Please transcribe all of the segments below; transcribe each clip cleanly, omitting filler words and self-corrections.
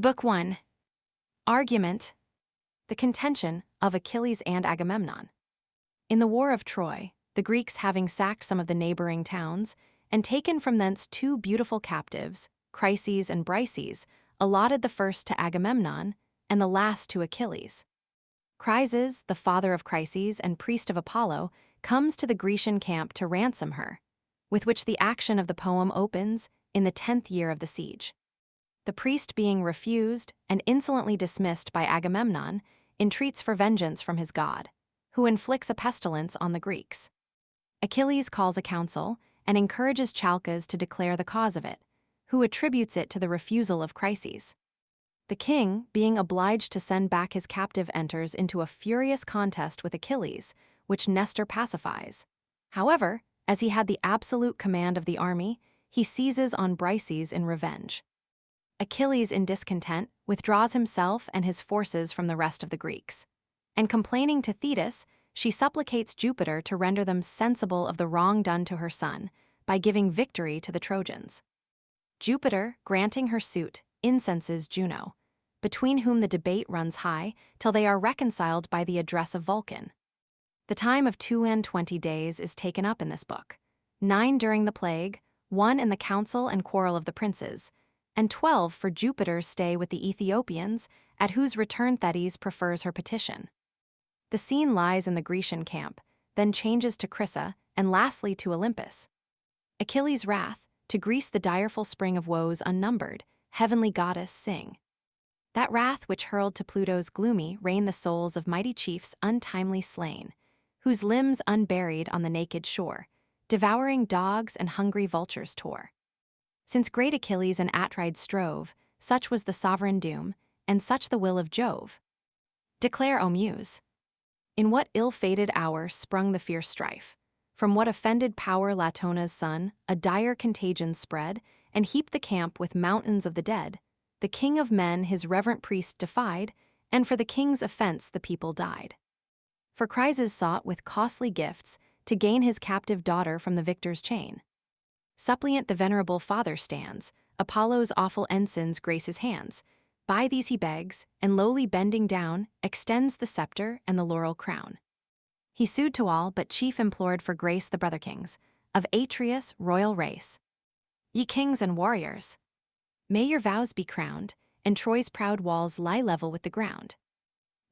Book 1. Argument. The contention of Achilles and Agamemnon. In the War of Troy, the Greeks, having sacked some of the neighboring towns and taken from thence two beautiful captives, Chryses and Brises, allotted the first to Agamemnon and the last to Achilles. Chryses, the father of Chryses and priest of Apollo, comes to the Grecian camp to ransom her, with which the action of the poem opens in the 10th year of the siege. The priest, being refused and insolently dismissed by Agamemnon, entreats for vengeance from his god, who inflicts a pestilence on the Greeks. Achilles calls a council and encourages Chalcas to declare the cause of it, who attributes it to the refusal of Chryses. The king, being obliged to send back his captive, enters into a furious contest with Achilles, which Nestor pacifies. However, as he had the absolute command of the army, he seizes on Brises in revenge. Achilles, in discontent, withdraws himself and his forces from the rest of the Greeks. And complaining to Thetis, she supplicates Jupiter to render them sensible of the wrong done to her son by giving victory to the Trojans. Jupiter, granting her suit, incenses Juno, between whom the debate runs high till they are reconciled by the address of Vulcan. The time of 22 days is taken up in this book, 9 during the plague, 1 in the council and quarrel of the princes, and 12 for Jupiter's stay with the Ethiopians, at whose return Thetis prefers her petition. The scene lies in the Grecian camp, then changes to Crissa, and lastly to Olympus. Achilles' wrath, to Greece the direful spring of woes unnumbered, heavenly goddess, sing. That wrath which hurled to Pluto's gloomy reign the souls of mighty chiefs untimely slain, whose limbs unburied on the naked shore, devouring dogs and hungry vultures tore. Since great Achilles and Atrides strove, such was the sovereign doom, and such the will of Jove. Declare, O Muse. In what ill-fated hour sprung the fierce strife? From what offended power Latona's son a dire contagion spread, and heaped the camp with mountains of the dead? The king of men his reverent priest defied, and for the king's offense the people died. For Chryses sought with costly gifts to gain his captive daughter from the victor's chain. Suppliant the venerable father stands, Apollo's awful ensigns grace his hands. By these he begs, and lowly bending down, extends the scepter and the laurel crown. He sued to all, but chief implored for grace the brother kings, of Atreus' royal race. Ye kings and warriors, may your vows be crowned, and Troy's proud walls lie level with the ground.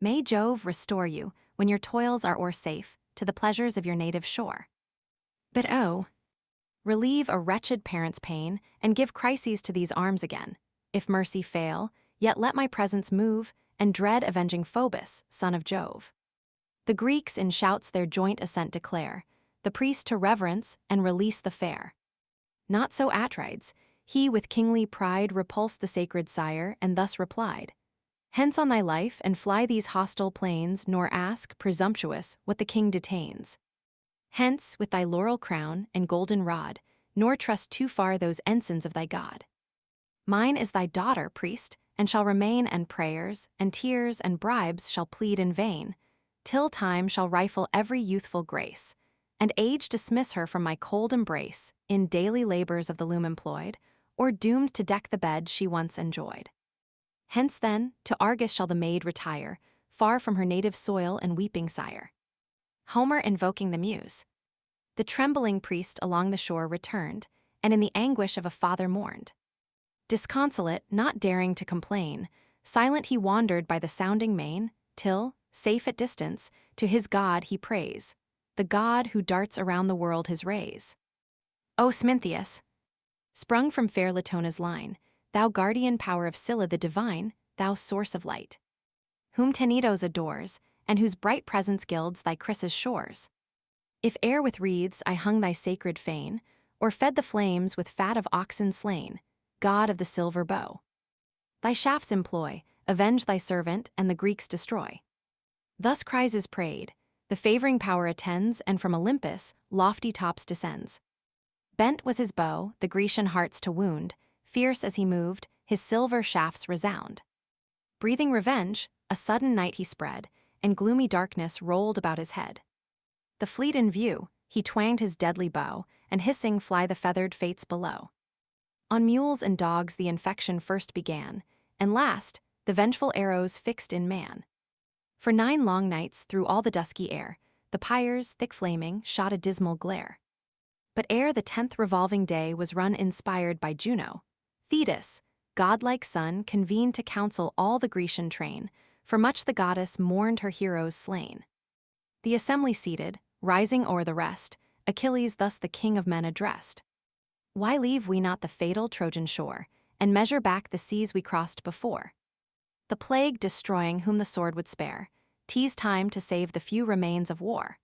May Jove restore you, when your toils are o'er safe, to the pleasures of your native shore. But oh, relieve a wretched parent's pain, and give Chryses to these arms again. If mercy fail, yet let my presence move, and dread avenging Phoebus, son of Jove. The Greeks in shouts their joint assent declare, the priest to reverence and release the fair. Not so Atrides, he with kingly pride repulsed the sacred sire, and thus replied, Hence on thy life, and fly these hostile plains, nor ask, presumptuous, what the king detains. Hence, with thy laurel crown and golden rod, nor trust too far those ensigns of thy god. Mine is thy daughter, priest, and shall remain, and prayers, and tears, and bribes shall plead in vain, till time shall rifle every youthful grace, and age dismiss her from my cold embrace, in daily labors of the loom employed, or doomed to deck the bed she once enjoyed. Hence then, to Argos shall the maid retire, far from her native soil and weeping sire. Homer invoking the Muse. The trembling priest along the shore returned, and in the anguish of a father mourned. Disconsolate, not daring to complain, silent he wandered by the sounding main, till, safe at distance, to his god he prays, the god who darts around the world his rays. O Smintheus, sprung from fair Latona's line, thou guardian power of Scylla the divine, thou source of light, whom Tenedos adores, and whose bright presence gilds thy Chrysa's shores. If e'er with wreaths I hung thy sacred fane, or fed the flames with fat of oxen slain, god of the silver bow, thy shafts employ, avenge thy servant, and the Greeks destroy. Thus Chryses prayed, the favoring power attends, and from Olympus lofty tops descends. Bent was his bow, the Grecian hearts to wound, fierce as he moved, his silver shafts resound. Breathing revenge, a sudden night he spread, and gloomy darkness rolled about his head. The fleet in view, he twanged his deadly bow, and hissing fly the feathered fates below. On mules and dogs the infection first began, and last, the vengeful arrows fixed in man. For 9 long nights through all the dusky air, the pyres, thick flaming, shot a dismal glare. But ere the 10th revolving day was run inspired by Juno, Thetis, godlike son, convened to counsel all the Grecian train, for much the goddess mourned her heroes slain. The assembly seated, rising o'er the rest, Achilles thus the king of men addressed. Why leave we not the fatal Trojan shore, and measure back the seas we crossed before? The plague destroying whom the sword would spare, 'tis time to save the few remains of war.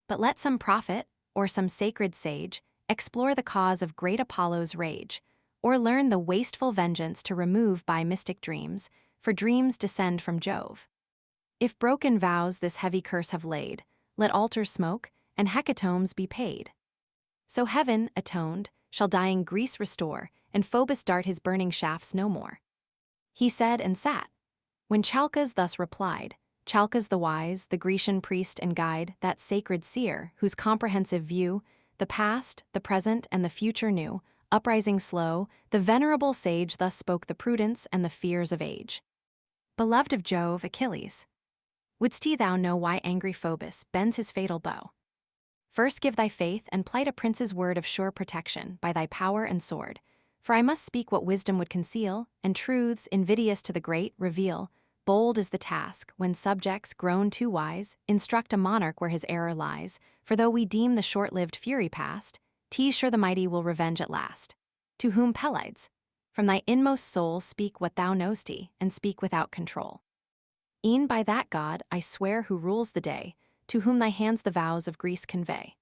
But let some prophet, or some sacred sage, explore the cause of great Apollo's rage, or learn the wasteful vengeance to remove by mystic dreams, for dreams descend from Jove. If broken vows this heavy curse have laid, let altars smoke, and hecatombs be paid. So heaven, atoned, shall dying Greece restore, and Phoebus dart his burning shafts no more. He said and sat. When Chalcas thus replied, Chalcas the wise, the Grecian priest and guide, that sacred seer, whose comprehensive view the past, the present, and the future knew, uprising slow, the venerable sage thus spoke the prudence and the fears of age. Beloved of Jove, Achilles, wouldst thou know why angry Phoebus bends his fatal bow? First give thy faith and plight a prince's word of sure protection by thy power and sword, for I must speak what wisdom would conceal, and truths, invidious to the great, reveal. Bold is the task, when subjects, grown too wise, instruct a monarch where his error lies, for though we deem the short-lived fury past, 'tis sure the mighty will revenge at last. To whom Pelides, from thy inmost soul speak what thou knowst, and speak without control. E'en by that God, I swear, who rules the day, to whom thy hands the vows of Greece convey,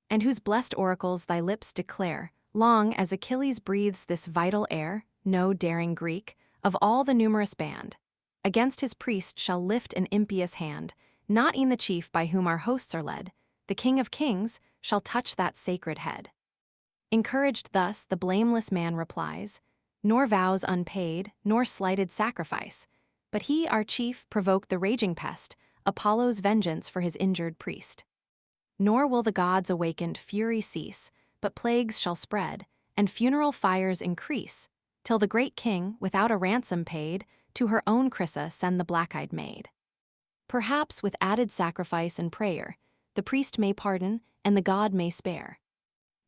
and whose blessed oracles thy lips declare, long as Achilles breathes this vital air, no daring Greek, of all the numerous band, against his priest shall lift an impious hand, not e'en the chief by whom our hosts are led, the King of Kings, shall touch that sacred head. Encouraged thus, the blameless man replies, nor vows unpaid, nor slighted sacrifice, but he, our chief, provoked the raging pest, Apollo's vengeance for his injured priest. Nor will the gods' awakened fury cease, but plagues shall spread, and funeral fires increase, till the great king, without a ransom paid, to her own Chrysa send the black-eyed maid. Perhaps with added sacrifice and prayer, the priest may pardon, and the god may spare.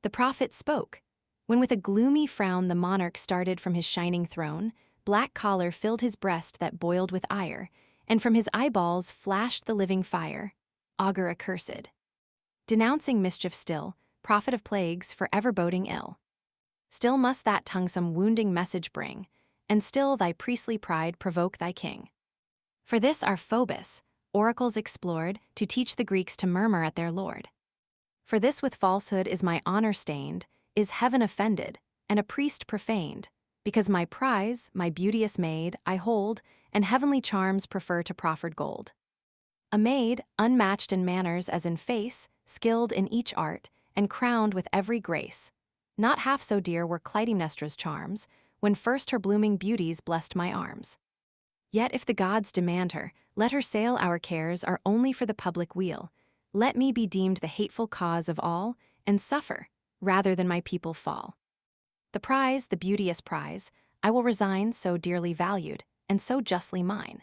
The prophet spoke, when with a gloomy frown the monarch started from his shining throne, black choler filled his breast that boiled with ire, and from his eyeballs flashed the living fire. Augur accursed, denouncing mischief still, prophet of plagues, forever boding ill. Still must that tongue some wounding message bring, and still thy priestly pride provoke thy king. For this our Phoebus, oracles explored, to teach the Greeks to murmur at their lord. For this with falsehood is my honor stained, is heaven offended, and a priest profaned, because my prize, my beauteous maid, I hold, and heavenly charms prefer to proffered gold. A maid, unmatched in manners as in face, skilled in each art, and crowned with every grace. Not half so dear were Clytemnestra's charms, when first her blooming beauties blessed my arms. Yet if the gods demand her, let her sail our cares are only for the public weal. Let me be deemed the hateful cause of all, and suffer, rather than my people fall. The prize, the beauteous prize, I will resign, so dearly valued, and so justly mine.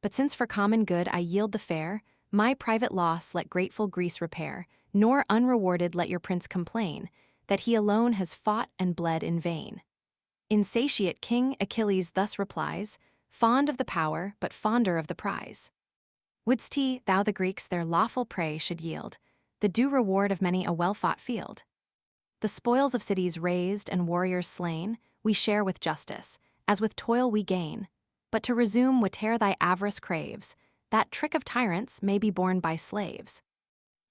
But since for common good I yield the fair, my private loss let grateful Greece repair, nor unrewarded let your prince complain, that he alone has fought and bled in vain. Insatiate King Achilles thus replies, fond of the power, but fonder of the prize. Wouldst thou the Greeks their lawful prey should yield, the due reward of many a well-fought field? The spoils of cities razed and warriors slain, we share with justice, as with toil we gain. But to resume whate'er thy avarice craves, that trick of tyrants may be borne by slaves.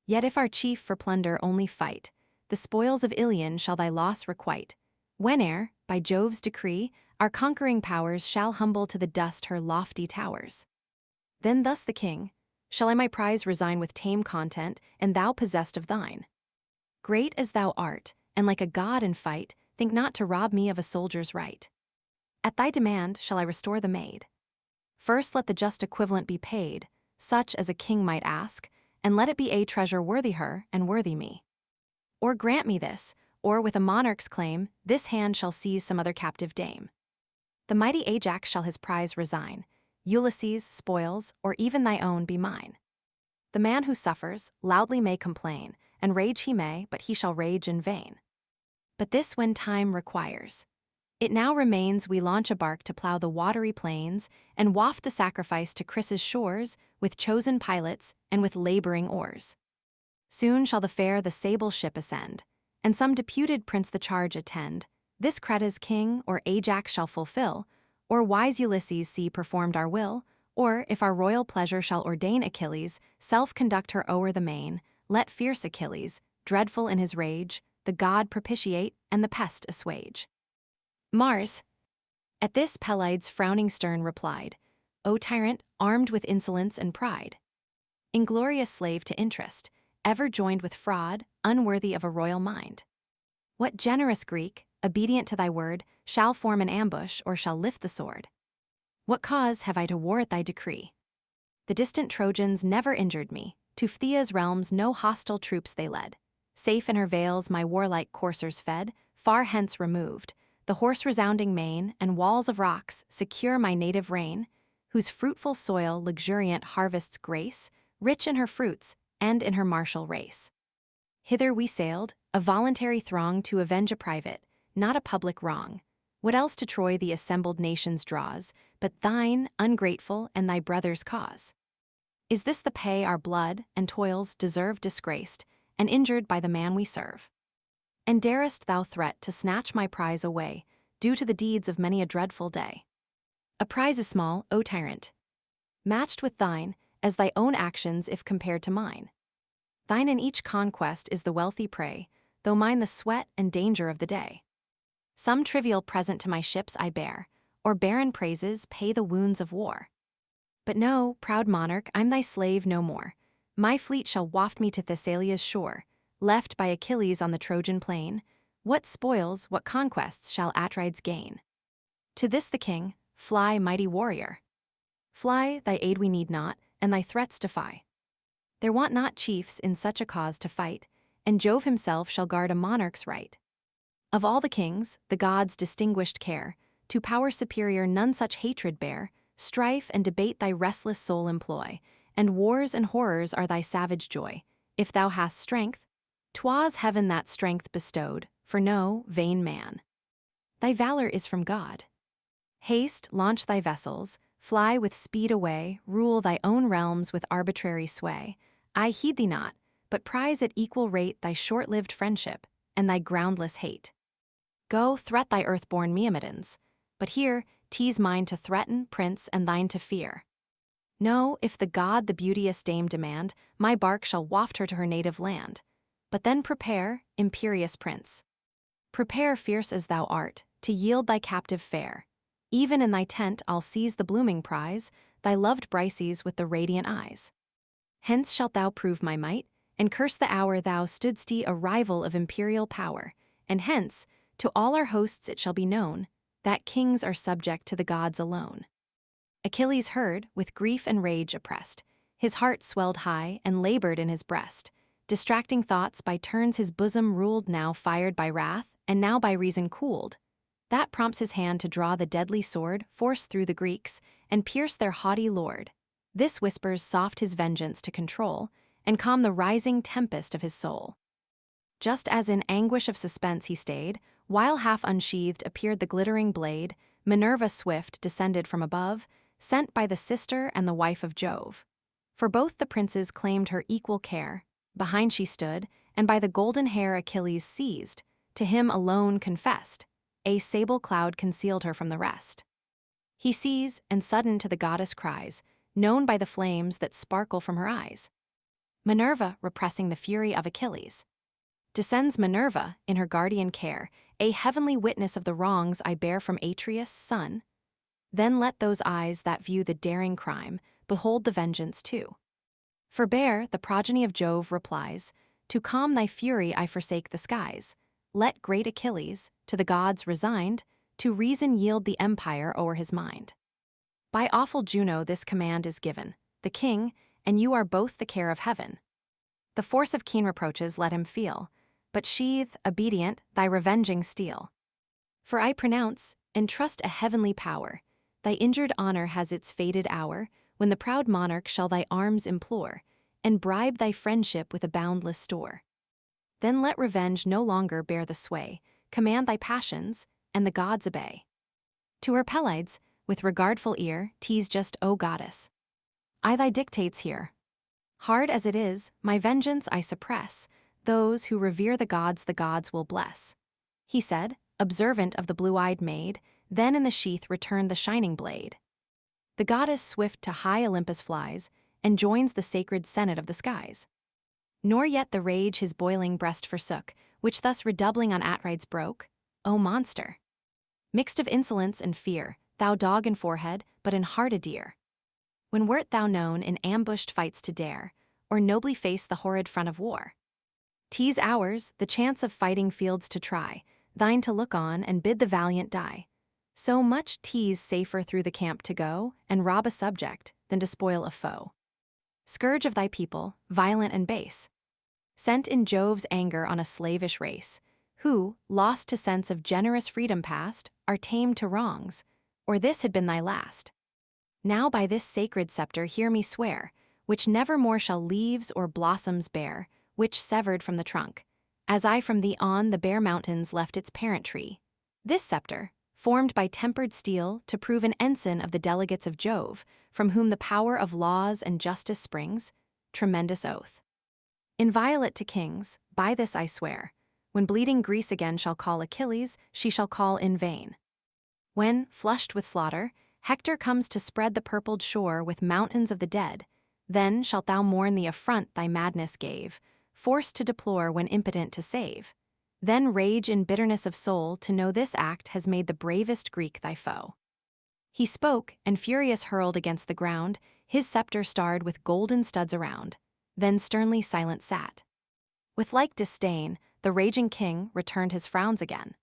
Yet if our chief for plunder only fight, the spoils of Iliad shall thy loss requite, whene'er, by Jove's decree, our conquering powers shall humble to the dust her lofty towers. Then thus the king, shall I my prize resign with tame content, and thou possessed of thine? Great as thou art, and like a god in fight, think not to rob me of a soldier's right. At thy demand shall I restore the maid. First let the just equivalent be paid, such as a king might ask, and let it be a treasure worthy her and worthy me. Or grant me this, or with a monarch's claim, this hand shall seize some other captive dame. The mighty Ajax shall his prize resign, Ulysses' spoils, or even thy own be mine. The man who suffers loudly may complain, and rage he may, but he shall rage in vain. But this when time requires. It now remains we launch a bark to plow the watery plains and waft the sacrifice to Chrysa's shores with chosen pilots and with laboring oars. Soon shall the sable ship ascend, and some deputed prince the charge attend. This Creta's king or Ajax shall fulfill, or wise Ulysses see performed our will, or if our royal pleasure shall ordain Achilles, self conduct her o'er the main, let fierce Achilles, dreadful in his rage, the god propitiate and the pest assuage. Mars. At this Pelides frowning stern replied, O tyrant, armed with insolence and pride, inglorious slave to interest, ever joined with fraud, unworthy of a royal mind. What generous Greek, obedient to thy word, shall form an ambush or shall lift the sword? What cause have I to war at thy decree? The distant Trojans never injured me, to Phtheia's realms no hostile troops they led. Safe in her vales my warlike coursers fed, far hence removed, the horse-resounding main and walls of rocks secure my native reign, whose fruitful soil luxuriant harvests grace, rich in her fruits and in her martial race. Hither we sailed, a voluntary throng to avenge a private, not a public wrong. What else to Troy the assembled nations draws, but thine, ungrateful, and thy brother's cause? Is this the pay our blood and toils deserve disgraced, and injured by the man we serve? And darest thou threat to snatch my prize away, due to the deeds of many a dreadful day? A prize is small, O tyrant, matched with thine, as thy own actions if compared to mine. Thine in each conquest is the wealthy prey, though mine the sweat and danger of the day. Some trivial present to my ships I bear, or barren praises pay the wounds of war. But no, proud monarch, I'm thy slave no more. My fleet shall waft me to Thessalia's shore, left by Achilles on the Trojan plain. What spoils, what conquests shall Atrides gain? To this the king, fly, mighty warrior. Fly, thy aid we need not, and thy threats defy. There want not chiefs in such a cause to fight, and Jove himself shall guard a monarch's right. Of all the kings, the gods' distinguished care, to power superior none such hatred bear, strife and debate thy restless soul employ, and wars and horrors are thy savage joy. If thou hast strength, 'twas heaven that strength bestowed, for no vain man. Thy valor is from God. Haste, launch thy vessels, fly with speed away, rule thy own realms with arbitrary sway. I heed thee not, but prize at equal rate thy short-lived friendship and thy groundless hate. Go, threat thy earth-born Myrmidons, but here 'tis mine to threaten, prince, and thine to fear. No, if the god the beauteous dame demand, my bark shall waft her to her native land. But then prepare, imperious prince. Prepare, fierce as thou art, to yield thy captive fair. Even in thy tent I'll seize the blooming prize, thy loved Brises with the radiant eyes. Hence shalt thou prove my might, and curse the hour thou stoodst a rival of imperial power, and hence, to all our hosts it shall be known, that kings are subject to the gods alone. Achilles heard, with grief and rage oppressed, his heart swelled high and labored in his breast. Distracting thoughts by turns his bosom ruled, now fired by wrath, and now by reason cooled. That prompts his hand to draw the deadly sword, force through the Greeks, and pierce their haughty lord. This whispers soft his vengeance to control, and calm the rising tempest of his soul. Just as in anguish of suspense he stayed, while half unsheathed appeared the glittering blade, Minerva swift descended from above, sent by the sister and the wife of Jove. For both the princes claimed her equal care. Behind she stood, and by the golden hair Achilles seized, to him alone confessed. A sable cloud concealed her from the rest. He sees, and sudden to the goddess cries, known by the flames that sparkle from her eyes. Minerva, repressing the fury of Achilles. Descends Minerva, in her guardian care, a heavenly witness of the wrongs I bear from Atreus' son. Then let those eyes that view the daring crime behold the vengeance too. Forbear, the progeny of Jove replies, to calm thy fury I forsake the skies. Let great Achilles, to the gods resigned, to reason yield the empire o'er his mind. By awful Juno this command is given, the king, and you are both the care of heaven. The force of keen reproaches let him feel, but sheathe, obedient, thy revenging steel. For I pronounce, and trust a heavenly power, thy injured honor has its fated hour, when the proud monarch shall thy arms implore, and bribe thy friendship with a boundless store. Then let revenge no longer bear the sway, command thy passions, and the gods obey. To her Pelides, with regardful ear, tease just, O goddess. I thy dictates hear. Hard as it is, my vengeance I suppress, those who revere the gods will bless. He said, observant of the blue-eyed maid, then in the sheath returned the shining blade. The goddess swift to high Olympus flies, and joins the sacred senate of the skies. Nor yet the rage his boiling breast forsook, which thus redoubling on Atrides broke, O monster! Mixed of insolence and fear, thou dog in forehead, but in heart a deer. When wert thou known in ambushed fights to dare, or nobly face the horrid front of war? 'Tis ours, the chance of fighting fields to try, thine to look on and bid the valiant die. So much 'tis safer through the camp to go, and rob a subject, than to spoil a foe. Scourge of thy people, violent and base, sent in Jove's anger on a slavish race, who, lost to sense of generous freedom past, are tamed to wrongs, or this had been thy last. Now by this sacred scepter hear me swear, which never more shall leaves or blossoms bear, which severed from the trunk, as I from thee on the bare mountains left its parent tree. This scepter, formed by tempered steel to prove an ensign of the delegates of Jove, from whom the power of laws and justice springs, tremendous oath. Inviolate to kings, by this I swear, when bleeding Greece again shall call Achilles, she shall call in vain. When, flushed with slaughter, Hector comes to spread the purpled shore with mountains of the dead, then shalt thou mourn the affront thy madness gave, forced to deplore when impotent to save. Then rage in bitterness of soul to know this act has made the bravest Greek thy foe. He spoke, and furious hurled against the ground, his scepter starred with golden studs around, then sternly silent sat. With like disdain, the raging king returned his frowns again.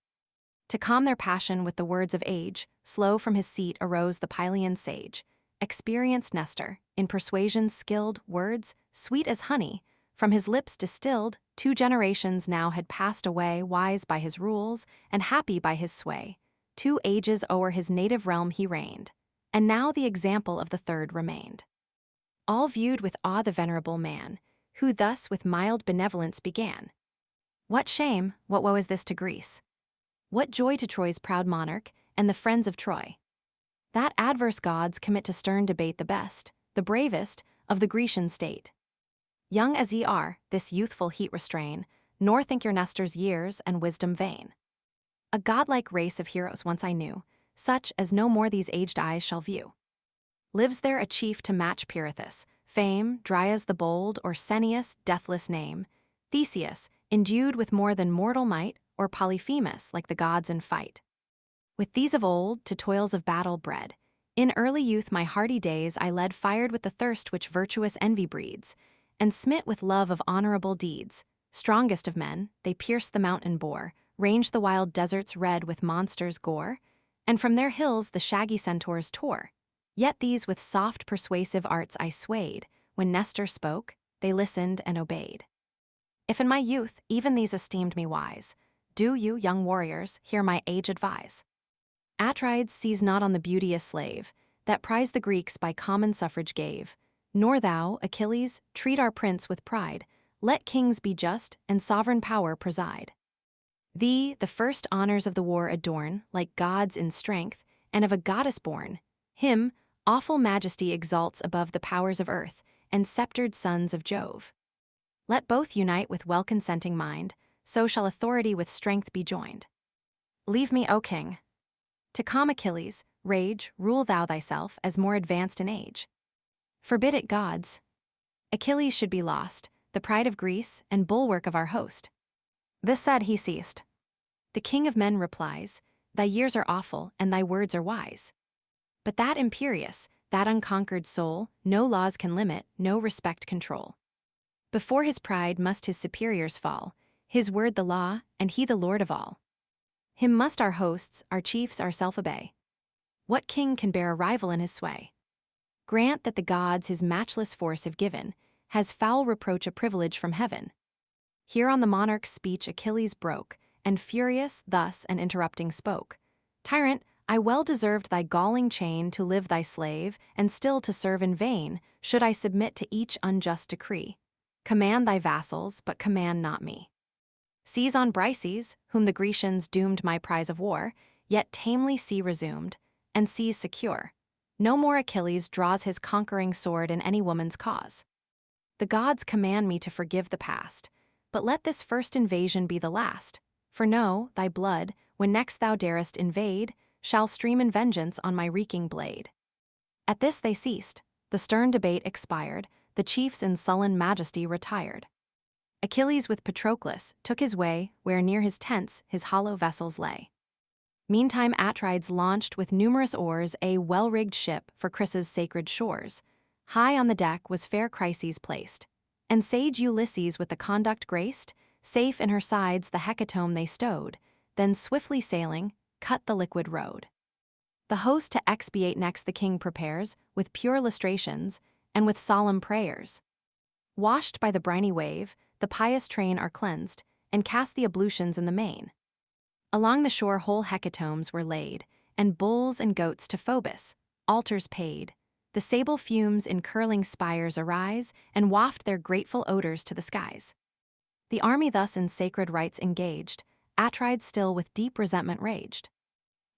To calm their passion with the words of age, slow from his seat arose the Pylian sage, experienced Nestor, in persuasions skilled, words, sweet as honey, from his lips distilled. 2 generations now had passed away, wise by his rules, and happy by his sway. 2 ages o'er his native realm he reigned, and now the example of the 3rd remained. All viewed with awe the venerable man, who thus with mild benevolence began. What shame, what woe is this to Greece? What joy to Troy's proud monarch, and the friends of Troy? That adverse gods commit to stern debate the best, the bravest, of the Grecian state. Young as ye are, this youthful heat restrain, nor think your Nestor's years and wisdom vain. A godlike race of heroes once I knew, such as no more these aged eyes shall view. Lives there a chief to match Pirithous, fame, Dryas the bold, or Ceneus, deathless name, Theseus, endued with more than mortal might, or Polyphemus, like the gods in fight. With these of old, to toils of battle bred, in early youth my hardy days I led fired with the thirst which virtuous envy breeds, and smit with love of honorable deeds. Strongest of men, they pierced the mountain boar, ranged the wild deserts red with monsters' gore, and from their hills the shaggy centaurs tore. Yet these with soft persuasive arts I swayed, when Nestor spoke, they listened and obeyed. If in my youth even these esteemed me wise, do you, young warriors, hear my age advise. Atrides sees not on the beauty a slave, that prize the Greeks by common suffrage gave, nor thou, Achilles, treat our prince with pride, let kings be just, and sovereign power preside. Thee the first honors of the war adorn, like gods in strength, and of a goddess born. Him, awful majesty exalts above the powers of earth, and sceptered sons of Jove. Let both unite with well-consenting mind, so shall authority with strength be joined. Leave me, O king. To calm Achilles, rage, rule thou thyself as more advanced in age. Forbid it, gods. Achilles should be lost, the pride of Greece and bulwark of our host. This said, he ceased. The king of men replies, thy years are awful, and thy words are wise. But that imperious, that unconquered soul, no laws can limit, no respect control. Before his pride must his superiors fall, his word the law, and he the lord of all. Him must our hosts, our chiefs, ourself obey. What king can bear a rival in his sway? Grant that the gods his matchless force have given, has foul reproach a privilege from heaven. Here on the monarch's speech Achilles broke, and furious, thus and interrupting spoke. Tyrant, I well deserved thy galling chain to live thy slave, and still to serve in vain, should I submit to each unjust decree. Command thy vassals, but command not me. Seize on Brises, whom the Grecians doomed my prize of war, yet tamely see resumed, and seas secure. No more Achilles draws his conquering sword in any woman's cause. The gods command me to forgive the past, but let this first invasion be the last. For know, thy blood, when next thou darest invade, shall stream in vengeance on my reeking blade. At this they ceased, the stern debate expired, the chiefs in sullen majesty retired. Achilles with Patroclus took his way where near his tents his hollow vessels lay. Meantime Atrides launched with numerous oars a well-rigged ship for Chrysa's sacred shores. High on the deck was fair Chryses placed, and sage Ulysses with the conduct graced, safe in her sides the hecatomb they stowed, then swiftly sailing, cut the liquid road. The host to expiate next the king prepares, with pure lustrations, and with solemn prayers. Washed by the briny wave, the pious train are cleansed, and cast the ablutions in the main. Along the shore whole hecatombs were laid, and bulls and goats to Phobos, altars paid. The sable fumes in curling spires arise, and waft their grateful odors to the skies. The army thus in sacred rites engaged, Atrides still with deep resentment raged.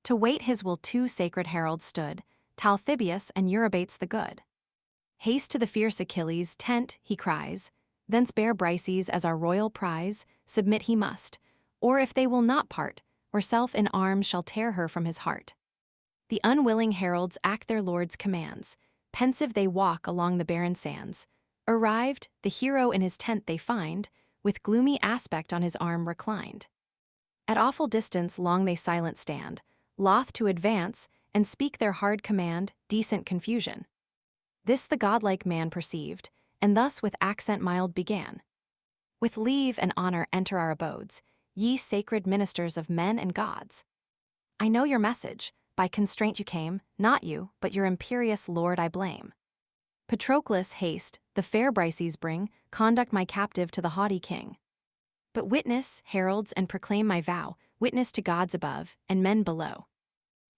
To wait his will two sacred heralds stood, Talthybius and Eurybates the good. Haste to the fierce Achilles' tent, he cries, thence bear Brises as our royal prize, submit he must, or if they will not part, or self in arms shall tear her from his heart. The unwilling heralds act their lord's commands, pensive they walk along the barren sands. Arrived, the hero in his tent they find, with gloomy aspect on his arm reclined. At awful distance long they silent stand, loth to advance, and speak their hard command, decent confusion. This the godlike man perceived, and thus with accent mild began. With leave and honor enter our abodes, ye sacred ministers of men and gods. I know your message, by constraint you came, not you, but your imperious lord I blame. Patroclus haste, the fair Brises bring, conduct my captive to the haughty king. But witness, heralds, and proclaim my vow, witness to gods above, and men below.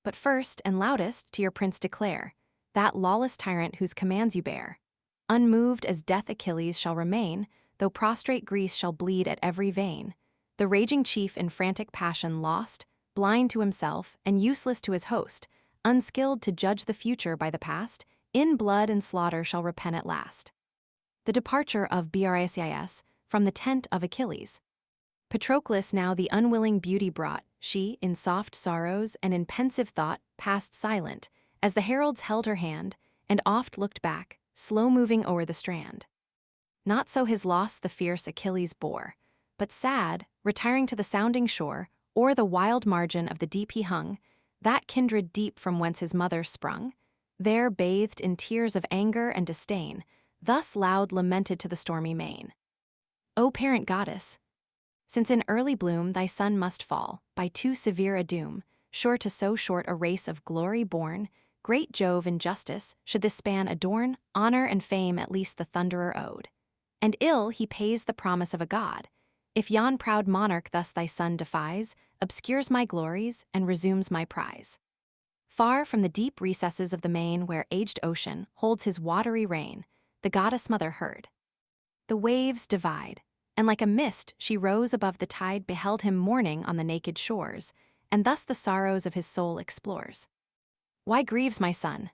But first and loudest to your prince declare, that lawless tyrant whose commands you bear. Unmoved as death Achilles shall remain, though prostrate Greece shall bleed at every vein. The raging chief in frantic passion lost, blind to himself and useless to his host, unskilled to judge the future by the past, in blood and slaughter shall repent at last. The departure of Brises from the tent of Achilles. Patroclus now the unwilling beauty brought, she, in soft sorrows and in pensive thought, passed silent, as the heralds held her hand, and oft looked back, slow-moving o'er the strand. Not so his loss the fierce Achilles bore, but sad, retiring to the sounding shore, o'er the wild margin of the deep he hung, that kindred deep from whence his mother sprung, there bathed in tears of anger and disdain, thus loud lamented to the stormy main. O parent goddess, since in early bloom thy son must fall, by too severe a doom, sure to so short a race of glory born, great Jove in justice should this span adorn, honor and fame at least the thunderer owed. And ill he pays the promise of a god, if yon proud monarch thus thy son defies, obscures my glories, and resumes my prize. Far from the deep recesses of the main where aged ocean holds his watery reign, the goddess mother heard. The waves divide, and like a mist she rose above the tide beheld him mourning on the naked shores, and thus the sorrows of his soul explores. Why grieves my son?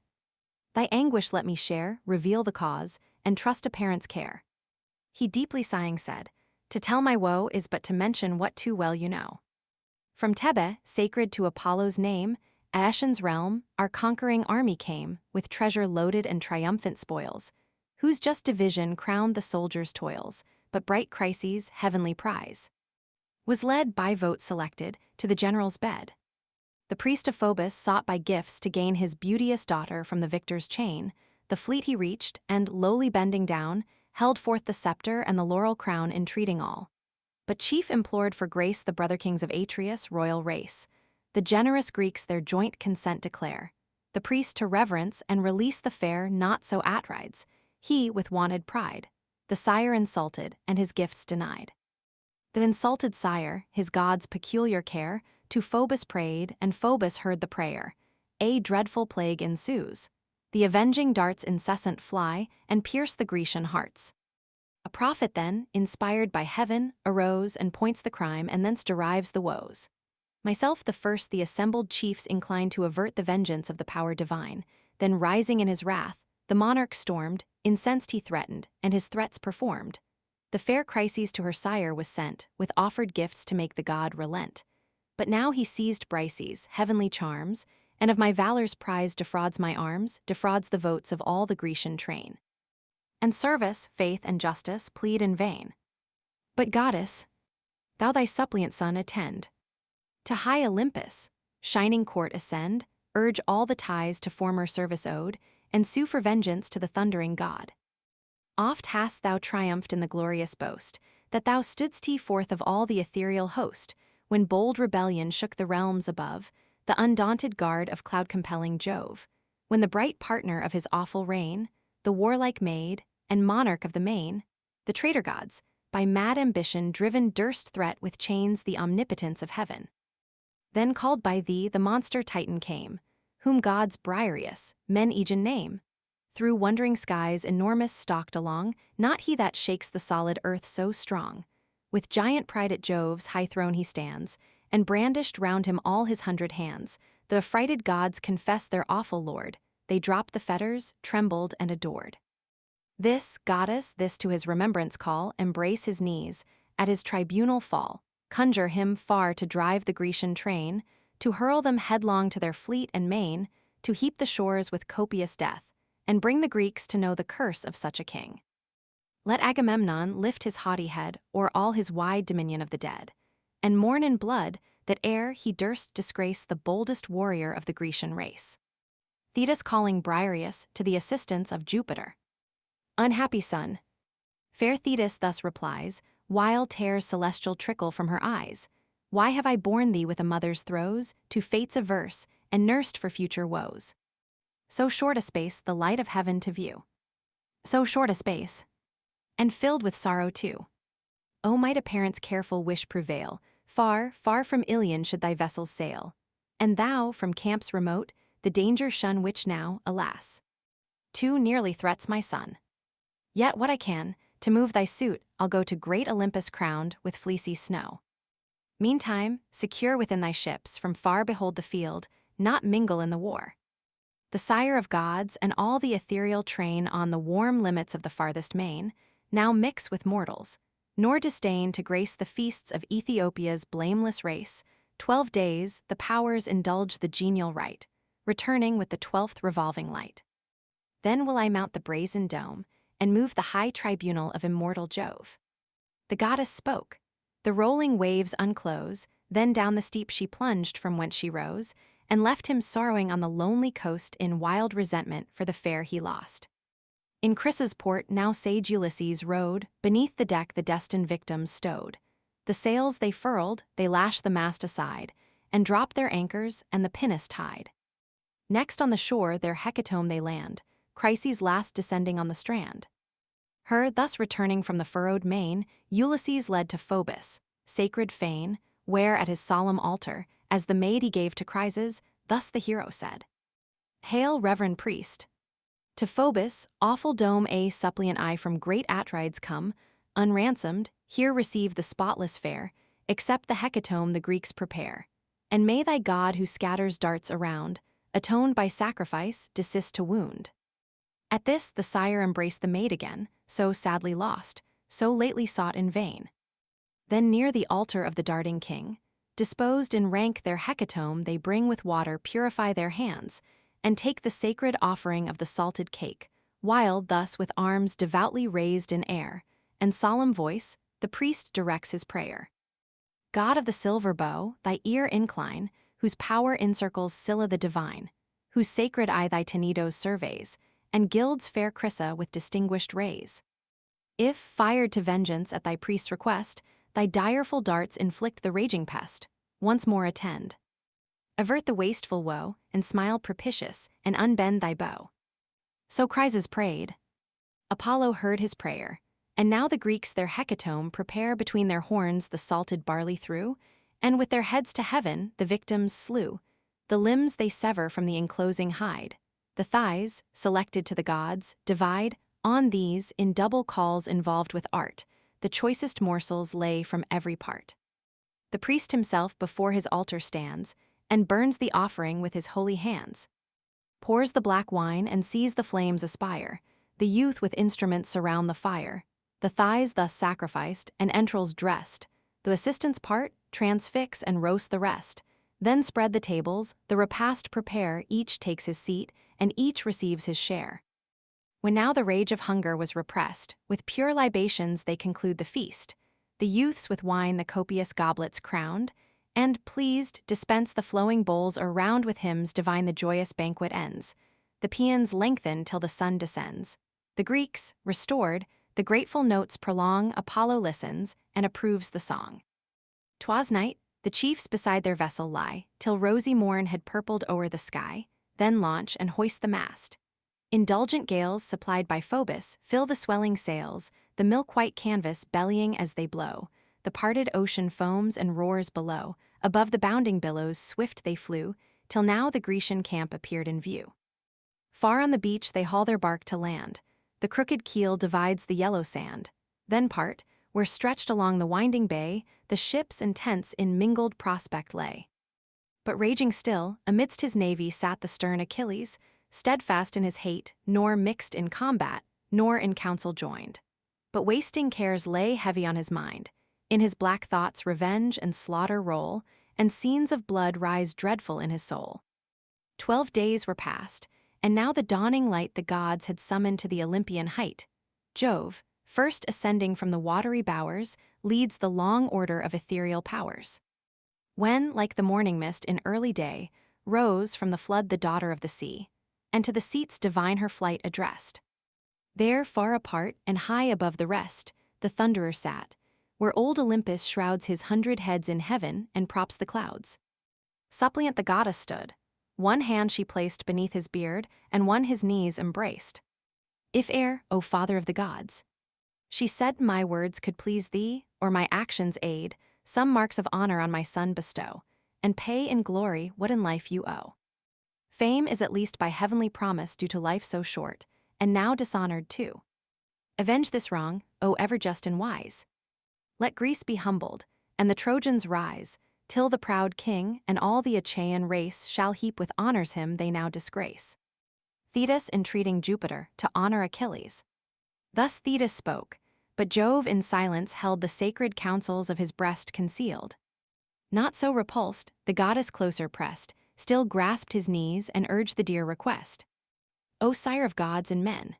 Thy anguish let me share, reveal the cause, and trust a parent's care. He deeply sighing said, to tell my woe is but to mention what too well you know. From Thebe, sacred to Apollo's name, Aetion's realm, our conquering army came, with treasure loaded and triumphant spoils, whose just division crowned the soldiers' toils, but bright Chryses' heavenly prize was led by vote selected to the general's bed. The priest of Phobos sought by gifts to gain his beauteous daughter from the victor's chain. The fleet he reached, and, lowly bending down, held forth the scepter and the laurel crown entreating all. But chief implored for grace the brother kings of Atreus' royal race. The generous Greeks their joint consent declare, the priest to reverence and release the fair not so Atrides, he with wonted pride, the sire insulted and his gifts denied. The insulted sire, his god's peculiar care, to Phoebus prayed, and Phoebus heard the prayer. A dreadful plague ensues. The avenging darts incessant fly, and pierce the Grecian hearts. A prophet then, inspired by heaven, arose, and points the crime, and thence derives the woes. Myself the first the assembled chiefs inclined to avert the vengeance of the power divine, then rising in his wrath, the monarch stormed, incensed he threatened, and his threats performed. The fair Chryses to her sire was sent, with offered gifts to make the god relent. But now he seized Briseis, heavenly charms, and of my valor's prize defrauds my arms, defrauds the votes of all the Grecian train. And service, faith, and justice plead in vain. But goddess, thou thy suppliant son attend. To high Olympus, shining court ascend, urge all the ties to former service owed, and sue for vengeance to the thundering god. Oft hast thou triumphed in the glorious boast, that thou stoodst he forth of all the ethereal host, when bold rebellion shook the realms above, the undaunted guard of cloud-compelling Jove, when the bright partner of his awful reign, the warlike maid, and monarch of the main, the traitor gods, by mad ambition driven durst threat with chains the omnipotence of heaven. Then called by thee the monster Titan came, whom gods Briareus, men Aegean name. Through wondering skies enormous stalked along, not he that shakes the solid earth so strong. With giant pride at Jove's high throne he stands, and brandished round him all his 100 hands. The affrighted gods confessed their awful lord, they dropped the fetters, trembled, and adored. This, goddess, this to his remembrance call, embrace his knees, at his tribunal fall, conjure him far to drive the Grecian train, to hurl them headlong to their fleet and main, to heap the shores with copious death, and bring the Greeks to know the curse of such a king. Let Agamemnon lift his haughty head o'er all his wide dominion of the dead, and mourn in blood that ere he durst disgrace the boldest warrior of the Grecian race. Thetis calling Briareus to the assistance of Jupiter. Unhappy son, fair Thetis thus replies, while tears celestial trickle from her eyes, why have I borne thee with a mother's throes, to fates averse, and nursed for future woes? So short a space the light of heaven to view. So short a space, and filled with sorrow too. O might a parent's careful wish prevail, far, far from Ilion should thy vessels sail, and thou, from camps remote, the danger shun which now, alas, too nearly threats my son. Yet what I can, to move thy suit, I'll go to great Olympus crowned with fleecy snow. Meantime, secure within thy ships, from far behold the field, not mingle in the war. The sire of gods and all the ethereal train on the warm limits of the farthest main, now mix with mortals, nor disdain to grace the feasts of Ethiopia's blameless race. 12 days the powers indulge the genial rite, returning with the 12th revolving light. Then will I mount the brazen dome, and move the high tribunal of immortal Jove. The goddess spoke. The rolling waves unclose, then down the steep she plunged from whence she rose, and left him sorrowing on the lonely coast in wild resentment for the fair he lost. In Chrysa's port now sage Ulysses rode, beneath the deck the destined victims stowed. The sails they furled, they lashed the mast aside, and dropped their anchors, and the pinnace tied. Next on the shore their hecatomb they land, Chryses last descending on the strand. Her, thus returning from the furrowed main, Ulysses led to Phoebus, sacred fane, where at his solemn altar, as the maid he gave to Chryses, thus the hero said, Hail, reverend priest! To Phoebus, awful dome a suppliant I from great Atrides come, unransomed, here receive the spotless fare, accept the hecatomb the Greeks prepare. And may thy god who scatters darts around, atoned by sacrifice, desist to wound. At this the sire embraced the maid again, so sadly lost, so lately sought in vain. Then near the altar of the darting king, disposed in rank their hecatomb they bring with water purify their hands, and take the sacred offering of the salted cake, while thus with arms devoutly raised in air, and solemn voice, the priest directs his prayer. God of the silver bow, thy ear incline, whose power encircles Scylla the divine, whose sacred eye thy Tenedos surveys, and gilds fair Chrysa with distinguished rays. If, fired to vengeance at thy priest's request, thy direful darts inflict the raging pest, once more attend. Avert the wasteful woe, and smile propitious, and unbend thy bow. So Chryses prayed. Apollo heard his prayer, And now the Greeks their hecatomb prepare between their horns the salted barley threw, and with their heads to heaven the victims slew. The limbs they sever from the enclosing hide. The thighs, selected to the gods, divide. On these, in double calls involved with art, the choicest morsels lay from every part. The priest himself before his altar stands, and burns the offering with his holy hands. Pours the black wine and sees the flames aspire. The youth with instruments surround the fire. The thighs thus sacrificed, and entrails dressed. The assistants part, transfix and roast the rest. Then spread the tables, the repast prepare, each takes his seat, and each receives his share. When now the rage of hunger was repressed, with pure libations they conclude the feast. The youths with wine the copious goblets crowned, and, pleased, dispense the flowing bowls around. With hymns divine the joyous banquet ends. The paeans lengthen till the sun descends. The Greeks, restored, the grateful notes prolong. Apollo listens, and approves the song. 'Twas night, the chiefs beside their vessel lie, till rosy morn had purpled o'er the sky, then launch and hoist the mast. Indulgent gales, supplied by Phoebus, fill the swelling sails, the milk-white canvas bellying as they blow. The parted ocean foams and roars below. Above the bounding billows swift they flew, till now the Grecian camp appeared in view. Far on the beach they haul their bark to land. The crooked keel divides the yellow sand. Then part, where stretched along the winding bay, the ships and tents in mingled prospect lay. But raging still, amidst his navy sat the stern Achilles, steadfast in his hate, nor mixed in combat, nor in council joined. But wasting cares lay heavy on his mind. In his black thoughts revenge and slaughter roll, and scenes of blood rise dreadful in his soul. 12 days were past, and now the dawning light the gods had summoned to the Olympian height. Jove, first ascending from the watery bowers, leads the long order of ethereal powers. When, like the morning mist in early day, rose from the flood the daughter of the sea, and to the seats divine her flight addressed. There, far apart and high above the rest, the Thunderer sat, where old Olympus shrouds his 100 heads in heaven and props the clouds. Suppliant the goddess stood. One hand she placed beneath his beard, and one his knees embraced. If e'er, O father of the gods, she said, my words could please thee, or my actions aid, some marks of honor on my son bestow, and pay in glory what in life you owe. Fame is at least by heavenly promise due to life so short, and now dishonored too. Avenge this wrong, O ever just and wise. Let Greece be humbled, and the Trojans rise, till the proud king and all the Achaean race shall heap with honors him they now disgrace. Thetis entreating Jupiter to honor Achilles. Thus Thetis spoke, but Jove in silence held the sacred counsels of his breast concealed. Not so repulsed, the goddess closer pressed, still grasped his knees and urged the dear request. O sire of gods and men,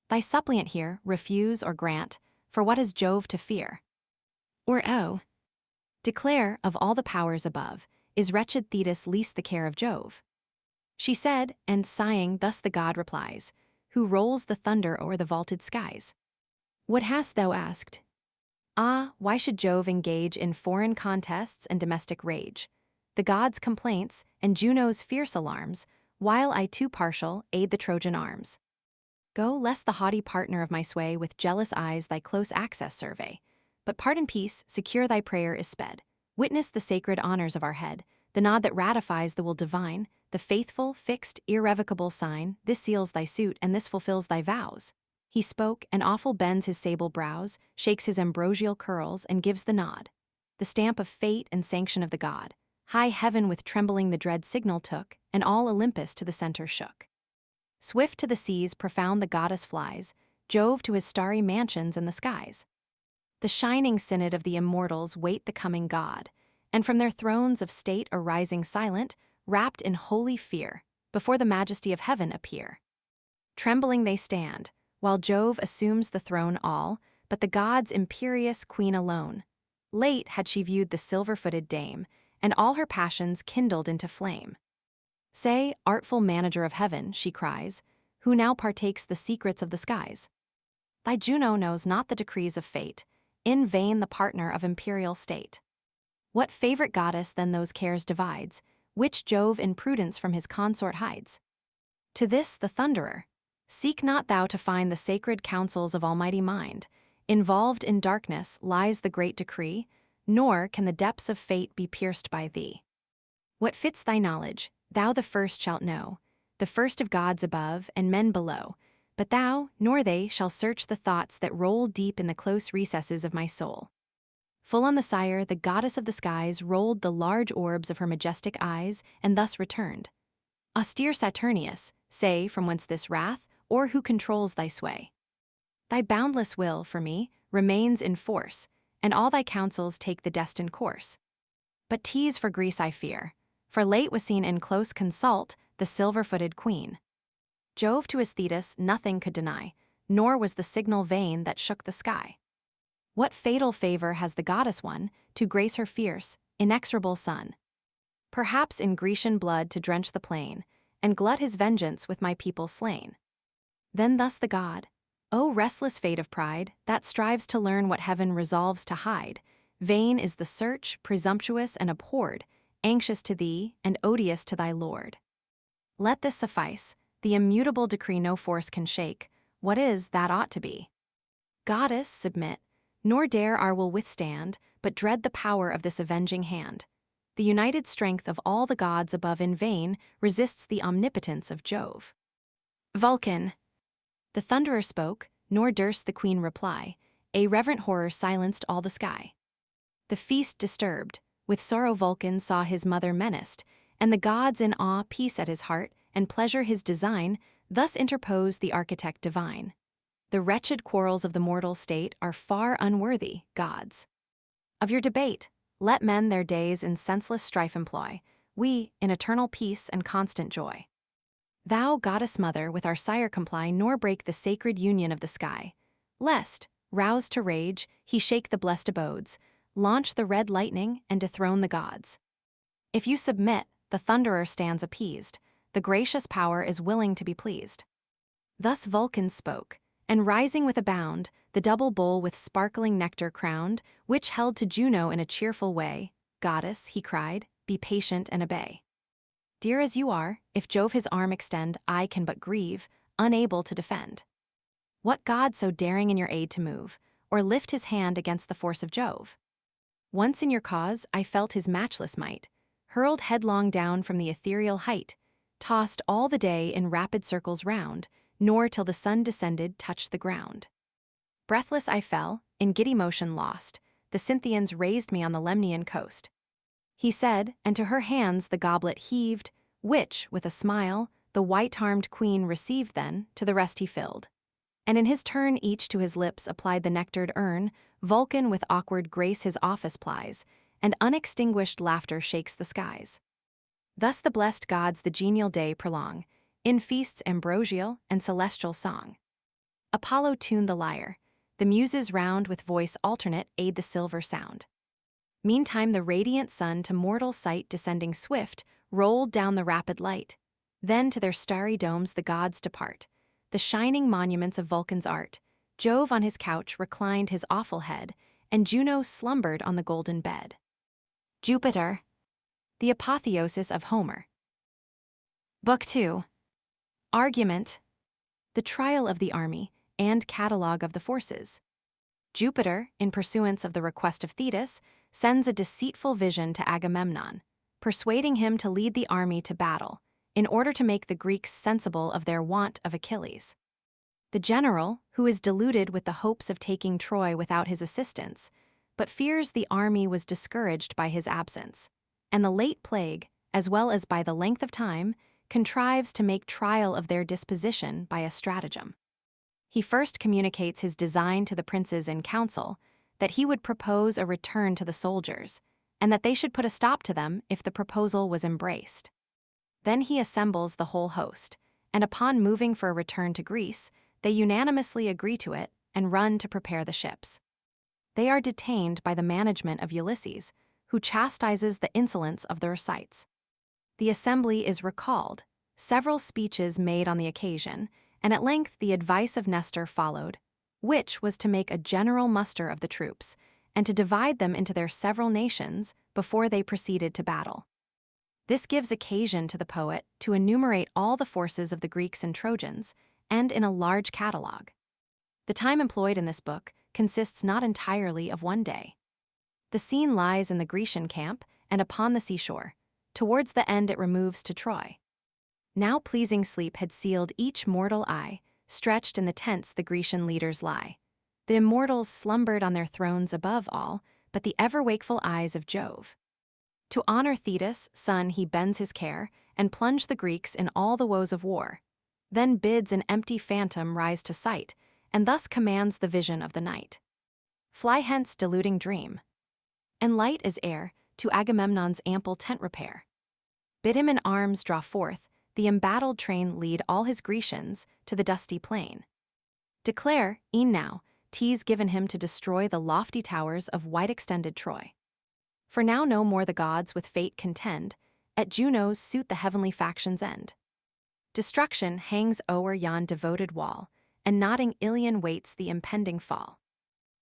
thy suppliant here refuse or grant, for what has Jove to fear? Or declare, of all the powers above, is wretched Thetis least the care of Jove? She said, and sighing thus the god replies, who rolls the thunder o'er the vaulted skies. What hast thou asked? Ah, why should Jove engage in foreign contests and domestic rage? The gods' complaints, and Juno's fierce alarms, while I too partial aid the Trojan arms. Go, lest the haughty partner of my sway with jealous eyes thy close access survey. But part in peace, secure thy prayer is sped. Witness the sacred honors of our head, the nod that ratifies the will divine, the faithful, fixed, irrevocable sign, this seals thy suit and this fulfills thy vows. He spoke, and awful bends his sable brows, shakes his ambrosial curls, and gives the nod. The stamp of fate and sanction of the god. High heaven with trembling the dread signal took, and all Olympus to the center shook. Swift to the seas profound the goddess flies, Jove to his starry mansions in the skies. The shining synod of the immortals wait the coming god, and from their thrones of state arising silent, wrapped in holy fear, before the majesty of heaven appear. Trembling they stand, while Jove assumes the throne all, but the gods' imperious queen alone. Late had she viewed the silver-footed dame, and all her passions kindled into flame. Say, artful manager of heaven, she cries, who now partakes the secrets of the skies. Thy Juno knows not the decrees of fate, in vain the partner of imperial state. What favorite goddess then those cares divides, which Jove in prudence from his consort hides? To this the Thunderer, seek not thou to find the sacred counsels of Almighty mind, involved in darkness lies the great decree, nor can the depths of fate be pierced by thee. What fits thy knowledge, thou the first shalt know, the first of gods above and men below, but thou nor they shall search the thoughts that roll deep in the close recesses of my soul. Full on the sire, the goddess of the skies rolled the large orbs of her majestic eyes, and thus returned. Austere Saturnius, say from whence this wrath, or who controls thy sway? Thy boundless will, for me, remains in force, and all thy counsels take the destined course. But tease for Greece I fear, for late was seen in close consult the silver-footed queen. Jove to his Thetis nothing could deny, nor was the signal vain that shook the sky. What fatal favor has the goddess won to grace her fierce, inexorable son? Perhaps in Grecian blood to drench the plain, and glut his vengeance with my people slain. Then thus the god, O restless fate of pride, that strives to learn what heaven resolves to hide, vain is the search, presumptuous and abhorred, anxious to thee and odious to thy lord. Let this suffice, the immutable decree no force can shake, what is that ought to be. Goddess, submit, nor dare our will withstand, but dread the power of this avenging hand. The united strength of all the gods above in vain resists the omnipotence of Jove. Vulcan. The thunderer spoke, nor durst the queen reply, a reverent horror silenced all the sky. The feast disturbed, with sorrow Vulcan saw his mother menaced, and the gods in awe peace at his heart, and pleasure his design, thus interposed the architect divine. The wretched quarrels of the mortal state are far unworthy, gods. Of your debate, let men their days in senseless strife employ, we in eternal peace and constant joy. Thou, goddess mother, with our sire comply, nor break the sacred union of the sky, lest, roused to rage, he shake the blessed abodes, launch the red lightning, and dethrone the gods. If you submit, the thunderer stands appeased, the gracious power is willing to be pleased. Thus Vulcan spoke, and rising with a bound, the double bowl with sparkling nectar crowned, which held to Juno in a cheerful way, Goddess, he cried, be patient and obey. Dear as you are, if Jove his arm extend, I can but grieve, unable to defend. What god so daring in your aid to move, or lift his hand against the force of Jove? Once in your cause I felt his matchless might, hurled headlong down from the ethereal height, tossed all the day in rapid circles round, nor till the sun descended touched the ground. Breathless I fell, in giddy motion lost, the Cynthians raised me on the Lemnian coast. He said, and to her hands the goblet heaved, which, with a smile, the white-armed queen received then, to the rest he filled. And in his turn each to his lips applied the nectared urn, Vulcan with awkward grace his office plies, and unextinguished laughter shakes the skies. Thus the blessed gods the genial day prolong, in feasts ambrosial and celestial song. Apollo tuned the lyre, the Muses round with voice alternate aid the silver sound. Meantime the radiant sun to mortal sight descending swift, rolled down the rapid light. Then to their starry domes the gods depart, the shining monuments of Vulcan's art. Jove on his couch reclined his awful head, and Juno slumbered on the golden bed. Jupiter. The apotheosis of Homer. Book 2. Argument. The trial of the army, and catalogue of the forces. Jupiter, in pursuance of the request of Thetis, sends a deceitful vision to Agamemnon, persuading him to lead the army to battle, in order to make the Greeks sensible of their want of Achilles. The general, who is deluded with the hopes of taking Troy without his assistance, but fears the army was discouraged by his absence, and the late plague, as well as by the length of time, contrives to make trial of their disposition by a stratagem. He first communicates his design to the princes in council, that he would propose a return to the soldiers, and that they should put a stop to them if the proposal was embraced. Then he assembles the whole host, and upon moving for a return to Greece, they unanimously agree to it and run to prepare the ships. They are detained by the management of Ulysses, who chastises the insolence of their sights. The assembly is recalled, several speeches made on the occasion, and at length the advice of Nestor followed, which was to make a general muster of the troops, and to divide them into their several nations before they proceeded to battle. This gives occasion to the poet to enumerate all the forces of the Greeks and Trojans, and in a large catalogue. The time employed in this book consists not entirely of one day. The scene lies in the Grecian camp and upon the seashore. Towards the end it removes to Troy. Now pleasing sleep had sealed each mortal eye, stretched in the tents the Grecian leaders lie. The immortals slumbered on their thrones above all, but the ever-wakeful eyes of Jove. To honor Thetis, son, he bends his care, and plunge the Greeks in all the woes of war. Then bids an empty phantom rise to sight, and thus commands the vision of the night. Fly hence, deluding dream, and light as air, to Agamemnon's ample tent repair. Bid him in arms draw forth, the embattled train lead all his Grecians to the dusty plain. Declare, e'en now, 'tis given him to destroy the lofty towers of wide-extended Troy. For now no more the gods with fate contend, at Juno's suit the heavenly factions end. Destruction hangs o'er yon devoted wall, and nodding Ilion waits the impending fall.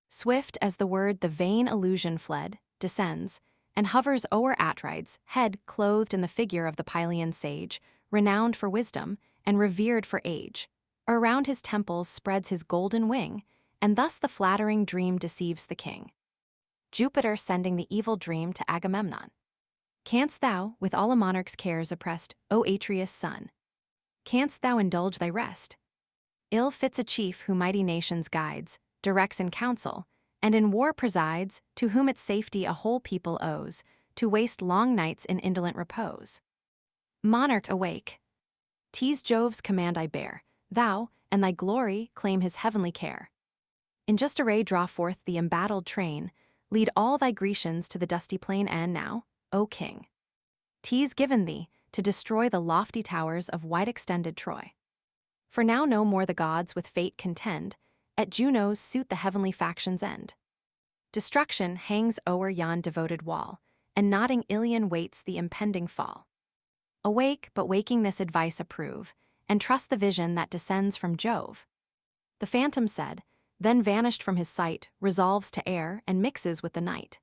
Swift as the word the vain illusion fled, descends, and hovers o'er Atrides' head clothed in the figure of the Pylian sage, renowned for wisdom and revered for age. Around his temples spreads his golden wing, and thus the flattering dream deceives the king. Jupiter sending the evil dream to Agamemnon. Canst thou, with all a monarch's cares oppressed, O Atreus' son, canst thou indulge thy rest? Ill fits a chief who mighty nations guides, directs in council, and in war presides, to whom its safety a whole people owes, to waste long nights in indolent repose. Monarch, awake! 'Tis Jove's command I bear, thou, and thy glory, claim his heavenly care. In just array draw forth the embattled train, lead all thy Grecians to the dusty plain, and now, O king, 'tis given thee to destroy the lofty towers of wide-extended Troy. For now no more the gods with fate contend, at Juno's suit the heavenly factions end. Destruction hangs o'er yon devoted wall, and nodding Ilion waits the impending fall. Awake, but waking this advice approve, and trust the vision that descends from Jove. The phantom said, then vanished from his sight, resolves to err, and mixes with the night.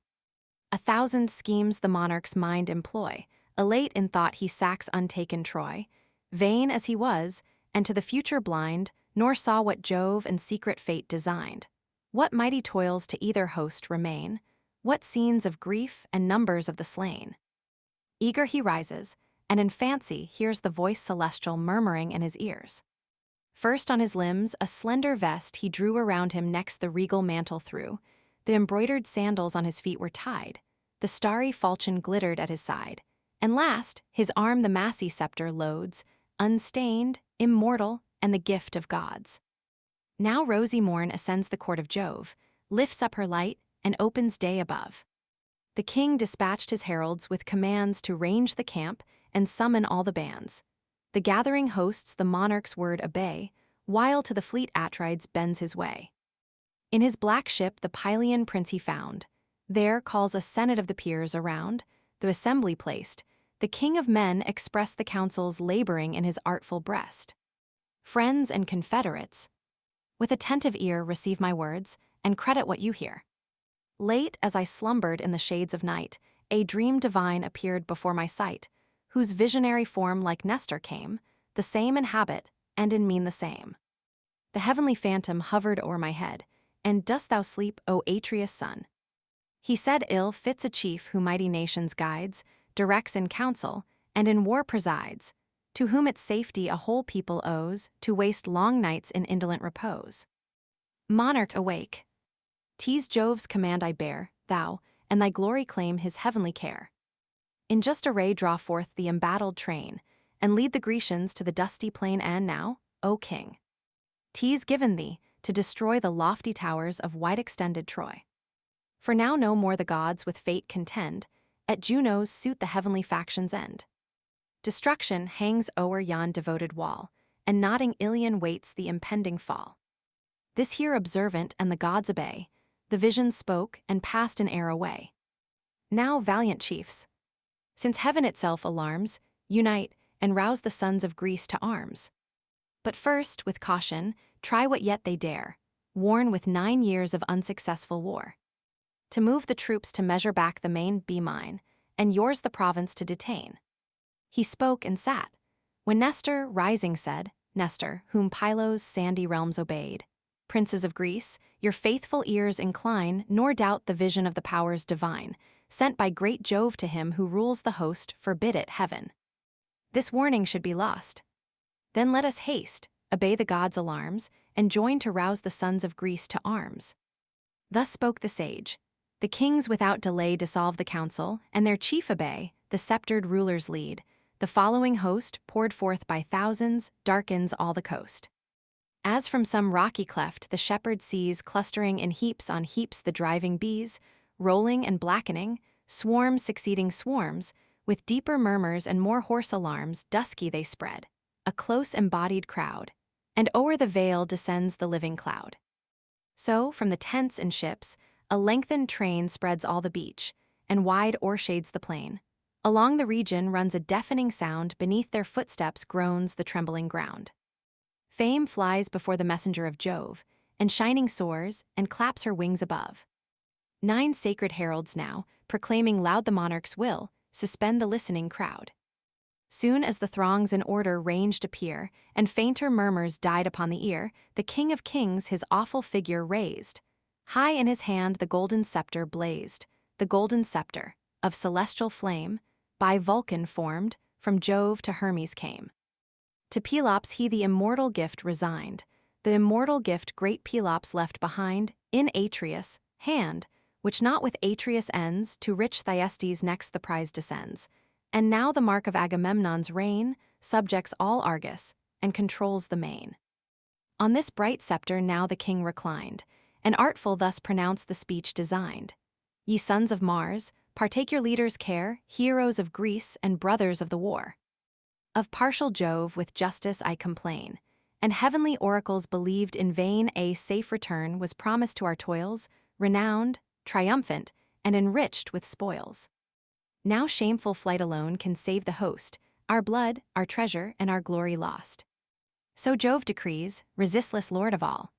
1,000 schemes the monarch's mind employ, elate in thought he sacks untaken Troy. Vain as he was, and to the future blind, nor saw what Jove and secret fate designed. What mighty toils to either host remain, what scenes of grief and numbers of the slain. Eager he rises, and in fancy hears the voice celestial murmuring in his ears. First on his limbs a slender vest he drew around him, next the regal mantle threw. The embroidered sandals on his feet were tied, the starry falchion glittered at his side, and last, his arm the massy scepter loads, unstained, immortal, and the gift of gods. Now rosy morn ascends the court of Jove, lifts up her light, and opens day above. The king dispatched his heralds with commands to range the camp and summon all the bands. The gathering hosts the monarch's word obey, while to the fleet Atrides bends his way. In his black ship the Pylian prince he found. There calls a senate of the peers around, the assembly placed. The king of men expressed the counsels laboring in his artful breast. Friends and confederates, with attentive ear receive my words, and credit what you hear. Late as I slumbered in the shades of night, a dream divine appeared before my sight, whose visionary form like Nestor came, the same in habit, and in mien the same. The heavenly phantom hovered o'er my head, and dost thou sleep, O Atreus' son? He said, ill fits a chief who mighty nations guides, directs in council, and in war presides, to whom its safety a whole people owes, to waste long nights in indolent repose. Monarch, awake! 'Tis Jove's command I bear, thou, and thy glory claim his heavenly care. In just array draw forth the embattled train, and lead the Grecians to the dusty plain, and now, O king, 'tis given thee to destroy the lofty towers of wide-extended Troy. For now no more the gods with fate contend, at Juno's suit the heavenly factions end. Destruction hangs o'er yon devoted wall, and nodding Ilion waits the impending fall. This here observant and the gods obey, the vision spoke and passed in air away. Now, valiant chiefs, since heaven itself alarms, unite and rouse the sons of Greece to arms. But first, with caution, try what yet they dare, worn with 9 years of unsuccessful war. To move the troops to measure back the main be mine, and yours the province to detain. He spoke and sat, when Nestor, rising, said, Nestor, whom Pylos' sandy realms obeyed, princes of Greece, your faithful ears incline, nor doubt the vision of the powers divine, sent by great Jove to him who rules the host, forbid it, heaven. This warning should be lost. Then let us haste, obey the gods' alarms, and join to rouse the sons of Greece to arms. Thus spoke the sage. The kings without delay dissolve the council, and their chief obey, the sceptred rulers lead. The following host, poured forth by thousands, darkens all the coast. As from some rocky cleft the shepherd sees clustering in heaps on heaps the driving bees, rolling and blackening, swarms succeeding swarms, with deeper murmurs and more hoarse alarms dusky they spread, a close embodied crowd, and o'er the vale descends the living cloud. So, from the tents and ships, a lengthened train spreads all the beach, and wide o'ershades the plain. Along the region runs a deafening sound, beneath their footsteps groans the trembling ground. Fame flies before the messenger of Jove, and shining soars, and claps her wings above. 9 sacred heralds now, proclaiming loud the monarch's will, suspend the listening crowd. Soon as the throngs in order ranged appear, and fainter murmurs died upon the ear, the King of Kings his awful figure raised. High in his hand the golden scepter blazed, the golden scepter, of celestial flame, by Vulcan formed, from Jove to Hermes came. To Pelops he the immortal gift resigned, the immortal gift great Pelops left behind, in Atreus' hand, which not with Atreus ends, to rich Thyestes next the prize descends. And now the mark of Agamemnon's reign subjects all Argus, and controls the main. On this bright scepter now the king reclined, and artful thus pronounced the speech designed. Ye sons of Mars, partake your leader's care, heroes of Greece and brothers of the war. Of partial Jove with justice I complain, and heavenly oracles believed in vain. A safe return was promised to our toils, renowned, triumphant, and enriched with spoils. Now shameful flight alone can save the host, our blood, our treasure, and our glory lost. So Jove decrees, resistless lord of all,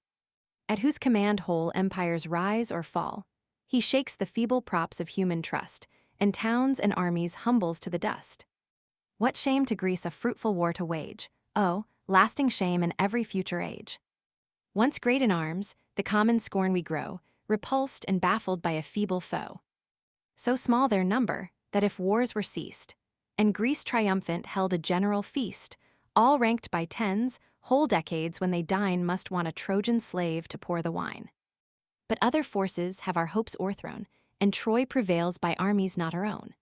at whose command whole empires rise or fall. He shakes the feeble props of human trust, and towns and armies humbles to the dust. What shame to Greece a fruitful war to wage, oh, lasting shame in every future age. Once great in arms, the common scorn we grow, repulsed and baffled by a feeble foe. So small their number, that if wars were ceased, and Greece triumphant held a general feast, all ranked by tens, whole decades when they dine must want a Trojan slave to pour the wine. But other forces have our hopes o'erthrown, and Troy prevails by armies not our own.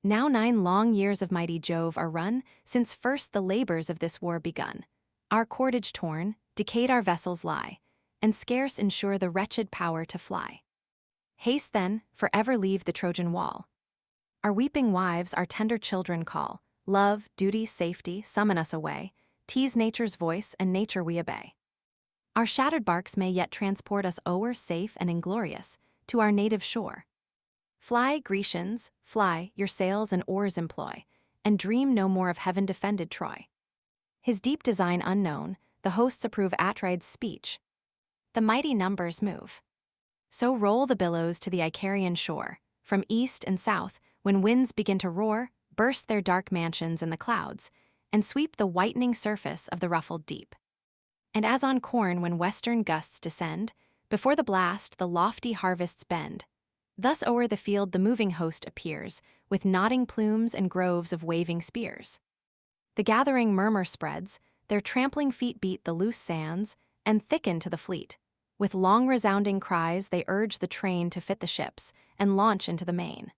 Now 9 long years of mighty Jove are run, since first the labors of this war begun. Our cordage torn, decayed our vessels lie, and scarce ensure the wretched power to fly. Haste then, for ever leave the Trojan wall. Our weeping wives our tender children call, love, duty, safety, summon us away, tease nature's voice, and nature we obey. Our shattered barks may yet transport us o'er safe and inglorious, to our native shore. Fly, Grecians, fly, your sails and oars employ, and dream no more of heaven-defended Troy. His deep design unknown, the hosts approve Atrides' speech. The mighty numbers move. So roll the billows to the Icarian shore, from east and south, when winds begin to roar, burst their dark mansions in the clouds, and sweep the whitening surface of the ruffled deep. And as on corn when western gusts descend, before the blast the lofty harvests bend. Thus o'er the field the moving host appears, with nodding plumes and groves of waving spears. The gathering murmur spreads, their trampling feet beat the loose sands, and thicken to the fleet. With long resounding cries they urge the train to fit the ships, and launch into the main.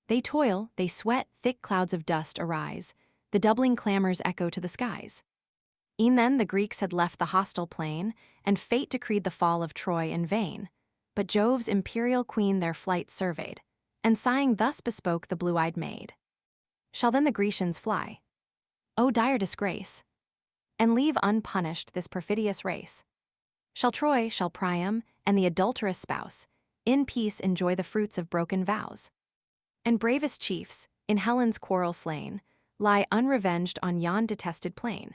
They toil, they sweat, thick clouds of dust arise, the doubling clamors echo to the skies. E'en then the Greeks had left the hostile plain, and fate decreed the fall of Troy in vain. But Jove's imperial queen their flight surveyed, and sighing thus bespoke the blue-eyed maid. Shall then the Grecians fly? O dire disgrace! And leave unpunished this perfidious race? Shall Troy, shall Priam, and the adulterous spouse, in peace enjoy the fruits of broken vows? And bravest chiefs, in Helen's quarrel slain, lie unrevenged on yon detested plain?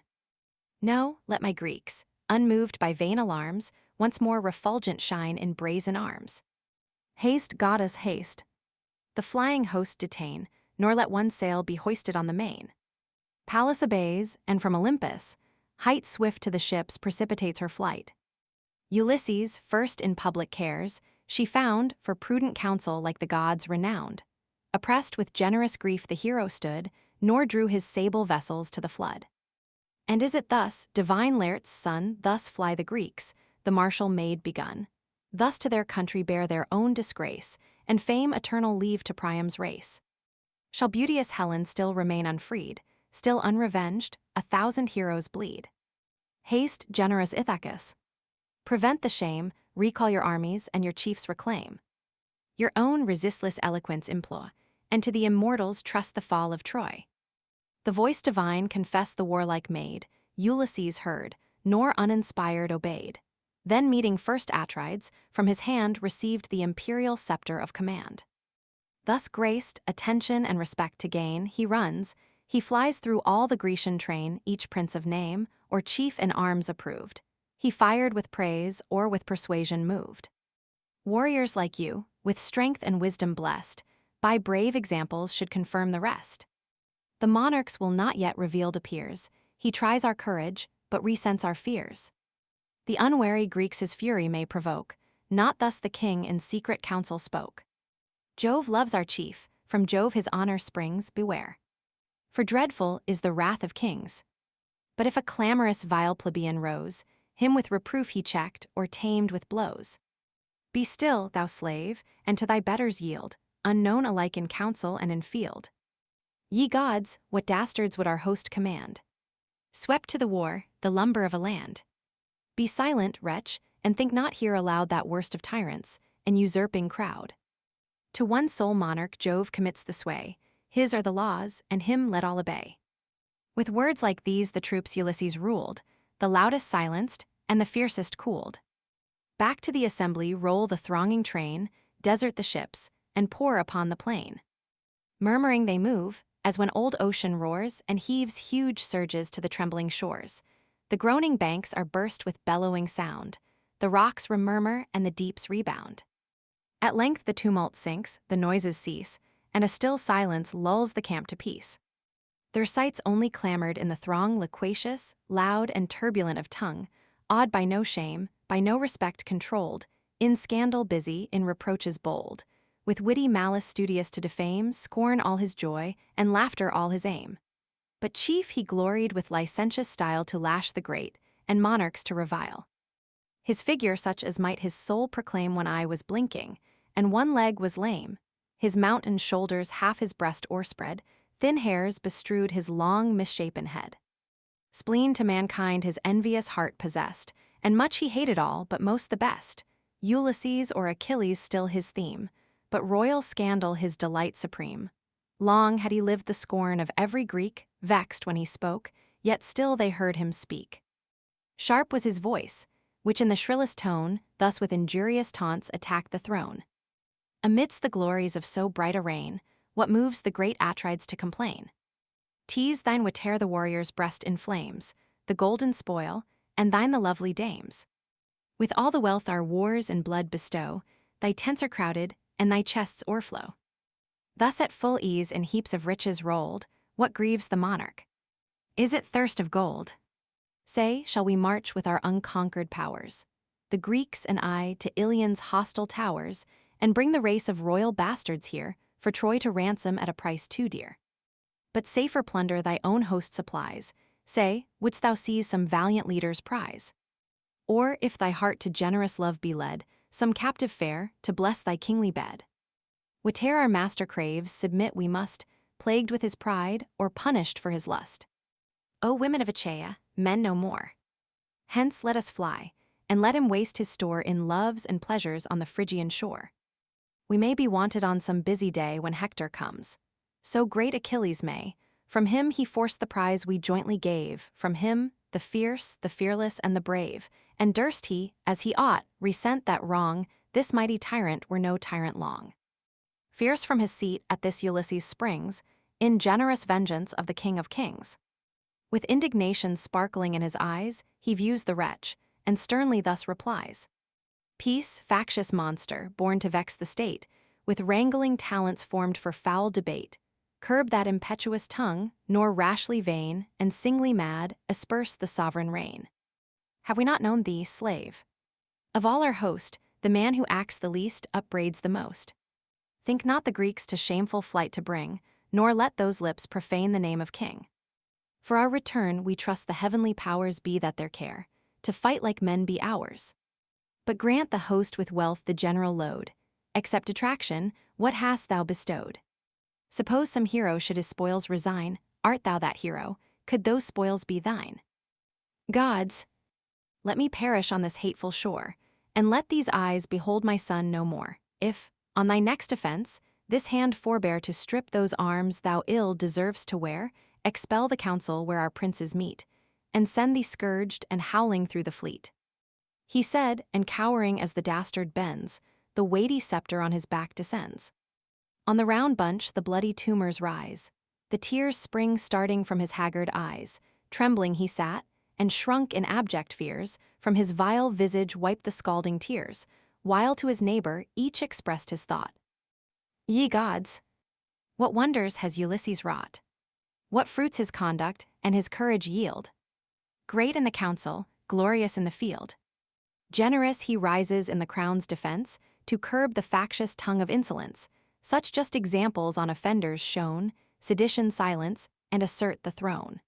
No, let my Greeks, unmoved by vain alarms, once more refulgent shine in brazen arms. Haste, goddess, haste. The flying host detain, nor let one sail be hoisted on the main. Pallas obeys, and from Olympus, height swift to the ships precipitates her flight. Ulysses, first in public cares, she found, for prudent counsel like the gods renowned. Oppressed with generous grief the hero stood, nor drew his sable vessels to the flood. And is it thus, divine Laertes' son, thus fly the Greeks, the martial maid begun? Thus to their country bear their own disgrace, and fame eternal leave to Priam's race? Shall beauteous Helen still remain unfreed, still unrevenged, 1,000 heroes bleed? Haste, generous Ithacus. Prevent the shame, recall your armies, and your chiefs reclaim. Your own resistless eloquence employ, and to the immortals trust the fall of Troy. The voice divine confessed the warlike maid, Ulysses heard, nor uninspired obeyed. Then meeting first Atrides, from his hand received the imperial scepter of command. Thus graced, attention and respect to gain, he runs, he flies through all the Grecian train, each prince of name, or chief in arms approved. He fired with praise, or with persuasion moved. Warriors like you, with strength and wisdom blessed, by brave examples should confirm the rest. The monarch's will not yet revealed appears, he tries our courage, but resents our fears. The unwary Greeks his fury may provoke, not thus the king in secret council spoke. Jove loves our chief, from Jove his honor springs, beware. For dreadful is the wrath of kings. But if a clamorous vile plebeian rose, him with reproof he checked, or tamed with blows. Be still, thou slave, and to thy betters yield, unknown alike in council and in field. Ye gods, what dastards would our host command? Swept to the war, the lumber of a land. Be silent, wretch, and think not here aloud that worst of tyrants, an usurping crowd. To one sole monarch Jove commits the sway, his are the laws, and him let all obey. With words like these the troops Ulysses ruled, the loudest silenced, and the fiercest cooled. Back to the assembly roll the thronging train, desert the ships, and pour upon the plain. Murmuring they move, as when old ocean roars and heaves huge surges to the trembling shores. The groaning banks are burst with bellowing sound, the rocks remurmur and the deeps rebound. At length the tumult sinks, the noises cease, and a still silence lulls the camp to peace. Their sights only clamored in the throng loquacious, loud and turbulent of tongue, awed by no shame, by no respect controlled, in scandal busy, in reproaches bold, with witty malice studious to defame, scorn all his joy, and laughter all his aim. But chief he gloried with licentious style to lash the great, and monarchs to revile. His figure such as might his soul proclaim one eye was blinking, and one leg was lame, his mountain shoulders half his breast o'erspread, thin hairs bestrewed his long misshapen head. Spleen to mankind his envious heart possessed, and much he hated all, but most the best. Ulysses or Achilles still his theme, but royal scandal his delight supreme. Long had he lived the scorn of every Greek, vexed when he spoke, yet still they heard him speak. Sharp was his voice, which in the shrillest tone, thus with injurious taunts attacked the throne. Amidst the glories of so bright a reign, what moves the great Atrides to complain? Tease thine whate'er the warrior's breast inflames, the golden spoil, and thine the lovely dames. With all the wealth our wars and blood bestow, thy tents are crowded, and thy chests o'erflow. Thus at full ease in heaps of riches rolled, what grieves the monarch? Is it thirst of gold? Say, shall we march with our unconquered powers, the Greeks and I, to Ilion's hostile towers, and bring the race of royal bastards here, for Troy to ransom at a price too dear? But safer plunder thy own host supplies. Say, wouldst thou seize some valiant leader's prize? Or, if thy heart to generous love be led, some captive fair, to bless thy kingly bed? Whate'er our master craves, submit we must, plagued with his pride, or punished for his lust. O women of Achaea, men no more. Hence let us fly, and let him waste his store in loves and pleasures on the Phrygian shore. We may be wanted on some busy day when Hector comes. So great Achilles may, from him he forced the prize we jointly gave, from him, the fierce, the fearless, and the brave, and durst he, as he ought, resent that wrong, this mighty tyrant were no tyrant long. Fierce from his seat at this Ulysses springs, in generous vengeance of the king of kings. With indignation sparkling in his eyes, he views the wretch, and sternly thus replies. Peace, factious monster, born to vex the state, with wrangling talents formed for foul debate, curb that impetuous tongue, nor rashly vain, and singly mad, asperse the sovereign reign. Have we not known thee, slave? Of all our host, the man who acts the least upbraids the most. Think not the Greeks to shameful flight to bring, nor let those lips profane the name of king. For our return we trust the heavenly powers be that their care, to fight like men be ours. But grant the host with wealth the general load, except detraction, what hast thou bestowed? Suppose some hero should his spoils resign, art thou that hero, could those spoils be thine? Gods, let me perish on this hateful shore, and let these eyes behold my son no more, if, on thy next offense, this hand forbear to strip those arms thou ill deservest to wear, expel the council where our princes meet, and send thee scourged and howling through the fleet. He said, and cowering as the dastard bends, the weighty scepter on his back descends. On the round bunch the bloody tumors rise, the tears spring starting from his haggard eyes, trembling he sat, and shrunk in abject fears, from his vile visage wiped the scalding tears, while to his neighbor each expressed his thought. Ye gods! What wonders has Ulysses wrought? What fruits his conduct and his courage yield? Great in the council, glorious in the field. Generous he rises in the crown's defense, to curb the factious tongue of insolence, such just examples on offenders shown, sedition silence, and assert the throne.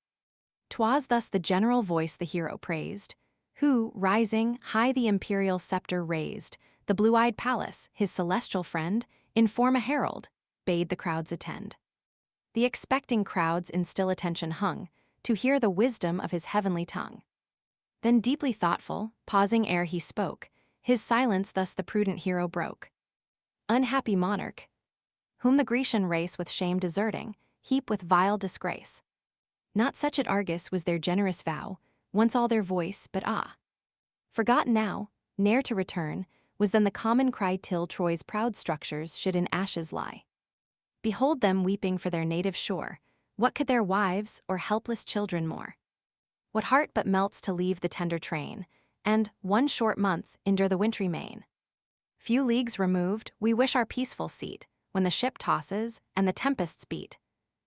'Twas thus the general voice the hero praised, who, rising, high the imperial scepter raised, the blue-eyed Pallas, his celestial friend, in form a herald, bade the crowds attend. The expecting crowds in still attention hung, to hear the wisdom of his heavenly tongue. Then deeply thoughtful, pausing ere he spoke, his silence thus the prudent hero broke. Unhappy monarch, whom the Grecian race with shame deserting, heap with vile disgrace. Not such at Argos was their generous vow, once all their voice, but forgotten now, ne'er to return, was then the common cry till Troy's proud structures should in ashes lie. Behold them weeping for their native shore, what could their wives or helpless children more? What heart but melts to leave the tender train, and, one short month, endure the wintry main? Few leagues removed, we wish our peaceful seat, when the ship tosses, and the tempests beat.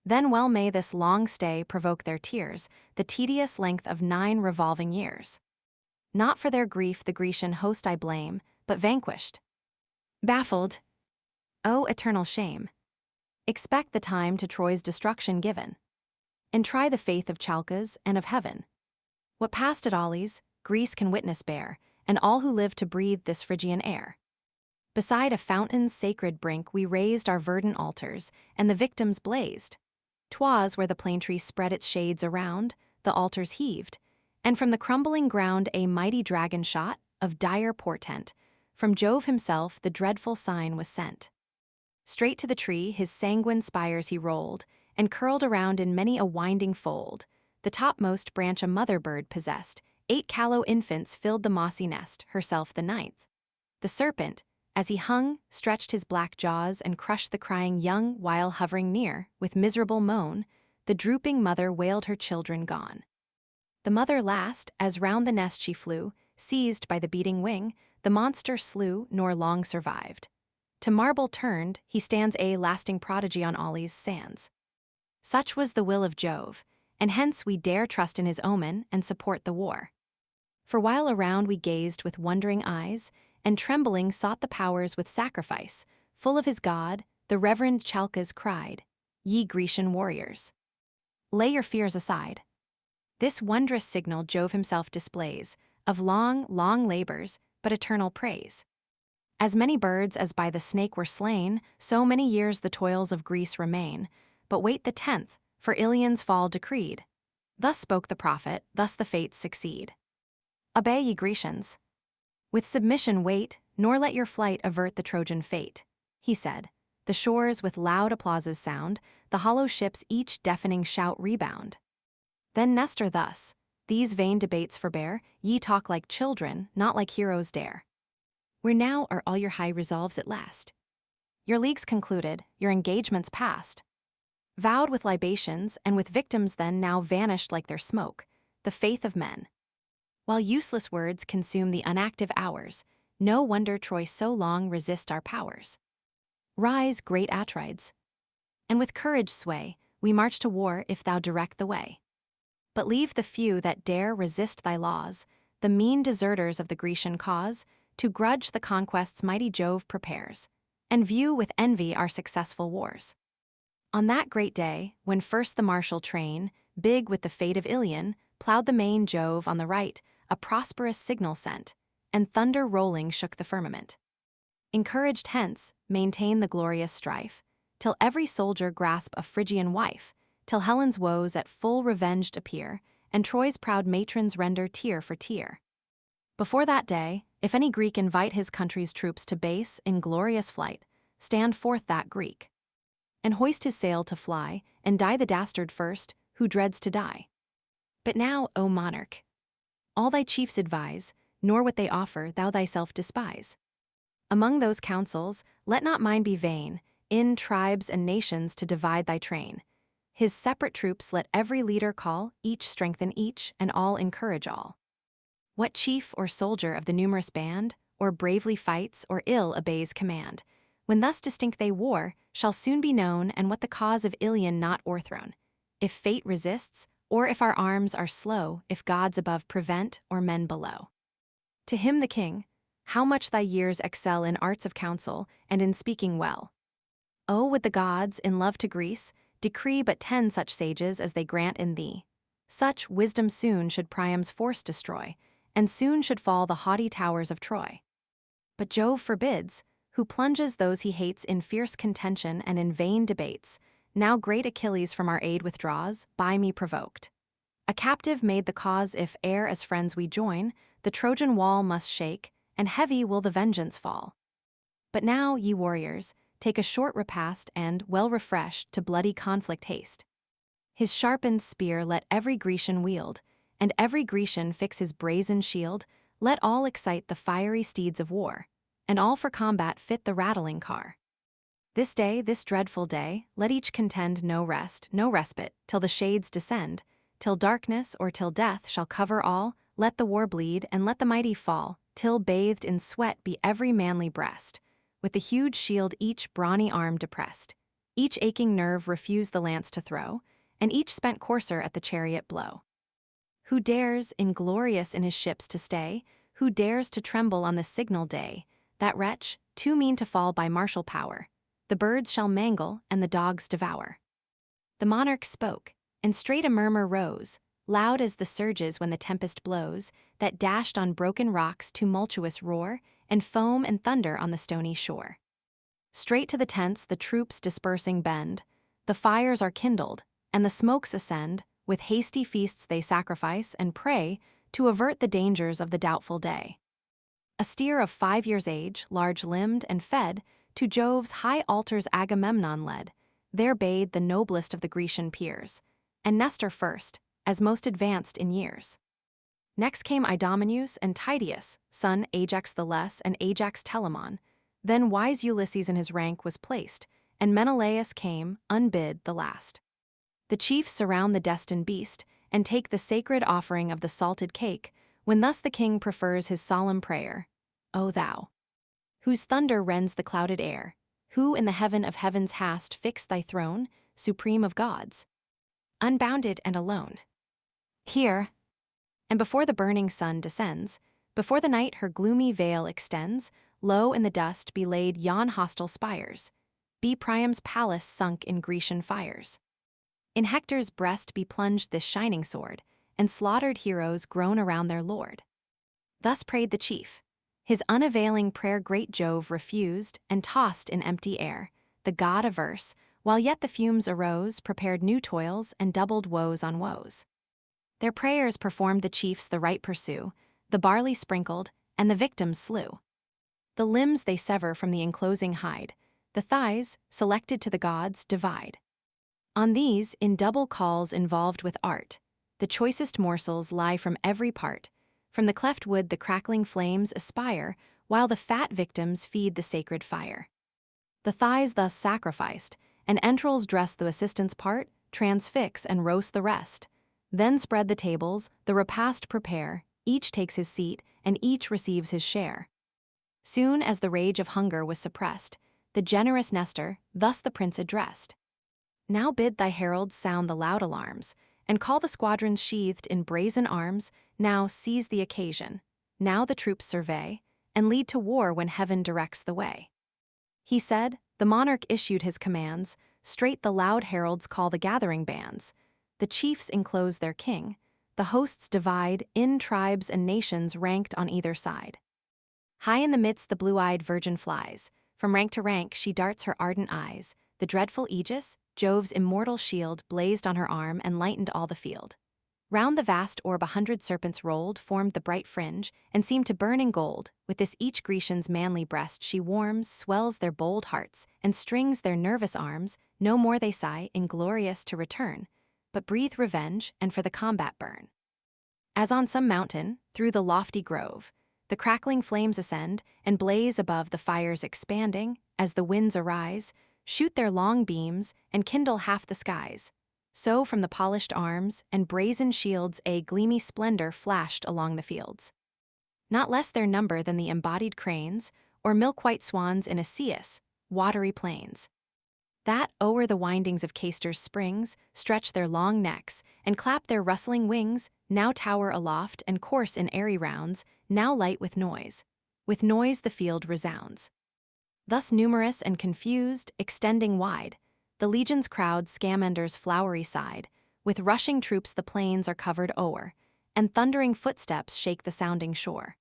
Then well may this long stay provoke their tears, the tedious length of 9 revolving years. Not for their grief the Grecian host I blame, but vanquished, baffled, oh eternal shame. Expect the time to Troy's destruction given, and try the faith of Chalcas and of heaven. What passed at Achilles, Greece can witness bear, and all who live to breathe this Phrygian air. Beside a fountain's sacred brink we raised our verdant altars, and the victims blazed. 'Twas where the plane tree spread its shades around, the altars heaved, and from the crumbling ground a mighty dragon shot, of dire portent. From Jove himself the dreadful sign was sent. Straight to the tree his sanguine spires he rolled, and curled around in many a winding fold. The topmost branch a mother bird possessed, 8 callow infants filled the mossy nest, herself the 9th. The serpent, as he hung, stretched his black jaws and crushed the crying young while hovering near, with miserable moan, the drooping mother wailed her children gone. The mother last, as round the nest she flew, seized by the beating wing, the monster slew nor long survived. To marble turned, he stands a lasting prodigy on Ollie's sands. Such was the will of Jove, and hence we dare trust in his omen and support the war. For while around we gazed with wondering eyes, and trembling sought the powers with sacrifice, full of his god, the reverend Chalcas cried, Ye Grecian warriors, lay your fears aside. This wondrous signal Jove himself displays, of long, long labors, but eternal praise. As many birds as by the snake were slain, so many years the toils of Greece remain, but wait the 10th, for Ilion's fall decreed. Thus spoke the prophet, thus the fates succeed. Obey, ye Grecians. With submission wait, nor let your flight avert the Trojan fate. He said, the shores with loud applauses sound, the hollow ships each deafening shout rebound. Then Nestor thus, these vain debates forbear, ye talk like children, not like heroes dare. Where now are all your high resolves at last? Your leagues concluded, your engagements past. Vowed with libations, and with victims then now vanished like their smoke, the faith of men. While useless words consume the unactive hours, no wonder Troy so long resist our powers. Rise, great Atrides, and with courage sway, we march to war if thou direct the way. But leave the few that dare resist thy laws, the mean deserters of the Grecian cause, to grudge the conquests mighty Jove prepares, and view with envy our successful wars. On that great day, when first the martial train, big with the fate of Ilion, plowed the main, Jove on the right a prosperous signal sent, and thunder rolling shook the firmament. Encouraged hence, maintain the glorious strife, till every soldier grasp a Phrygian wife, till Helen's woes at full revenged appear, and Troy's proud matrons render tear for tear. Before that day, if any Greek invite his country's troops to base in glorious flight, stand forth that Greek, and hoist his sail to fly, and die the dastard first, who dreads to die. But now, O monarch, all thy chiefs advise, nor what they offer thou thyself despise. Among those counsels, let not mine be vain, in tribes and nations to divide thy train. His separate troops let every leader call, each strengthen each, and all encourage all. What chief or soldier of the numerous band, or bravely fights or ill obeys command, when thus distinct they war, shall soon be known, and what the cause of Ilion not o'erthrown, if fate resists, or if our arms are slow, if gods above prevent, or men below. To him the king, how much thy years excel in arts of counsel, and in speaking well. Oh, would the gods, in love to Greece, decree but 10 such sages as they grant in thee. Such wisdom soon should Priam's force destroy, and soon should fall the haughty towers of Troy. But Jove forbids, who plunges those he hates in fierce contention and in vain debates. Now great Achilles from our aid withdraws, by me provoked. A captive made the cause if ere as friends we join, the Trojan wall must shake, and heavy will the vengeance fall. But now, ye warriors, take a short repast and, well refreshed, to bloody conflict haste. His sharpened spear let every Grecian wield, and every Grecian fix his brazen shield. Let all excite the fiery steeds of war, and all for combat fit the rattling car. This day, this dreadful day, let each contend no rest, no respite, till the shades descend, till darkness or till death shall cover all. Let the war bleed, and let the mighty fall, till bathed in sweat be every manly breast, with the huge shield each brawny arm depressed, each aching nerve refuse the lance to throw, and each spent courser at the chariot blow. Who dares, inglorious in his ships to stay, who dares to tremble on the signal day, that wretch, too mean to fall by martial power, the birds shall mangle and the dogs devour. The monarch spoke, and straight a murmur rose, loud as the surges when the tempest blows, that dashed on broken rocks tumultuous roar, and foam and thunder on the stony shore. Straight to the tents the troops dispersing bend, the fires are kindled, and the smokes ascend, with hasty feasts they sacrifice and pray to avert the dangers of the doubtful day. A steer of 5 years' age, large-limbed and fed, to Jove's high altars Agamemnon led, there bade the noblest of the Grecian peers, and Nestor first, as most advanced in years. Next came Idomeneus and Tydeus, son Ajax the Less and Ajax Telamon. Then wise Ulysses in his rank was placed, and Menelaus came, unbid, the last. The chiefs surround the destined beast, and take the sacred offering of the salted cake, when thus the king prefers his solemn prayer. O thou, whose thunder rends the clouded air, who in the heaven of heavens hast fixed thy throne, supreme of gods, unbounded and alone. Hear, and before the burning sun descends, before the night her gloomy veil extends, low in the dust be laid yon hostile spires, be Priam's palace sunk in Grecian fires. In Hector's breast be plunged this shining sword, and slaughtered heroes groan around their lord. Thus prayed the chief. His unavailing prayer great Jove refused, and tossed in empty air, the god averse, while yet the fumes arose, prepared new toils, and doubled woes on woes. Their prayers performed the chiefs the right pursue, the barley sprinkled, and the victims slew. The limbs they sever from the enclosing hide, the thighs, selected to the gods, divide. On these, in double calls involved with art, the choicest morsels lie from every part. From the cleft wood the crackling flames aspire, while the fat victims feed the sacred fire. The thighs thus sacrificed, and entrails dress the assistant's part, transfix and roast the rest. Then spread the tables, the repast prepare, each takes his seat, and each receives his share. Soon as the rage of hunger was suppressed, the generous Nestor thus the prince addressed. Now bid thy heralds sound the loud alarms, and call the squadrons sheathed in brazen arms. Now seize the occasion, now the troops survey, and lead to war when heaven directs the way. He said, the monarch issued his commands, straight the loud heralds call the gathering bands. The chiefs enclose their king, the hosts divide, in tribes and nations ranked on either side. High in the midst the blue-eyed virgin flies, from rank to rank she darts her ardent eyes, the dreadful aegis, Jove's immortal shield, blazed on her arm and lightened all the field. Round the vast orb 100 serpents rolled, formed the bright fringe, and seemed to burn in gold. With this each Grecian's manly breast she warms, swells their bold hearts, and strings their nervous arms. No more they sigh, inglorious to return, but breathe revenge, and for the combat burn. As on some mountain, through the lofty grove, the crackling flames ascend, and blaze above the fires expanding, as the winds arise, shoot their long beams, and kindle half the skies. So from the polished arms and brazen shields a gleamy splendor flashed along the fields. Not less their number than the embodied cranes, or milk-white swans in Aeaeus' watery plains. That o'er the windings of Castor's springs stretch their long necks, and clap their rustling wings, now tower aloft and course in airy rounds, now light with noise. With noise the field resounds. Thus numerous and confused, extending wide, the legion's crowd Scamander's flowery side, with rushing troops the plains are covered o'er, and thundering footsteps shake the sounding shore.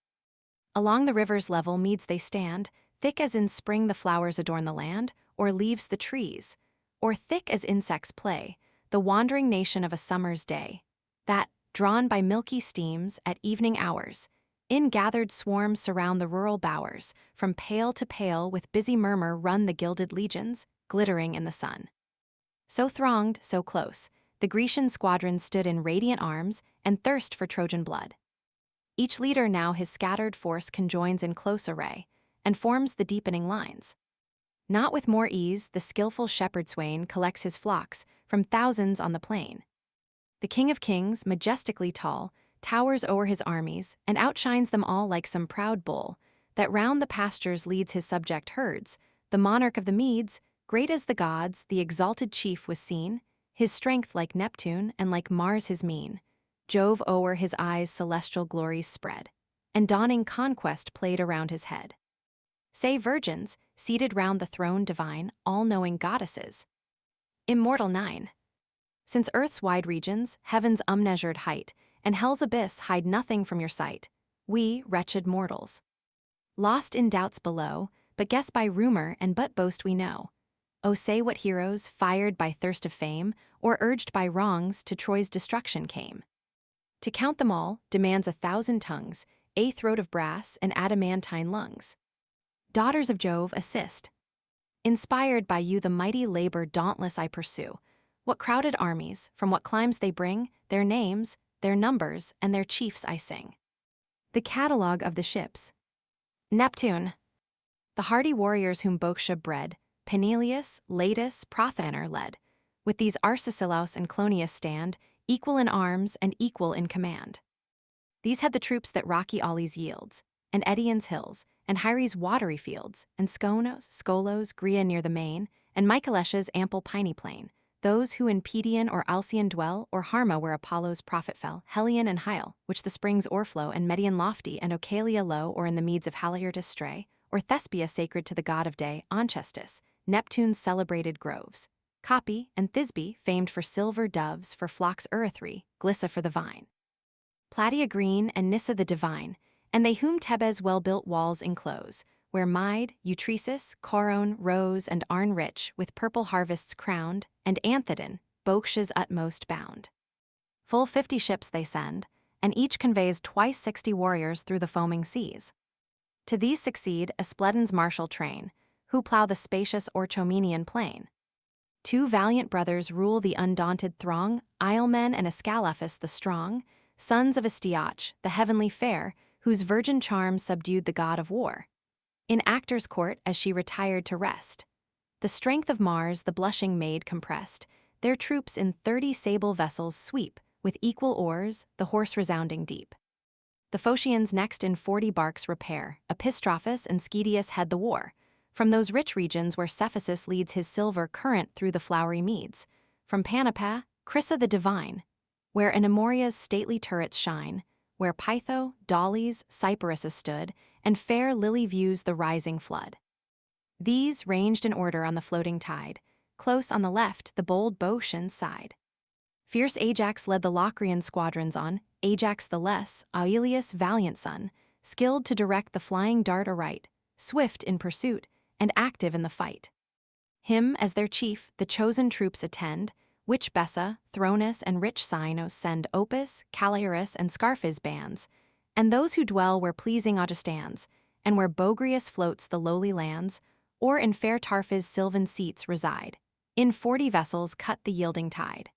Along the river's level meads they stand, thick as in spring the flowers adorn the land, or leaves the trees, or thick as insects play, the wandering nation of a summer's day, that, drawn by milky steams at evening hours, in gathered swarms surround the rural bowers, from pale to pale with busy murmur run the gilded legions, glittering in the sun. So thronged, so close, the Grecian squadron stood in radiant arms and thirst for Trojan blood. Each leader now his scattered force conjoins in close array, and forms the deepening lines. Not with more ease the skillful shepherd swain collects his flocks from thousands on the plain. The King of Kings, majestically tall, towers o'er his armies and outshines them all like some proud bull, that round the pastures leads his subject herds. The monarch of the Medes, great as the gods, the exalted chief was seen, his strength like Neptune and like Mars his mien. Jove o'er his eyes celestial glories spread, and dawning conquest played around his head. Say virgins, seated round the throne divine, all-knowing goddesses. Immortal 9. Since earth's wide regions, heaven's unmeasured height, and hell's abyss hide nothing from your sight, we, wretched mortals, lost in doubts below, but guess by rumor and but boast we know. Oh, say what heroes, fired by thirst of fame, or urged by wrongs, to Troy's destruction came. To count them all demands 1,000 tongues, a throat of brass and adamantine lungs. Daughters of Jove, assist. Inspired by you the mighty labor dauntless I pursue. What crowded armies, from what climes they bring, their names, their numbers, and their chiefs I sing. The catalogue of the ships. Neptune. The hardy warriors whom Boeotia bred, Peneleus, Latus, Prothanor led. With these Arcesilaus and Clonius stand, equal in arms and equal in command. These had the troops that rocky Aulis yields, and Eetion's hills, and Hyres' watery fields, and Skonos, Skolos, Gria near the main, and Mycales's ample piny plain, those who in Pedion or Alcyon dwell, or Harma where Apollo's prophet fell, Helion and Hyle, which the springs o'erflow, and Medion lofty, and Ocalia low, or in the meads of Haliartus stray, or Thespia sacred to the god of day, Onchestus, Neptune's celebrated groves. Copy, and Thisbe, famed for silver doves, for flocks Erythri, Glyssa for the vine. Platia green, and Nyssa the divine, and they whom Thebes' well-built walls enclose, where Mide, Eutresis, Coron, Rose, and Arne rich, with purple harvests crowned, and Anthedon, Boeotia's utmost bound. Full 50 ships they send, and each conveys twice 60 warriors through the foaming seas. To these succeed Aspledon's martial train, who plow the spacious Orchomenian plain. 2 valiant brothers rule the undaunted throng, Ilemen and Ascalaphus the strong, sons of Astyoch, the heavenly fair, whose virgin charms subdued the god of war. In Actor's court as she retired to rest, the strength of Mars the blushing maid compressed, their troops in 30 sable vessels sweep, with equal oars, the horse resounding deep. The Phocians next in 40 barks repair, Epistrophus and Schedius head the war, from those rich regions where Cephasus leads his silver current through the flowery meads, from Panapa, Crissa the divine, where Anemoria's stately turrets shine, where Pytho, Dolies, cypresses stood, and fair lily views the rising flood. These ranged in order on the floating tide, close on the left the bold Boeotian side. Fierce Ajax led the Locrian squadrons on, Ajax the less, Aelius' valiant son, skilled to direct the flying dart aright, swift in pursuit, and active in the fight. Him, as their chief, the chosen troops attend, which Bessa, Thronus, and rich Cynos send Opus, Calliarus, and Scarphis bands, and those who dwell where pleasing Auge stands, and where Bogrius floats the lowly lands, or in fair Tarphis' sylvan seats reside, in 40 vessels cut the yielding tide.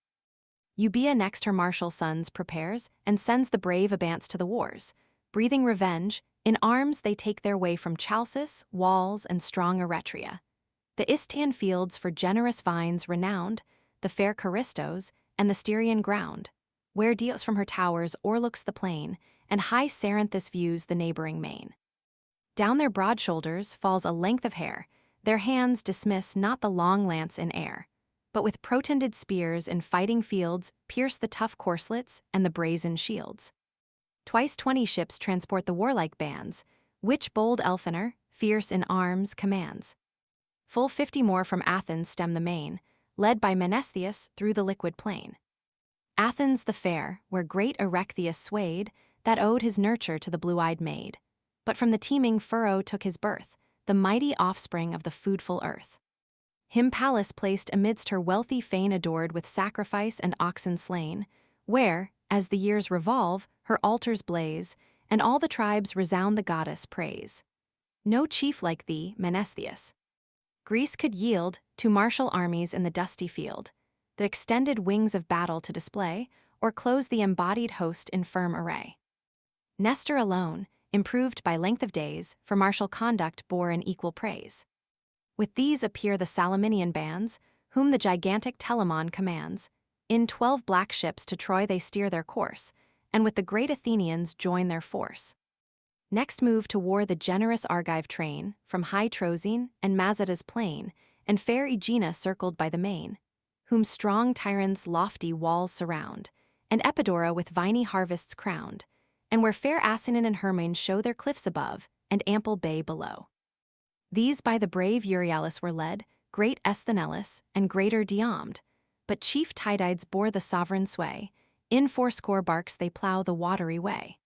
Eubea next her martial sons prepares, and sends the brave Abance to the wars. Breathing revenge, in arms they take their way from Chalcis, walls, and strong Eretria. The Istian fields for generous vines renowned, the fair Caristos, and the Styrian ground, where Dios from her towers o'erlooks the plain, and high Cerinthus views the neighboring main. Down their broad shoulders falls a length of hair, their hands dismiss not the long lance in air, but with protended spears in fighting fields pierce the tough corslets and the brazen shields. Twice 20 ships transport the warlike bands, which bold Elphenor, fierce in arms, commands. Full 50 more from Athens stem the main, led by Menesthius through the liquid plain. Athens the fair, where great Erechtheus swayed, that owed his nurture to the blue-eyed maid. But from the teeming furrow took his birth, the mighty offspring of the foodful earth. Him Pallas placed amidst her wealthy fane adored with sacrifice and oxen slain, where, as the years revolve, her altars blaze, and all the tribes resound the goddess praise. No chief like thee, Menesthius. Greece could yield to martial armies in the dusty field, the extended wings of battle to display, or close the embodied host in firm array. Nestor alone, improved by length of days, for martial conduct bore an equal praise. With these appear the Salaminian bands, whom the gigantic Telamon commands. In 12 black ships to Troy they steer their course, and with the great Athenians join their force. Next move to war the generous Argive train, from high Troezen and Mazeda's plain, and fair Aegina circled by the main, whom strong Tiryns' lofty walls surround, and Epidora with viny harvests crowned, and where fair Asinin and Hermine show their cliffs above, and ample bay below. These by the brave Euryalus were led, great Esthenelus, and greater Diomede, but chief Tydides bore the sovereign sway, in 40 barks they plough the watery way.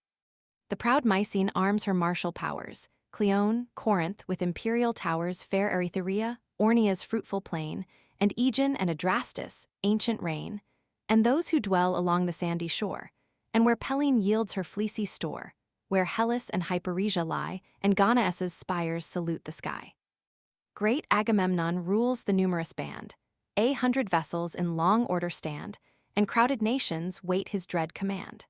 The proud Mycene arms her martial powers, Cleone, Corinth with imperial towers fair Erytheria, Ornia's fruitful plain, and Aegon and Adrastus, ancient reign, and those who dwell along the sandy shore, and where Pellene yields her fleecy store, where Hellas and Hyperesia lie, and Gonaesa's spires salute the sky. Great Agamemnon rules the numerous band, 100 vessels in long order stand, and crowded nations wait his dread command.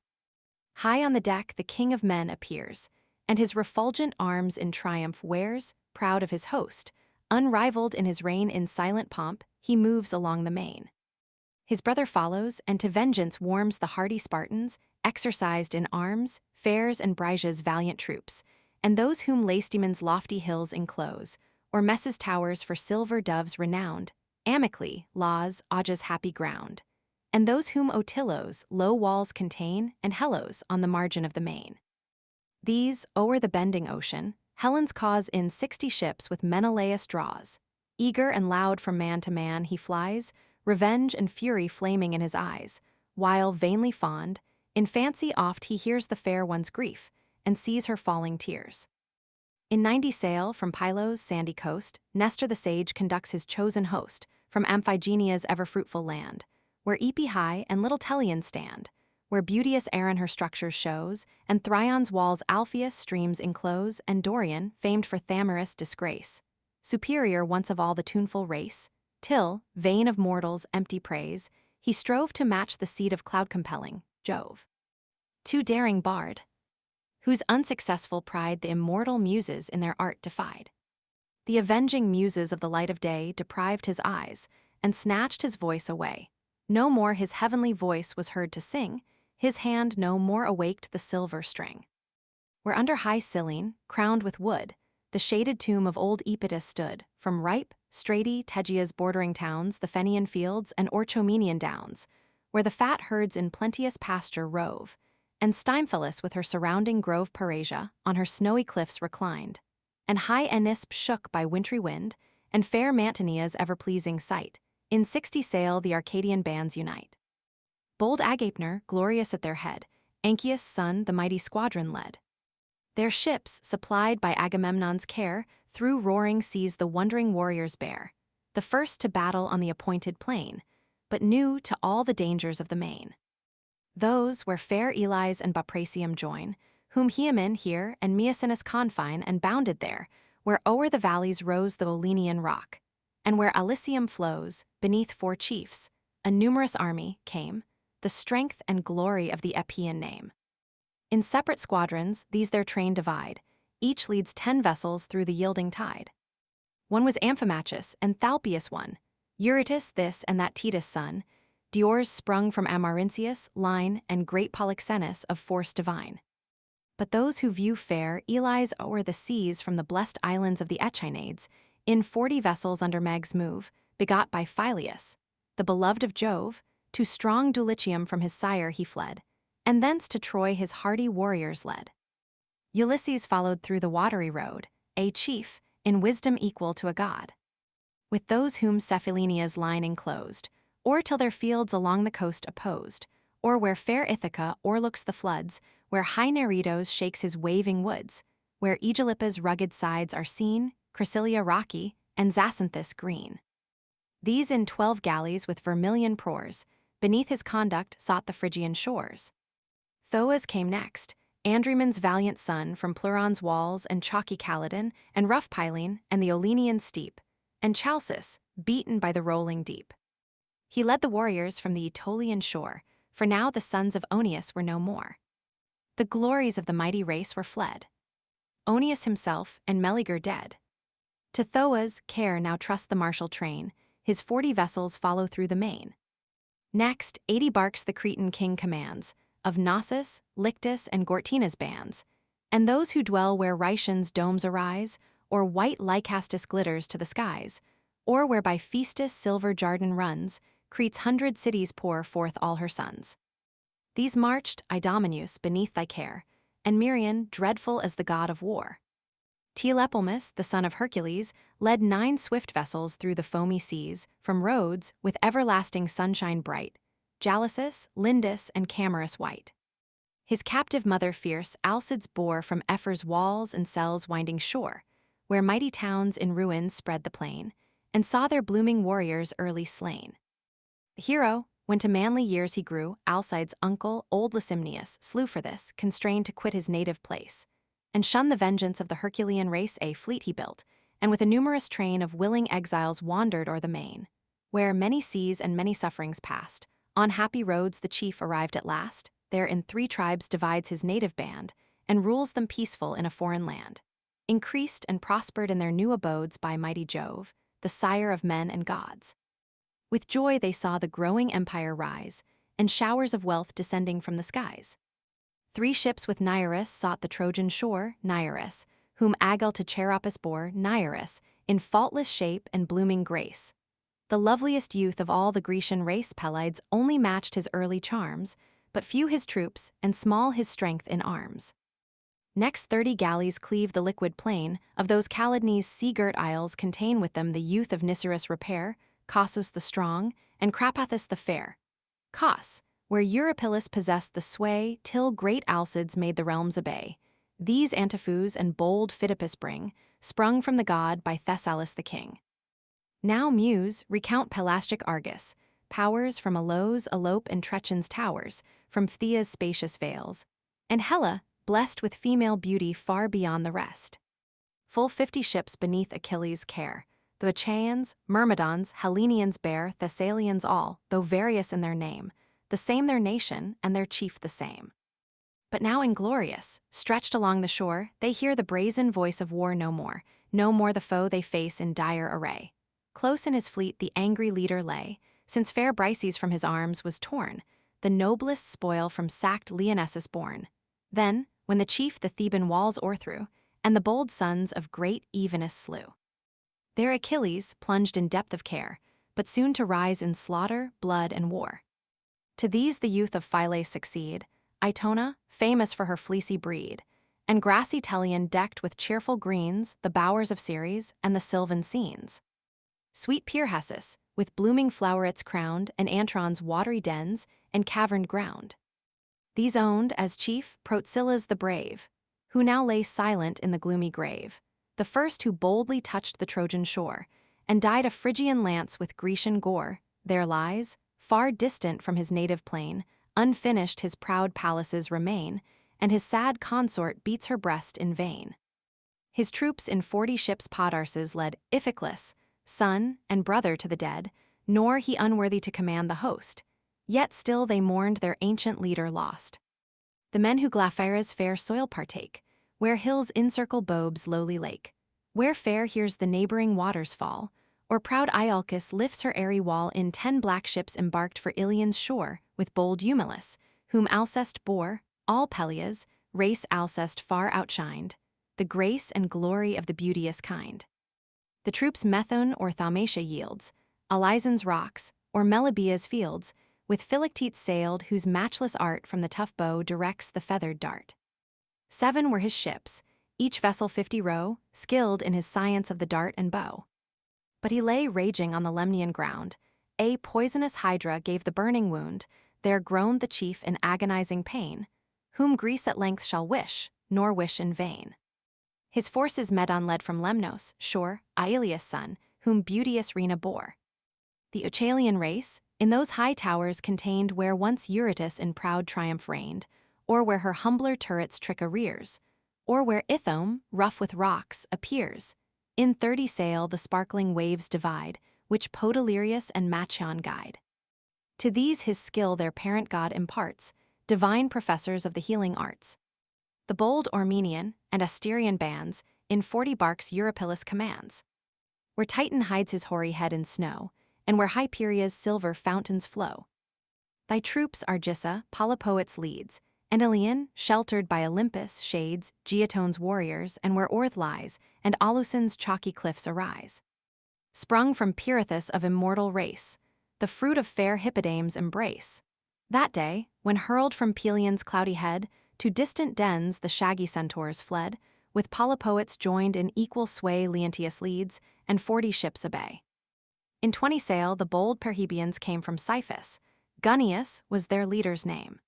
High on the deck the king of men appears, and his refulgent arms in triumph wears, proud of his host, unrivaled in his reign in silent pomp, he moves along the main. His brother follows, and to vengeance warms the hardy Spartans, exercised in arms, fares and Brygia's valiant troops, and those whom Lacedaemon's lofty hills enclose, or Messes' towers for silver doves renowned, Amyclae, Laws, Auge's happy ground, and those whom Otilos low walls contain, and Helos on the margin of the main. These, o'er the bending ocean, Helen's cause in 60 ships with Menelaus draws. Eager and loud from man to man he flies, revenge and fury flaming in his eyes, while vainly fond, in fancy oft he hears the fair one's grief, and sees her falling tears. In 90 sail from Pylos' sandy coast, Nestor the sage conducts his chosen host, from Amphigenia's ever-fruitful land, where Epi high and little Telion stand, where beauteous Erin her structures shows, and Thrion's walls Alpheus streams enclose, and Dorian, famed for Thamyris' disgrace, superior once of all the tuneful race, till, vain of mortals' empty praise, he strove to match the seed of cloud-compelling, Jove. Too daring bard, whose unsuccessful pride the immortal Muses in their art defied. The avenging Muses of the light of day deprived his eyes, and snatched his voice away. No more his heavenly voice was heard to sing, his hand no more awaked the silver string. Where under high Cyllene, crowned with wood, the shaded tomb of old Epitus stood, from ripe, Strati, Tegea's bordering towns, the Fenian fields, and Orchomenian downs, where the fat herds in plenteous pasture rove, and Stymphalus with her surrounding grove Parasia on her snowy cliffs reclined, and high Enisp shook by wintry wind, and fair Mantinea's ever-pleasing sight. In 60 sail the Arcadian bands unite. Bold Agapenor, glorious at their head, Anchius' son the mighty squadron led. Their ships, supplied by Agamemnon's care, through roaring seas the wondering warriors bear, the first to battle on the appointed plain, but new to all the dangers of the main. Those where fair Elis and Buprasium join, whom Hyamin here and Myosinus confine and bounded there, where o'er the valleys rose the Olenian rock, and where Alysium flows, beneath 4 chiefs, a numerous army came, the strength and glory of the Epean name. In separate squadrons these their train divide, each leads 10 vessels through the yielding tide. One was Amphimachus, and Thalpius one, Eurytus this and that Titus' son, Diores sprung from Amarynceus, line, and great Polyxenus of force divine. But those who view fair Elis o'er the seas from the blessed islands of the Echinades, in 40 vessels under Megs move, begot by Phyleus, the beloved of Jove, to strong Dulichium from his sire he fled, and thence to Troy his hardy warriors led. Ulysses followed through the watery road, a chief, in wisdom equal to a god. With those whom Cephallenia's line enclosed, or till their fields along the coast opposed, or where fair Ithaca o'erlooks the floods, where high Neritos shakes his waving woods, where Aegypti's rugged sides are seen, Crasilia rocky, and Zacynthus green. These in 12 galleys with vermilion prores, beneath his conduct sought the Phrygian shores. Thoas came next, Andrymon's valiant son from Pleuron's walls and chalky Calydon, and rough Pylene, and the Olenian steep, and Chalcis, beaten by the rolling deep. He led the warriors from the Aetolian shore, for now the sons of Oeneus were no more. The glories of the mighty race were fled. Oeneus himself and Meleager dead. To Thoas' care now trust the martial train, his 40 vessels follow through the main. Next, 80 barks the Cretan king commands, of Knossos, Lyctus, and Gortina's bands, and those who dwell where Rhaetian's domes arise, or white Lycastus glitters to the skies, or where by Phaestus' silver Jardan runs, Crete's 100 cities pour forth all her sons. These marched, Idomeneus, beneath thy care, and Merion, dreadful as the god of war. Telepolis, the son of Hercules, led 9 swift vessels through the foamy seas, from Rhodes, with everlasting sunshine bright, Jalysus, Lindus, and Camarus white. His captive mother fierce Alcides bore from Ephr's walls and cells winding shore, where mighty towns in ruins spread the plain, and saw their blooming warriors early slain. The hero, when to manly years he grew, Alcides' uncle, old Licymnius, slew for this, constrained to quit his native place, and shun the vengeance of the Herculean race. A fleet he built, and with a numerous train of willing exiles wandered o'er the main, where many seas and many sufferings passed. On happy roads the chief arrived at last, there in 3 tribes divides his native band, and rules them peaceful in a foreign land, increased and prospered in their new abodes by mighty Jove, the sire of men and gods. With joy they saw the growing empire rise, and showers of wealth descending from the skies. 3 ships with Niarus sought the Trojan shore, Niarus, whom Agel to Cheropus bore, Niarus, in faultless shape and blooming grace. The loveliest youth of all the Grecian race, Pelides only matched his early charms, but few his troops, and small his strength in arms. Next 30 galleys cleave the liquid plain, of those Calydnes sea-girt isles contain with them the youth of Nicerus repair, Cossus the strong, and Crapathus the fair. Cos, where Eurypylus possessed the sway, till great Alcides made the realms obey. These Antiphus and bold Phidippus bring, sprung from the god by Thessalus the king. Now Muse, recount Pelasgic Argus, powers from Alos, Alope, and Trechan's towers, from Phthia's spacious vales, and Helle, blessed with female beauty far beyond the rest. Full 50 ships beneath Achilles' care, the Achaeans, Myrmidons, Hellenians bear, Thessalians all, though various in their name, the same their nation, and their chief the same. But now inglorious, stretched along the shore, they hear the brazen voice of war no more the foe they face in dire array. Close in his fleet the angry leader lay, since fair Briseis from his arms was torn, the noblest spoil from sacked Leonessus borne. Then, when the chief the Theban walls o'erthrew, and the bold sons of great Evenus slew. There Achilles plunged in depth of care, but soon to rise in slaughter, blood, and war. To these the youth of Phylace succeed, Itona, famous for her fleecy breed, and grassy Telion decked with cheerful greens, the bowers of Ceres, and the sylvan scenes. Sweet Pyrrhasus, with blooming flowerets crowned, and Antron's watery dens and caverned ground. These owned, as chief, Protesila's the brave, who now lay silent in the gloomy grave, the first who boldly touched the Trojan shore, and dyed a Phrygian lance with Grecian gore. There lies, far distant from his native plain, unfinished his proud palaces remain, and his sad consort beats her breast in vain. His troops in 40 ships podarces led Iphiclus, son and brother to the dead, nor he unworthy to command the host, yet still they mourned their ancient leader lost. The men who Glaphyra's fair soil partake, where hills encircle Bobe's lowly lake, where fair hears the neighboring waters fall, or proud Iolcus lifts her airy wall in 10 black ships embarked for Ilion's shore, with bold Eumelus, whom Alceste bore, all Pelias, race Alceste far outshined, the grace and glory of the beauteous kind. The troops Methone or Thaumatia yields, Alizon's rocks, or Meliboea's fields, with Philoctetes sailed, whose matchless art from the tough bow directs the feathered dart. 7 were his ships, each vessel 50 row, skilled in his science of the dart and bow. But he lay raging on the Lemnian ground. A poisonous hydra gave the burning wound, there groaned the chief in agonizing pain, whom Greece at length shall wish, nor wish in vain. His forces Medon led from Lemnos, shore, Aelius' son, whom beauteous Rhena bore. The Oechalian race, in those high towers contained where once Eurytus in proud triumph reigned, or where her humbler turrets trick arrears, or where Ithome, rough with rocks, appears. In 30 sail the sparkling waves divide, which Podalirius and Machaon guide. To these his skill their parent god imparts, divine professors of the healing arts. The bold Ormenian and Asterian bands, in 40 barks Eurypylus commands. Where Titan hides his hoary head in snow, and where Hyperia's silver fountains flow. Thy troops Argissa, Polypoetes leads, and Ilion, sheltered by Olympus, shades Gietone's warriors, and where Orth lies, and Alusin's chalky cliffs arise. Sprung from Pirithous of immortal race, the fruit of fair Hippodame's embrace. That day, when hurled from Pelion's cloudy head, to distant dens the shaggy centaurs fled, with Polypoetes joined in equal sway Leonteus leads, and 40 ships obey. In 20 sail the bold Perhebians came from Cyphus, Gunnius was their leader's name.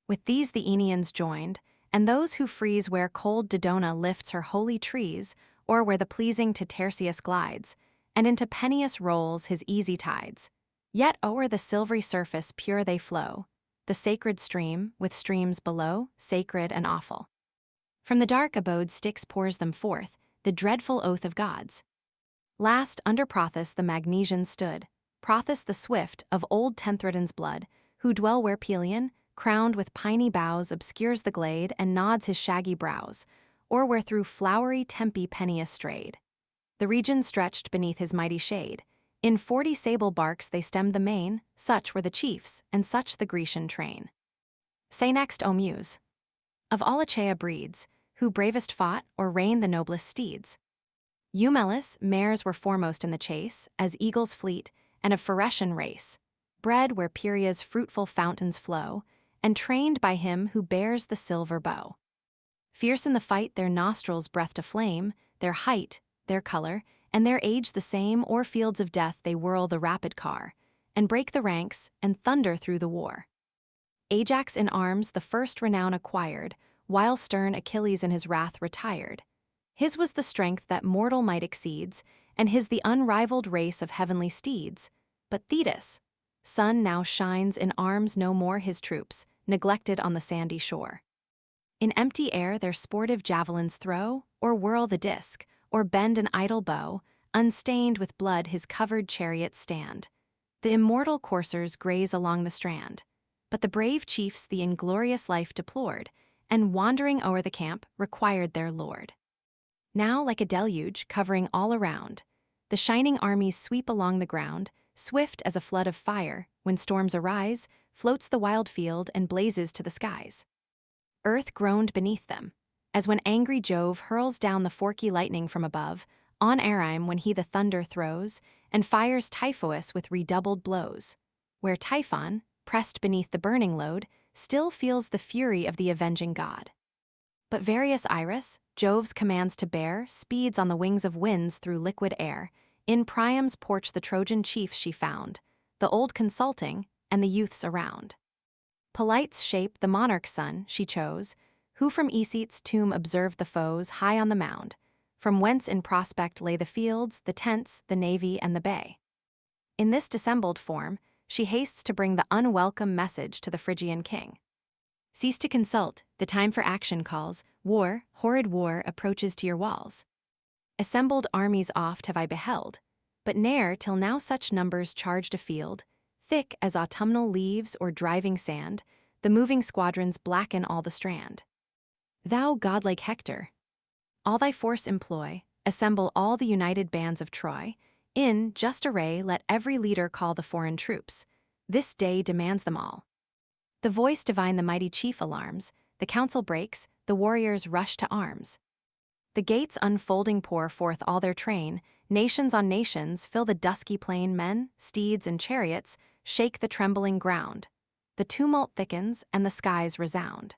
With these the Aenians joined, and those who freeze where cold Dodona lifts her holy trees, or where the pleasing Titarsius glides, and into Peneus rolls his easy tides. Yet o'er the silvery surface pure they flow, the sacred stream, with streams below, sacred and awful. From the dark abode Styx pours them forth, the dreadful oath of gods. Last, under Prothous the Magnesians stood, Prothous the swift, of old Tenthredon's blood, who dwell where Pelion, crowned with piney boughs, obscures the glade and nods his shaggy brows, or where through flowery Tempe Peneus strayed. The region stretched beneath his mighty shade. In 40 sable barks they stemmed the main, such were the chiefs, and such the Grecian train. Say next, O Muse, of all Achaea breeds, who bravest fought or reined the noblest steeds? Eumelus' mares were foremost in the chase, as eagles fleet, and of Phaeacian race, bred where Pyrrhia's fruitful fountains flow, and trained by him who bears the silver bow. Fierce in the fight their nostrils breathed a flame, their height, their color, and their age the same, o'er fields of death they whirl the rapid car, and break the ranks, and thunder through the war. Ajax in arms the first renown acquired, while stern Achilles in his wrath retired. His was the strength that mortal might exceeds, and his the unrivaled race of heavenly steeds. But Thetis, sun now shines in arms no more his troops, neglected on the sandy shore. In empty air their sportive javelins throw, or whirl the disk, or bend an idle bow, unstained with blood his covered chariots stand. The immortal coursers graze along the strand. But the brave chiefs the inglorious life deplored, and wandering o'er the camp, required their lord. Now like a deluge covering all around, the shining armies sweep along the ground, swift as a flood of fire, when storms arise, floats the wild field and blazes to the skies. Earth groaned beneath them, as when angry Jove hurls down the forky lightning from above, on Arim when he the thunder throws, and fires Typhoeus with redoubled blows. Where Typhon, pressed beneath the burning load, still feels the fury of the avenging god. But various Iris, Jove's commands to bear, speeds on the wings of winds through liquid air. In Priam's porch the Trojan chiefs she found, the old consulting, and the youths around. Polite's shape the monarch's son she chose, who from Aesye's tomb observed the foes high on the mound, from whence in prospect lay the fields, the tents, the navy, and the bay. In this dissembled form, she hastes to bring the unwelcome message to the Phrygian king. Cease to consult, the time for action calls, war, horrid war, approaches to your walls. Assembled armies oft have I beheld, but ne'er till now such numbers charged a field, thick as autumnal leaves or driving sand, the moving squadrons blacken all the strand. Thou godlike Hector, all thy force employ, assemble all the united bands of Troy, in just array let every leader call the foreign troops, this day demands them all. The voice divine the mighty chief alarms, the council breaks, the warriors rush to arms. The gates unfolding pour forth all their train, nations on nations fill the dusky plain, men, steeds, and chariots shake the trembling ground. The tumult thickens and the skies resound.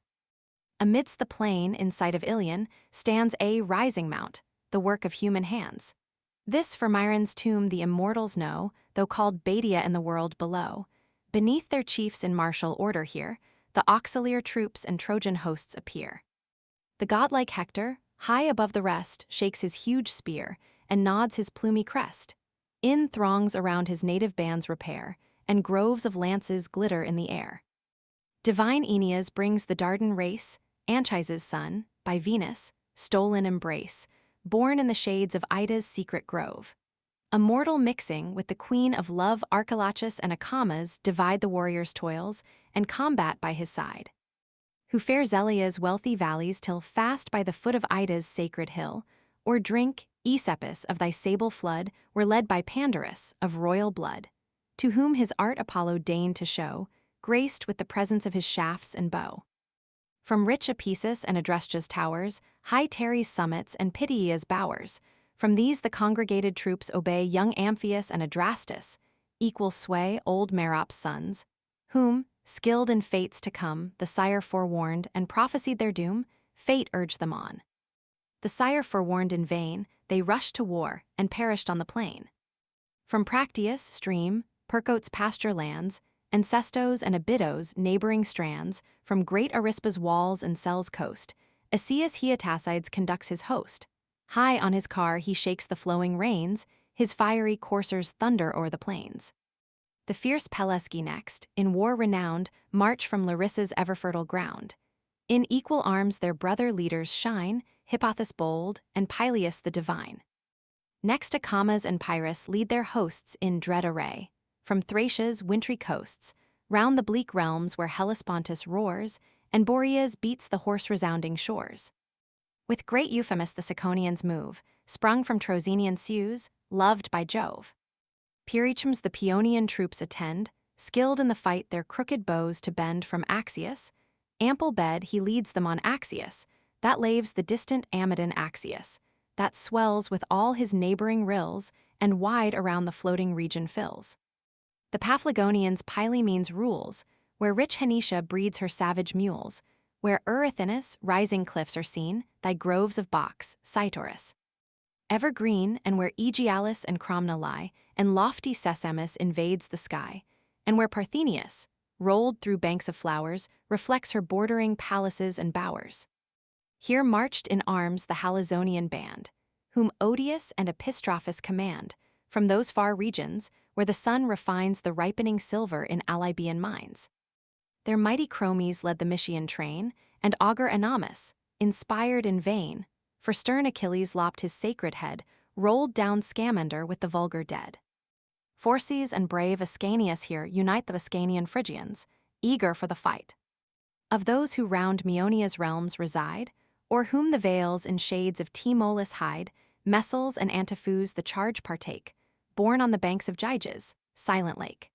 Amidst the plain, in sight of Ilion, stands a rising mount, the work of human hands. This for Myron's tomb the immortals know, though called Baedia in the world below. Beneath their chiefs in martial order here, the auxiliar troops and Trojan hosts appear. The godlike Hector, high above the rest, shakes his huge spear and nods his plumy crest. In throngs around his native bands repair, and groves of lances glitter in the air. Divine Aeneas brings the Dardan race, Anchises' son, by Venus, stolen embrace, born in the shades of Ida's secret grove. A mortal mixing with the queen of love Archelaus and Acamas divide the warrior's toils, and combat by his side. Who fare Zelia's wealthy valleys till fast by the foot of Ida's sacred hill, or drink, Aesepus, of thy sable flood, were led by Pandarus, of royal blood, to whom his art Apollo deigned to show, graced with the presence of his shafts and bow. From rich Ephesus and Adrestus towers, high Teres summits and Pityea's bowers, from these the congregated troops obey young Amphius and Adrastus, equal sway old Merop's sons, whom, skilled in fates to come, the sire forewarned and prophesied their doom, fate urged them on. The sire forewarned in vain, they rushed to war and perished on the plain. From Practius' stream, Percote's pasture lands, and Sestos and Abydos neighboring strands, from great Arispa's walls and Sel's coast, Asius Hietasides conducts his host. High on his car he shakes the flowing reins, his fiery coursers thunder o'er the plains. The fierce Pelasgi next, in war renowned, march from Larissa's ever-fertile ground. In equal arms their brother leaders shine, Hippothous bold, and Pyleus the divine. Next Acamas and Pyrrhus lead their hosts in dread array, from Thracia's wintry coasts, round the bleak realms where Hellespontus roars, and Boreas beats the horse-resounding shores. With great Euphemus the Ciconians move, sprung from Trozenian Sues, loved by Jove. Pyrrhechmes the Paeonian troops attend, skilled in the fight their crooked bows to bend from Axius. Ample bed he leads them on Axius, that laves the distant Amydon Axius, that swells with all his neighboring rills, and wide around the floating region fills. The Paphlagonians Pylaemenes rules, where rich Henicia breeds her savage mules, where Erythinus rising cliffs are seen, thy groves of box, Cytorus. Evergreen, and where Aegialus and Cromna lie, and lofty Sesamus invades the sky, and where Parthenius, rolled through banks of flowers, reflects her bordering palaces and bowers. Here marched in arms the Halizonian band, whom Odius and Epistrophus command, from those far regions where the sun refines the ripening silver in Alybian mines. Their mighty Chromes led the Mysian train, and augur Anamus, inspired in vain, for stern Achilles lopped his sacred head, rolled down Scamander with the vulgar dead. Phorcys and brave Ascanius here unite the Ascanian Phrygians, eager for the fight. Of those who round Maeonia's realms reside, or whom the vales in shades of Tmolus hide, Messals and Antiphus the charge partake, born on the banks of Gyges, silent lake.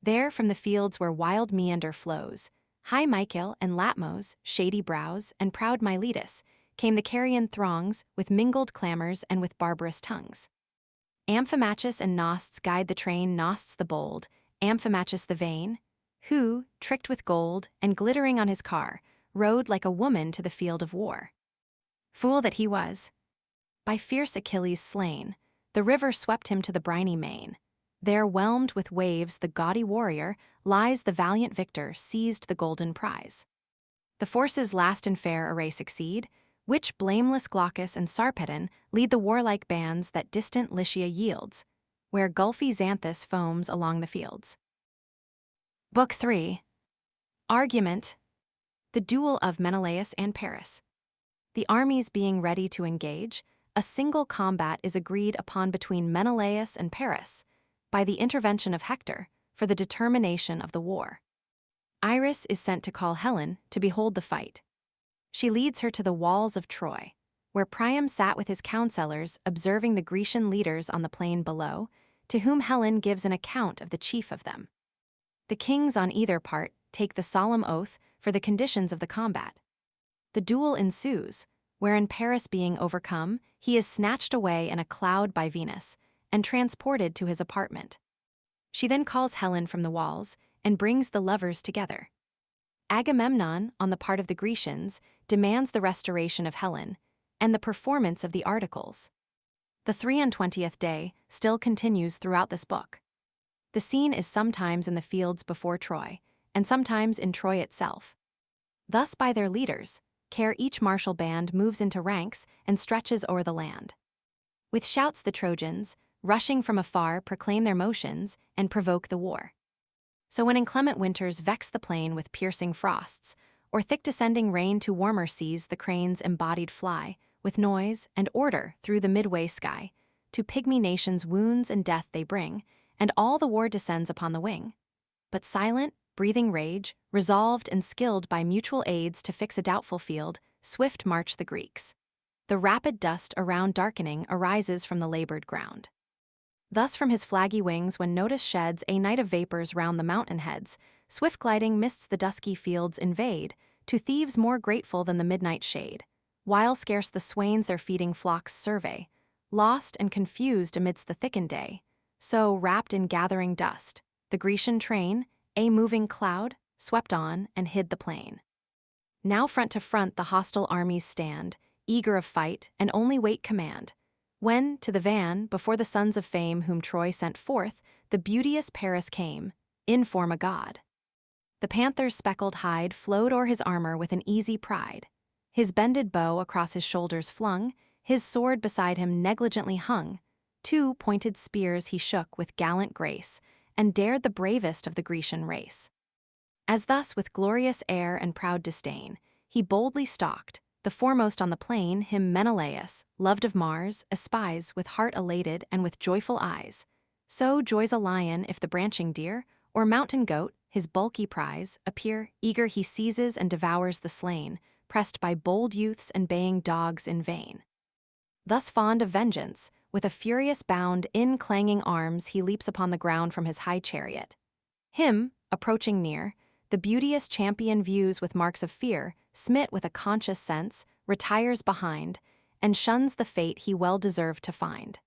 There from the fields where wild Meander flows, high Mycale and Latmos, shady brows, and proud Miletus, came the Carian throngs with mingled clamors and with barbarous tongues. Amphimachus and Nosts guide the train, Nosts the bold, Amphimachus the vain, who, tricked with gold and glittering on his car, rode like a woman to the field of war. Fool that he was! By fierce Achilles slain, the river swept him to the briny main. There, whelmed with waves, the gaudy warrior lies, the valiant victor seized the golden prize. The forces last in fair array succeed, which blameless Glaucus and Sarpedon lead the warlike bands that distant Lycia yields, where gulfy Xanthus foams along the fields. Book 3. Argument. The duel of Menelaus and Paris. The armies being ready to engage, a single combat is agreed upon between Menelaus and Paris, by the intervention of Hector, for the determination of the war. Iris is sent to call Helen to behold the fight. She leads her to the walls of Troy, where Priam sat with his counsellors observing the Grecian leaders on the plain below, to whom Helen gives an account of the chief of them. The kings on either part take the solemn oath for the conditions of the combat. The duel ensues, wherein Paris being overcome, he is snatched away in a cloud by Venus and transported to his apartment. She then calls Helen from the walls and brings the lovers together. Agamemnon, on the part of the Grecians, demands the restoration of Helen and the performance of the articles. The 23rd day still continues throughout this book. The scene is sometimes in the fields before Troy, and sometimes in Troy itself. Thus by their leaders, care each martial band moves into ranks and stretches o'er the land. With shouts the Trojans, rushing from afar, proclaim their motions and provoke the war. So when inclement winters vex the plain with piercing frosts, or thick descending rain to warmer seas the cranes embodied fly, with noise and order through the midway sky, to pygmy nations wounds and death they bring, and all the war descends upon the wing. But silent, breathing rage, resolved and skilled by mutual aids to fix a doubtful field, swift march the Greeks. The rapid dust around darkening arises from the labored ground. Thus from his flaggy wings when notice sheds a night of vapors round the mountain heads, swift gliding mists the dusky fields invade, to thieves more grateful than the midnight shade, while scarce the swains their feeding flocks survey, lost and confused amidst the thickened day, so, wrapped in gathering dust, the Grecian train, a moving cloud, swept on and hid the plain. Now front to front the hostile armies stand, eager of fight and only wait command, when, to the van, before the sons of fame whom Troy sent forth, the beauteous Paris came, in form a god. The panther's speckled hide flowed o'er his armor with an easy pride. His bended bow across his shoulders flung, his sword beside him negligently hung. 2 pointed spears he shook with gallant grace, and dared the bravest of the Grecian race. As thus, with glorious air and proud disdain, he boldly stalked, the foremost on the plain him Menelaus, loved of Mars, espies with heart elated and with joyful eyes. So joys a lion if the branching deer, or mountain goat, his bulky prize, appear, eager he seizes and devours the slain, pressed by bold youths and baying dogs in vain. Thus fond of vengeance, with a furious bound in clanging arms he leaps upon the ground from his high chariot. Him, approaching near, the beauteous champion views with marks of fear, smit with a conscious sense, retires behind, and shuns the fate he well deserved to find.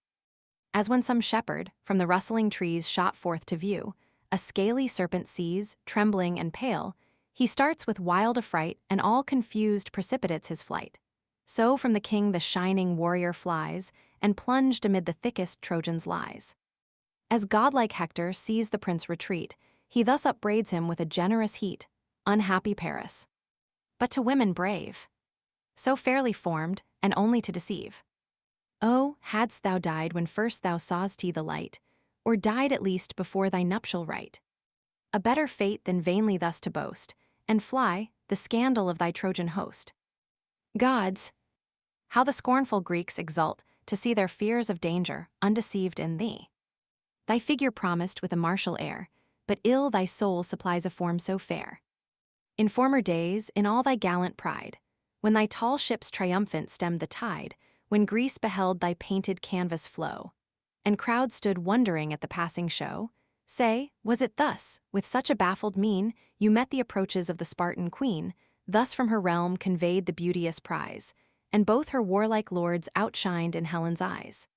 As when some shepherd, from the rustling trees shot forth to view, a scaly serpent sees, trembling and pale, he starts with wild affright and all confused precipitates his flight. So from the king the shining warrior flies, and plunged amid the thickest Trojans lies. As godlike Hector sees the prince retreat, he thus upbraids him with a generous heat, unhappy Paris. But to women brave, so fairly formed, and only to deceive. Oh, hadst thou died when first thou saw'st the light, or died at least before thy nuptial rite. A better fate than vainly thus to boast, and fly, the scandal of thy Trojan host. Gods, how the scornful Greeks exult to see their fears of danger undeceived in thee. Thy figure promised with a martial air, but ill thy soul supplies a form so fair. In former days, in all thy gallant pride, when thy tall ships triumphant stemmed the tide, when Greece beheld thy painted canvas flow, and crowds stood wondering at the passing show, say, was it thus, with such a baffled mien, you met the approaches of the Spartan queen, thus from her realm conveyed the beauteous prize, and both her warlike lords outshined in Helen's eyes?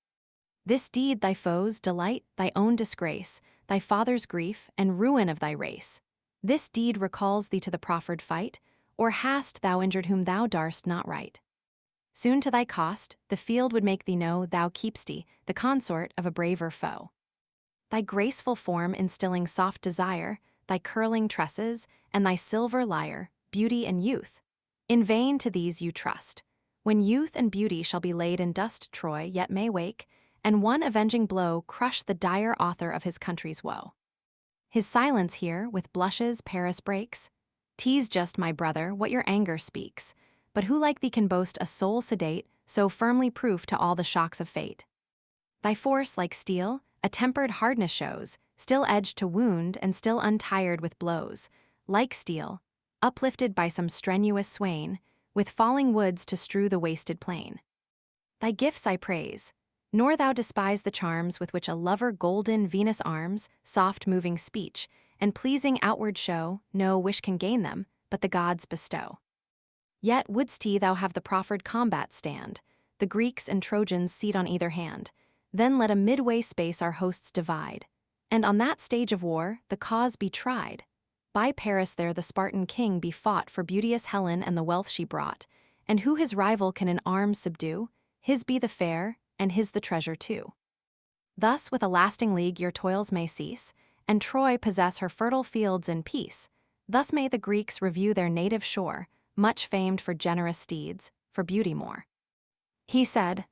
This deed thy foes delight, thy own disgrace, thy father's grief, and ruin of thy race. This deed recalls thee to the proffered fight, or hast thou injured whom thou darst not right? Soon to thy cost, the field would make thee know thou keep'st thee, the consort of a braver foe. Thy graceful form instilling soft desire, thy curling tresses, and thy silver lyre, beauty and youth. In vain to these you trust. When youth and beauty shall be laid in dust, Troy yet may wake, and one avenging blow crush the dire author of his country's woe. His silence here with blushes Paris breaks. "'Tis just, my brother, what your anger speaks, but who like thee can boast a soul sedate, so firmly proof to all the shocks of fate? Thy force like steel, a tempered hardness shows, still edged to wound and still untired with blows, like steel, uplifted by some strenuous swain, with falling woods to strew the wasted plain. Thy gifts I praise, nor thou despise the charms with which a lover golden Venus arms, soft moving speech, and pleasing outward show, no wish can gain them, but the gods bestow. Yet wouldst thou have the proffered combat stand, the Greeks and Trojans seat on either hand, then let a midway space our hosts divide, and on that stage of war the cause be tried. By Paris there the Spartan king be fought for beauteous Helen and the wealth she brought, and who his rival can in arms subdue, his be the fair, and his the treasure too. Thus with a lasting league your toils may cease, and Troy possess her fertile fields in peace. Thus may the Greeks review their native shore, much famed for generous steeds, for beauty more." He said.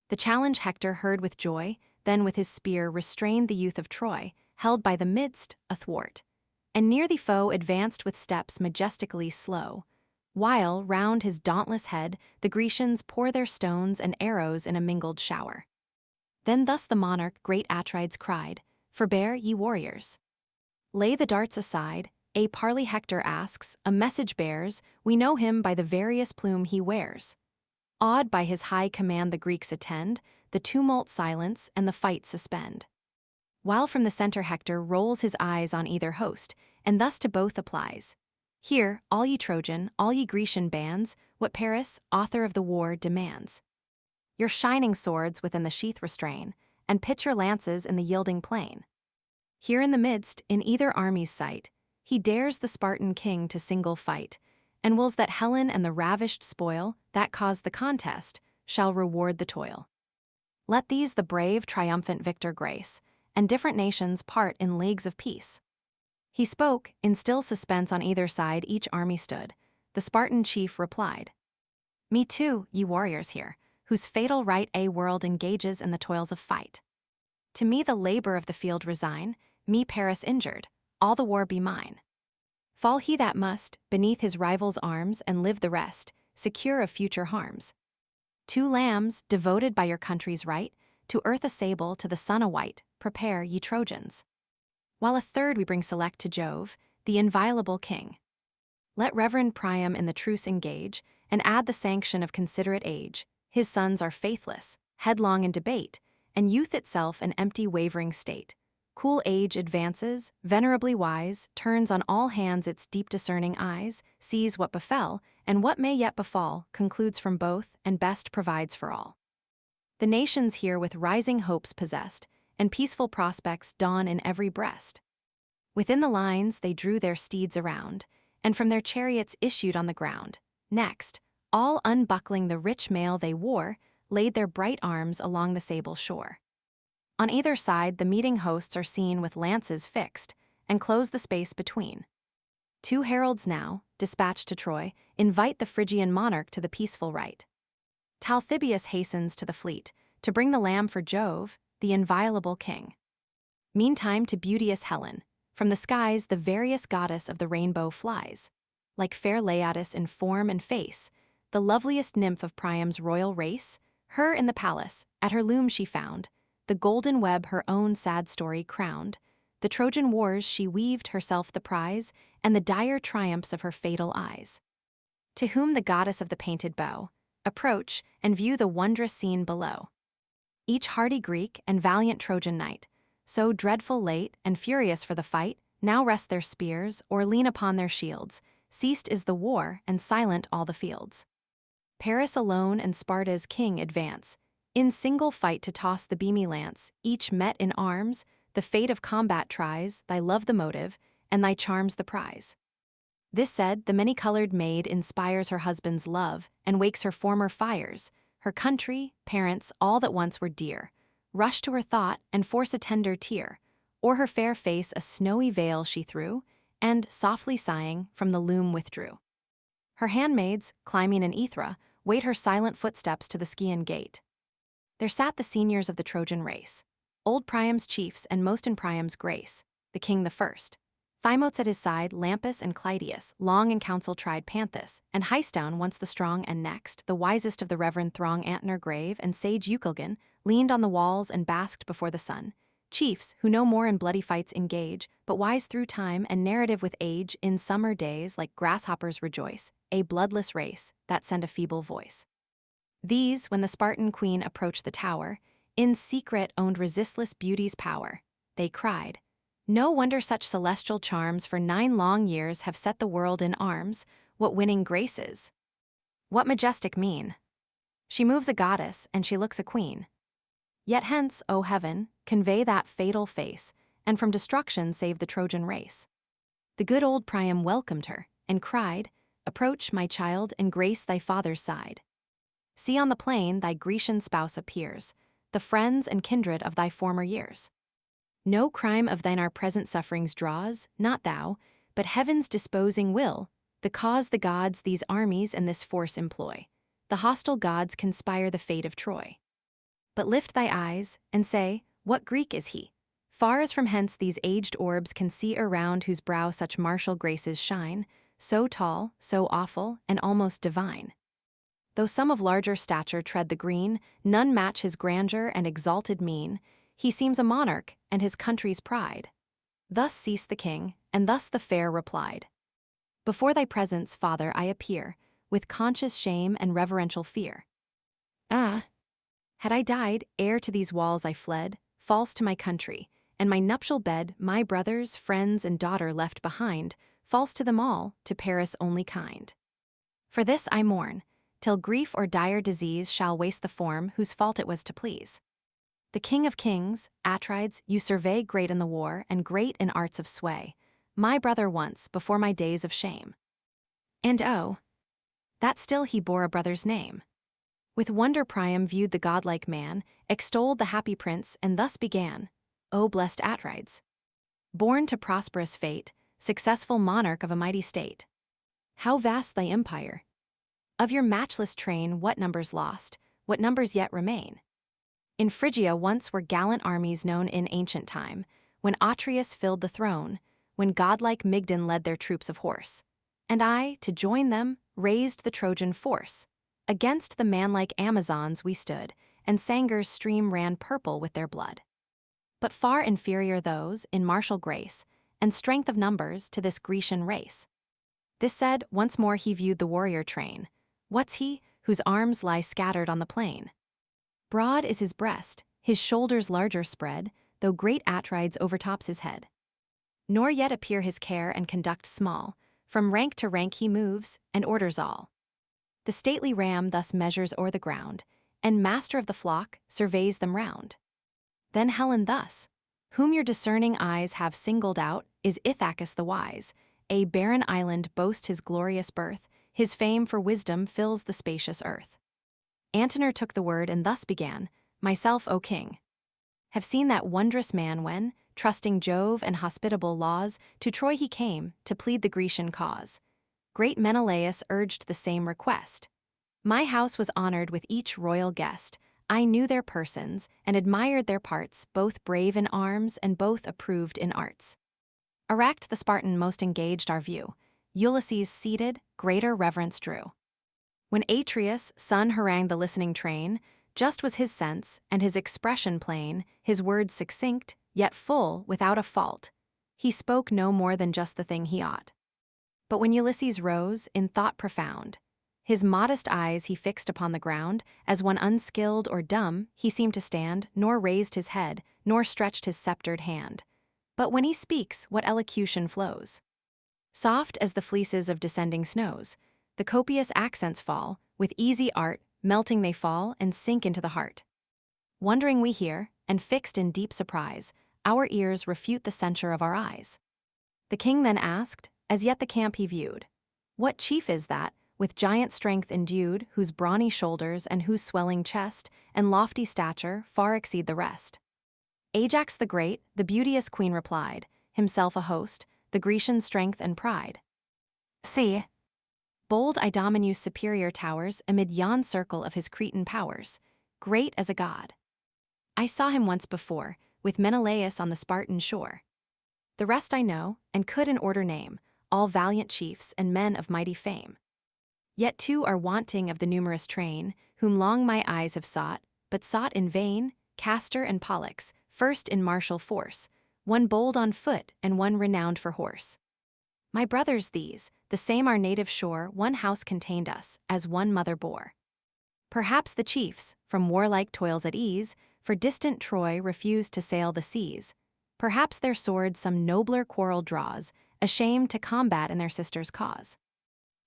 The challenge Hector heard with joy, then with his spear restrained the youth of Troy, held by the midst, athwart, and near the foe advanced with steps majestically slow, while, round his dauntless head, the Grecians pour their stones and arrows in a mingled shower. Then thus the monarch great Atrides cried, "Forbear, ye warriors. Lay the darts aside, a parley Hector asks, a message bears, we know him by the various plume he wears." Awed by his high command the Greeks attend, the tumult silence and the fight suspend. While from the center Hector rolls his eyes on either host, and thus to both applies. "Hear, all ye Trojan, all ye Grecian bands, what Paris, author of the war, demands. Your shining swords within the sheath restrain, and pitch your lances in the yielding plain. Here in the midst, in either army's sight, he dares the Spartan king to single fight, and wills that Helen and the ravished spoil, that caused the contest, shall reward the toil. Let these the brave triumphant victor grace, and different nations part in leagues of peace." He spoke, in still suspense on either side each army stood. The Spartan chief replied, "Me too, ye warriors here, whose fatal right a world engages in the toils of fight. To me the labor of the field resign, me Paris injured, all the war be mine. Fall he that must, beneath his rival's arms, and live the rest, secure of future harms. 2 lambs, devoted by your country's right, to earth a sable, to the sun a white, prepare, ye Trojans. While a 3rd we bring select to Jove, the inviolable king. Let reverend Priam in the truce engage, and add the sanction of considerate age. His sons are faithless, headlong in debate, and youth itself an empty wavering state. Cool age advances, venerably wise, turns on all hands its deep discerning eyes, sees what befell, and what may yet befall, concludes from both, and best provides for all. The nations here with rising hopes possessed, and peaceful prospects dawn in every breast. Within the lines they drew their steeds around, and from their chariots issued on the ground. Next, all unbuckling the rich mail they wore, laid their bright arms along the sable shore. On either side the meeting hosts are seen with lances fixed, and close the space between. 2 heralds now, dispatched to Troy, invite the Phrygian monarch to the peaceful rite. Talthybius hastens to the fleet, to bring the lamb for Jove, the inviolable king. Meantime to beauteous Helen, from the skies the various goddess of the rainbow flies. Like fair Laodice in form and face, the loveliest nymph of Priam's royal race, her in the palace, at her loom she found, the golden web her own sad story crowned, the Trojan wars she weaved herself the prize, and the dire triumphs of her fatal eyes. To whom the goddess of the painted bow, approach, and view the wondrous scene below. Each hardy Greek and valiant Trojan knight, so dreadful late and furious for the fight, now rest their spears, or lean upon their shields, ceased is the war, and silent all the fields. Paris alone and Sparta's king advance, in single fight to toss the beamy lance, each met in arms, the fate of combat tries, thy love the motive, and thy charms the prize. This said, the many-colored maid inspires her husband's love and wakes her former fires. Her country, parents, all that once were dear, rush to her thought and force a tender tear. O'er her fair face a snowy veil she threw, and, softly sighing, from the loom withdrew. Her handmaids, climbing an Aethra, wait her silent footsteps to the Scaean gate. There sat the seniors of the Trojan race, old Priam's chiefs and most in Priam's grace, the king the first. Thymotes at his side, Lampus and Clytius, long in council tried Panthus, and Hystoun once the strong and next, the wisest of the reverend throng Antenor grave and sage Eucalgon, leaned on the walls and basked before the sun. Chiefs, who no more in bloody fights engage, but wise through time and narrative with age, in summer days like grasshoppers rejoice, a bloodless race, that send a feeble voice. These, when the Spartan queen approached the tower, in secret owned resistless beauty's power. They cried, "No wonder such celestial charms for 9 long years have set the world in arms. What winning graces! What majestic mien! She moves a goddess, and she looks a queen. Yet hence, O heaven, convey that fatal face, and from destruction save the Trojan race." The good old Priam welcomed her, and cried, "Approach, my child, and grace thy father's side. See on the plain thy Grecian spouse appears, the friends and kindred of thy former years. No crime of thine our present sufferings draws, not thou, but heaven's disposing will, the cause the gods these armies and this force employ. The hostile gods conspire the fate of Troy. But lift thy eyes, and say, what Greek is he? Far as from hence these aged orbs can see around whose brow such martial graces shine, so tall, so awful, and almost divine. Though some of larger stature tread the green, none match his grandeur and exalted mien. He seems a monarch, and his country's pride." Thus ceased the king, and thus the fair replied, "Before thy presence, father, I appear, with conscious shame and reverential fear. Ah, had I died, ere to these walls I fled, false to my country, and my nuptial bed, my brothers, friends, and daughter left behind, false to them all, to Paris only kind. For this I mourn, till grief or dire disease shall waste the form whose fault it was to please. The king of kings, Atrides, you survey great in the war and great in arts of sway, my brother once before my days of shame. And oh, that still he bore a brother's name." With wonder Priam viewed the godlike man, extolled the happy prince, and thus began, "O blessed Atrides, born to prosperous fate, successful monarch of a mighty state. How vast thy empire! Of your matchless train what numbers lost, what numbers yet remain? In Phrygia once were gallant armies known in ancient time, when Atreus filled the throne, when godlike Mygdon led their troops of horse. And I, to join them, raised the Trojan force. Against the manlike Amazons we stood, and Sangar's stream ran purple with their blood. But far inferior those, in martial grace, and strength of numbers, to this Grecian race." This said, once more he viewed the warrior train. What's he, whose arms lie scattered on the plain? Broad is his breast, his shoulders larger spread, though great Atrides overtops his head. Nor yet appear his care and conduct small, from rank to rank he moves, and orders all. The stately ram thus measures o'er the ground, and master of the flock, surveys them round. Then Helen thus, "Whom your discerning eyes have singled out, is Ithacus the wise. A barren island boasts his glorious birth, his fame for wisdom fills the spacious earth." Antenor took the word and thus began, "Myself, O king, have seen that wondrous man when, trusting Jove and hospitable laws, to Troy he came, to plead the Grecian cause. Great Menelaus urged the same request. My house was honored with each royal guest. I knew their persons, and admired their parts, both brave in arms and both approved in arts. Erect the Spartan most engaged our view. Ulysses seated, greater reverence drew. When Atreus' son harangued the listening train, just was his sense, and his expression plain, his words succinct, yet full, without a fault. He spoke no more than just the thing he ought. But when Ulysses rose, in thought profound, his modest eyes he fixed upon the ground, as one unskilled or dumb, he seemed to stand, nor raised his head, nor stretched his sceptred hand. But when he speaks, what elocution flows! Soft as the fleeces of descending snows, the copious accents fall, with easy art, melting they fall and sink into the heart. Wondering we hear, and fixed in deep surprise, our ears refute the censure of our eyes. The king then asked, as yet the camp he viewed, "What chief is that, with giant strength endued, whose brawny shoulders and whose swelling chest and lofty stature far exceed the rest?" Ajax the great, the beauteous queen replied, himself a host, the Grecian strength and pride. See, bold Idomeneus' superior towers amid yon circle of his Cretan powers, great as a god. I saw him once before, with Menelaus on the Spartan shore. The rest I know, and could in order name, all valiant chiefs and men of mighty fame. Yet two are wanting of the numerous train, whom long my eyes have sought, but sought in vain, Castor and Pollux, first in martial force, one bold on foot and one renowned for horse. My brothers these, the same our native shore one house contained us, as one mother bore. Perhaps the chiefs, from warlike toils at ease, for distant Troy refused to sail the seas. Perhaps their sword some nobler quarrel draws, ashamed to combat in their sister's cause.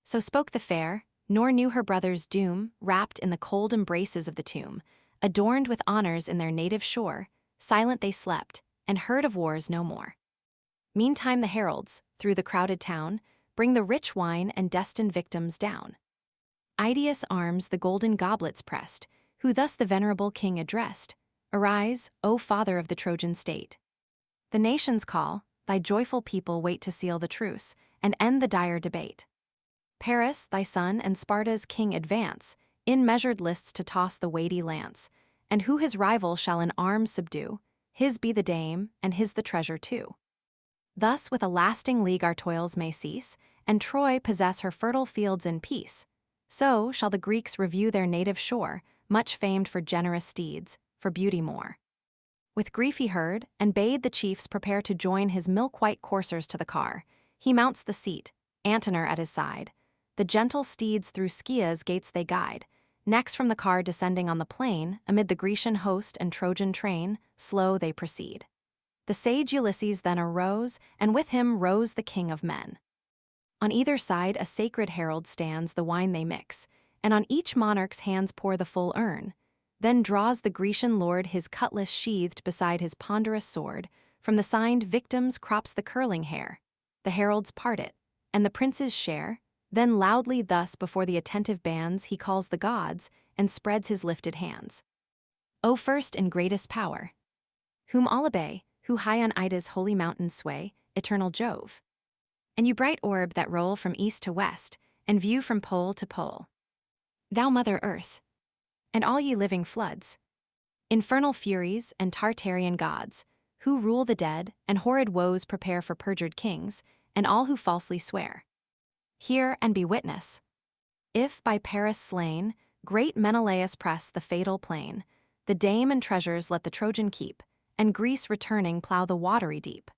So spoke the fair, nor knew her brother's doom, wrapped in the cold embraces of the tomb, adorned with honors in their native shore, silent they slept, and heard of wars no more. Meantime the heralds, through the crowded town, bring the rich wine and destined victims down. Idaeus' arms the golden goblets pressed, who thus the venerable king addressed, "Arise, O father of the Trojan state. The nations call, thy joyful people wait to seal the truce, and end the dire debate. Paris, thy son, and Sparta's king advance, in measured lists to toss the weighty lance, and who his rival shall in arms subdue, his be the dame, and his the treasure too. Thus with a lasting league our toils may cease, and Troy possess her fertile fields in peace. So shall the Greeks review their native shore, much famed for generous steeds, for beauty more." With grief he heard, and bade the chiefs prepare to join his milk-white coursers to the car. He mounts the seat, Antenor at his side. The gentle steeds through Scia's gates they guide. Next from the car descending on the plain, amid the Grecian host and Trojan train, slow they proceed. The sage Ulysses then arose, and with him rose the king of men. On either side a sacred herald stands, the wine they mix, and on each monarch's hands pour the full urn. Then draws the Grecian lord his cutlass sheathed beside his ponderous sword, from the signed victims crops the curling hair. The heralds part it, and the princes share, then loudly thus before the attentive bands he calls the gods, and spreads his lifted hands. "O first and greatest power, whom all obey, who high on Ida's holy mountains sway, eternal Jove. And you bright orb that roll from east to west, and view from pole to pole. Thou Mother Earth, and all ye living floods, infernal furies and Tartarian gods, who rule the dead, and horrid woes prepare for perjured kings, and all who falsely swear. Hear and be witness. If, by Paris slain, great Menelaus press the fatal plain, the dame and treasures let the Trojan keep, and Greece returning plough the watery deep.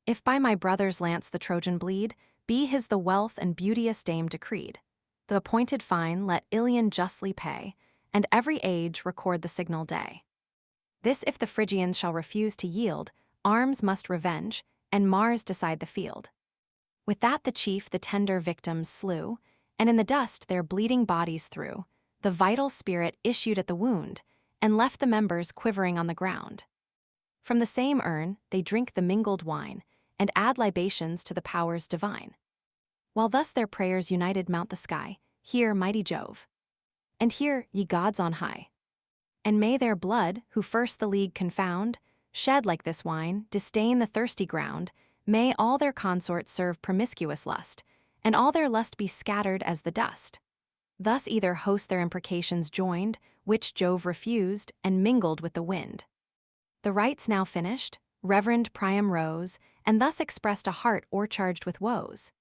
If by my brother's lance the Trojan bleed, be his the wealth and beauteous dame decreed. The appointed fine let Iliad justly pay, and every age record the signal day. This if the Phrygians shall refuse to yield, arms must revenge, and Mars decide the field." With that the chief the tender victims slew, and in the dust their bleeding bodies threw. The vital spirit issued at the wound, and left the members quivering on the ground. From the same urn they drink the mingled wine, and add libations to the powers divine. While thus their prayers united mount the sky, hear, mighty Jove. And hear, ye gods on high. And may their blood, who first the league confound, shed like this wine, disdain the thirsty ground. May all their consorts serve promiscuous lust, and all their lust be scattered as the dust. Thus either host their imprecations joined, which Jove refused, and mingled with the wind. The rites now finished, Reverend Priam rose, and thus expressed a heart o'ercharged with woes.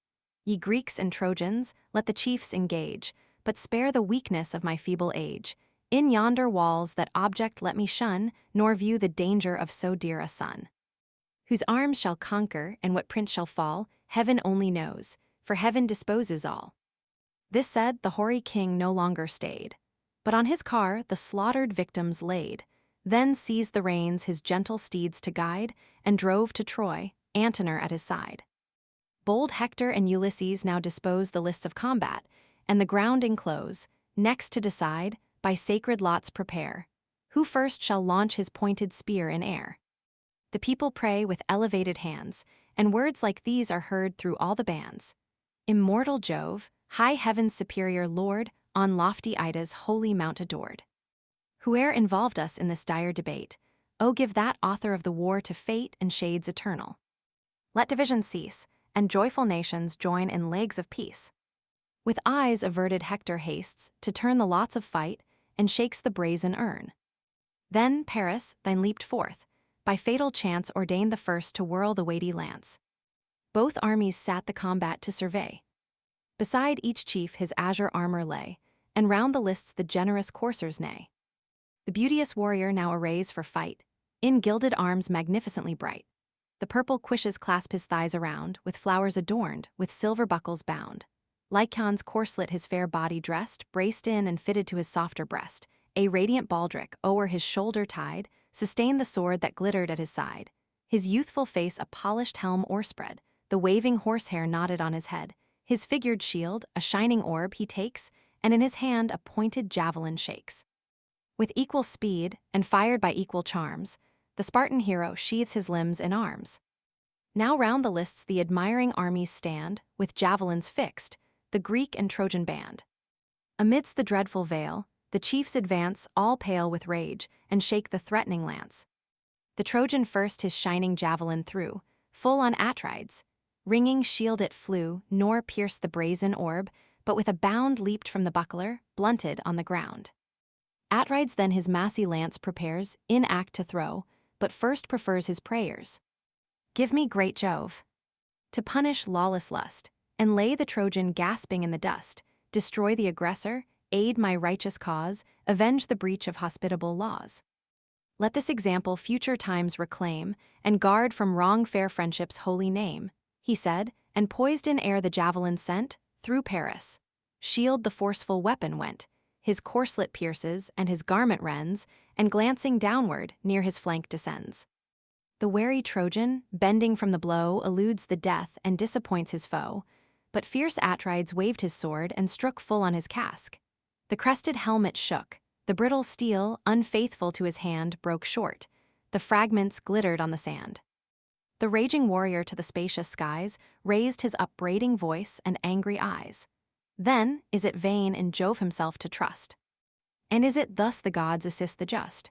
"Ye Greeks and Trojans, let the chiefs engage, but spare the weakness of my feeble age. In yonder walls that object let me shun, nor view the danger of so dear a son. Whose arms shall conquer, and what prince shall fall, heaven only knows, for heaven disposes all." This said, the hoary king no longer stayed, but on his car the slaughtered victims laid, then seized the reins his gentle steeds to guide, and drove to Troy, Antenor at his side. Bold Hector and Ulysses now dispose the lists of combat, and the ground enclose, next to decide, by sacred lots prepare, who first shall launch his pointed spear in air. The people pray with elevated hands, and words like these are heard through all the bands. Immortal Jove, high heaven's superior Lord, on lofty Ida's holy mount adored. Whoe'er involved us in this dire debate, oh, give that author of the war to fate and shades eternal. Let division cease, and joyful nations join in leagues of peace. With eyes averted Hector hastes to turn the lots of fight, and shakes the brazen urn. Then Paris, thine leaped forth, by fatal chance ordained the first to whirl the weighty lance. Both armies sat the combat to survey. Beside each chief his azure armor lay, and round the lists the generous coursers neigh. The beauteous warrior now arrays for fight, in gilded arms magnificently bright. The purple cuishes clasp his thighs around, with flowers adorned, with silver buckles bound. Lycaon's corslet his fair body dressed, braced in and fitted to his softer breast. A radiant baldric, o'er his shoulder tied, sustained the sword that glittered at his side. His youthful face a polished helm o'erspread, the waving horsehair knotted on his head. His figured shield, a shining orb, he takes, and in his hand a pointed javelin shakes. With equal speed, and fired by equal charms, the Spartan hero sheathes his limbs in arms. Now round the lists the admiring armies stand, with javelins fixed, the Greek and Trojan band. Amidst the dreadful veil, the chiefs advance, all pale with rage, and shake the threatening lance. The Trojan first his shining javelin threw, full on Atrides. Ringing shield it flew, nor pierced the brazen orb, but with a bound leaped from the buckler, blunted on the ground. Atrides then his massy lance prepares, in act to throw, but first prefers his prayers. Give me great Jove, to punish lawless lust, and lay the Trojan gasping in the dust, destroy the aggressor, aid my righteous cause, avenge the breach of hospitable laws. Let this example future times reclaim, and guard from wrong fair friendship's holy name, he said, and poised in air the javelin sent, through Paris. Shield the forceful weapon went, his corslet pierces, and his garment rends, and glancing downward, near his flank descends. The wary Trojan, bending from the blow, eludes the death and disappoints his foe, but fierce Atrides waved his sword and struck full on his casque. The crested helmet shook, the brittle steel, unfaithful to his hand, broke short, the fragments glittered on the sand. The raging warrior to the spacious skies raised his upbraiding voice and angry eyes. Then, is it vain in Jove himself to trust? And is it thus the gods assist the just?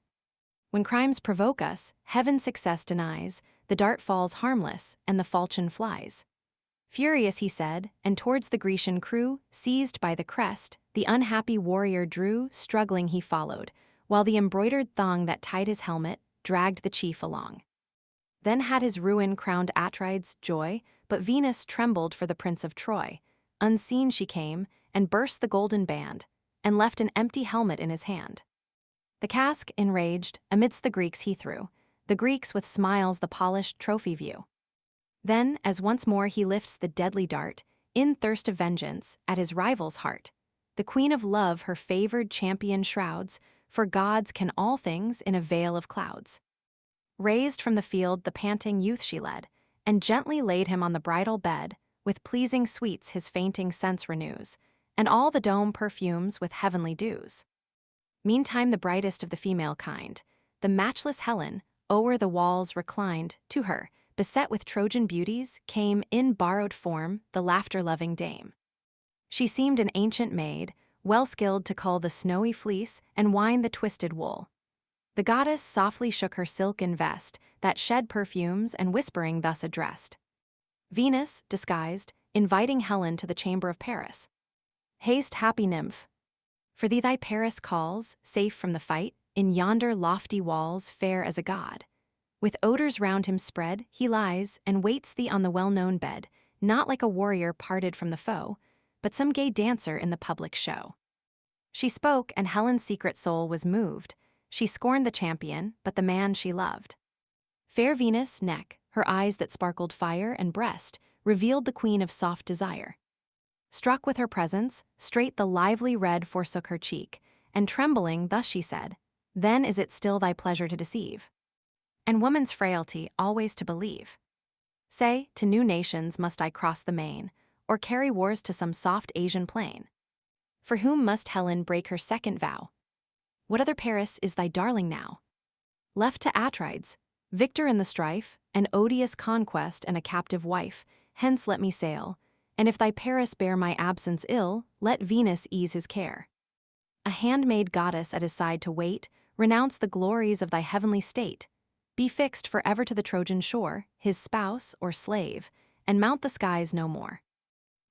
When crimes provoke us, heaven success denies, the dart falls harmless, and the falchion flies. Furious he said, and towards the Grecian crew, seized by the crest, the unhappy warrior drew, struggling he followed, while the embroidered thong that tied his helmet dragged the chief along. Then had his ruin crowned Atrides' joy, but Venus trembled for the prince of Troy. Unseen she came, and burst the golden band, and left an empty helmet in his hand. The casque, enraged, amidst the Greeks he threw, the Greeks with smiles the polished trophy view. Then, as once more he lifts the deadly dart, in thirst of vengeance, at his rival's heart, the queen of love her favored champion shrouds, for gods can all things in a veil of clouds. Raised from the field the panting youth she led, and gently laid him on the bridal bed, with pleasing sweets his fainting sense renews, and all the dome perfumes with heavenly dews. Meantime the brightest of the female kind, the matchless Helen, o'er the walls reclined, to her, beset with Trojan beauties, came in borrowed form the laughter-loving dame. She seemed an ancient maid, well skilled to cull the snowy fleece and wind the twisted wool. The goddess softly shook her silken vest, that shed perfumes, and whispering thus addressed. Venus, disguised, inviting Helen to the chamber of Paris. Haste, happy nymph, for thee thy Paris calls, safe from the fight, in yonder lofty walls, fair as a god. With odors round him spread, he lies, and waits thee on the well-known bed, not like a warrior parted from the foe, but some gay dancer in the public show. She spoke, and Helen's secret soul was moved. She scorned the champion, but the man she loved. Fair Venus' neck, her eyes that sparkled fire, and breast, revealed the queen of soft desire. Struck with her presence, straight the lively red forsook her cheek, and trembling thus she said, "Then is it still thy pleasure to deceive? And woman's frailty always to believe? Say, to new nations must I cross the main, or carry wars to some soft Asian plain? For whom must Helen break her second vow? What other Paris is thy darling now? Left to Atrides, Victor in the strife, an odious conquest and a captive wife, hence let me sail, and if thy Paris bear my absence ill, let Venus ease his care. A handmaid goddess at his side to wait, renounce the glories of thy heavenly state. Be fixed forever to the Trojan shore, his spouse or slave, and mount the skies no more.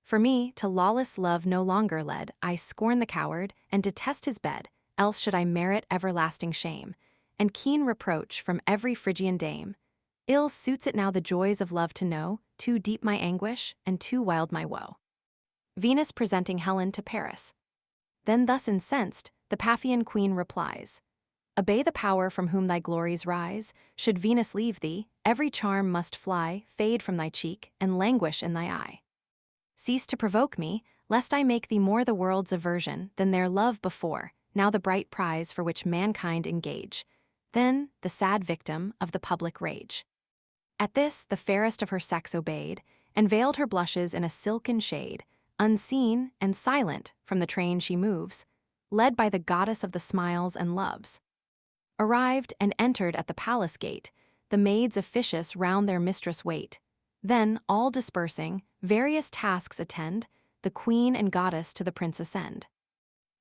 For me, to lawless love no longer led, I scorn the coward, and detest his bed, else should I merit everlasting shame, and keen reproach from every Phrygian dame. Ill suits it now the joys of love to know, too deep my anguish, and too wild my woe. Venus presenting Helen to Paris. Then thus incensed, the Paphian queen replies, obey the power from whom thy glories rise. Should Venus leave thee, every charm must fly, fade from thy cheek, and languish in thy eye. Cease to provoke me, lest I make thee more the world's aversion than their love before, now the bright prize for which mankind engage, then the sad victim of the public rage. At this the fairest of her sex obeyed, and veiled her blushes in a silken shade, unseen and silent from the train she moves, led by the goddess of the smiles and loves. Arrived and entered at the palace gate, the maids officious round their mistress wait. Then, all dispersing, various tasks attend, the queen and goddess to the prince ascend.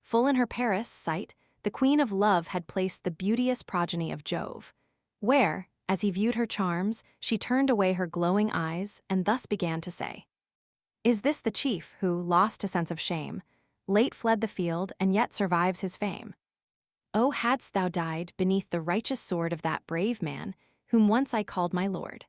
Full in her Paris sight, the queen of love had placed the beauteous progeny of Jove, where, as he viewed her charms, she turned away her glowing eyes, and thus began to say, is this the chief who, lost to sense of shame, late fled the field and yet survives his fame? Oh, hadst thou died beneath the righteous sword of that brave man, whom once I called my lord.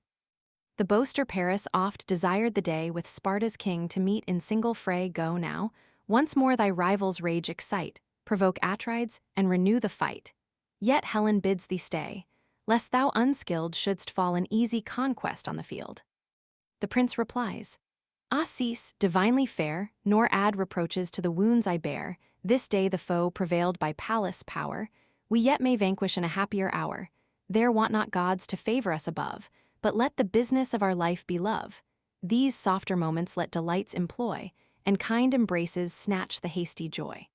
The boaster Paris oft desired the day with Sparta's king to meet in single fray. Go now, once more thy rivals' rage excite, provoke Atrides, and renew the fight. Yet Helen bids thee stay, lest thou unskilled shouldst fall an easy conquest on the field. The prince replies, ah, cease, divinely fair, nor add reproaches to the wounds I bear. This day the foe prevailed by Pallas' power, we yet may vanquish in a happier hour. There want not gods to favor us above, but let the business of our life be love. These softer moments let delights employ, and kind embraces snatch the hasty joy.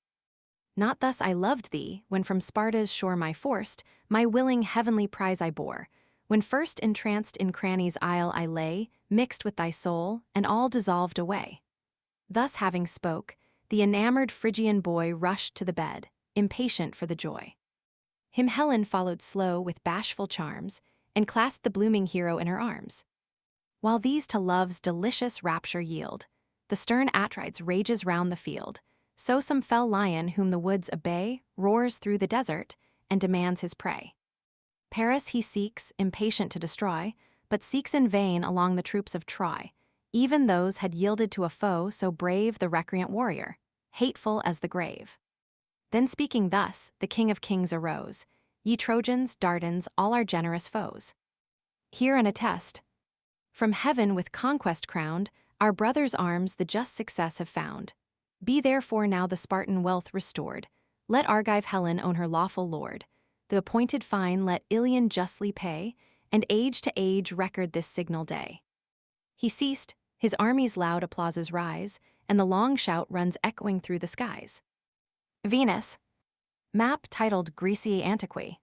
Not thus I loved thee, when from Sparta's shore my forced, my willing heavenly prize I bore, when first entranced in cranny's isle I lay, mixed with thy soul, and all dissolved away. Thus having spoke, the enamored Phrygian boy rushed to the bed, impatient for the joy. Him Helen followed slow with bashful charms, and clasped the blooming hero in her arms. While these to love's delicious rapture yield, the stern Atrides rages round the field, so some fell lion whom the woods obey roars through the desert and demands his prey. Paris he seeks, impatient to destroy, but seeks in vain along the troops of Troy. Even those had yielded to a foe so brave the recreant warrior, hateful as the grave. Then speaking thus, the king of kings arose, ye Trojans, Dardans, all our generous foes. Hear and attest. From heaven with conquest crowned, our brothers' arms the just success have found. Be therefore now the Spartan wealth restored. Let Argive Helen own her lawful lord. The appointed fine let Iliad justly pay, and age to age record this signal day. He ceased, his army's loud applauses rise, and the long shout runs echoing through the skies. Venus. Map titled Greciae Antiqui.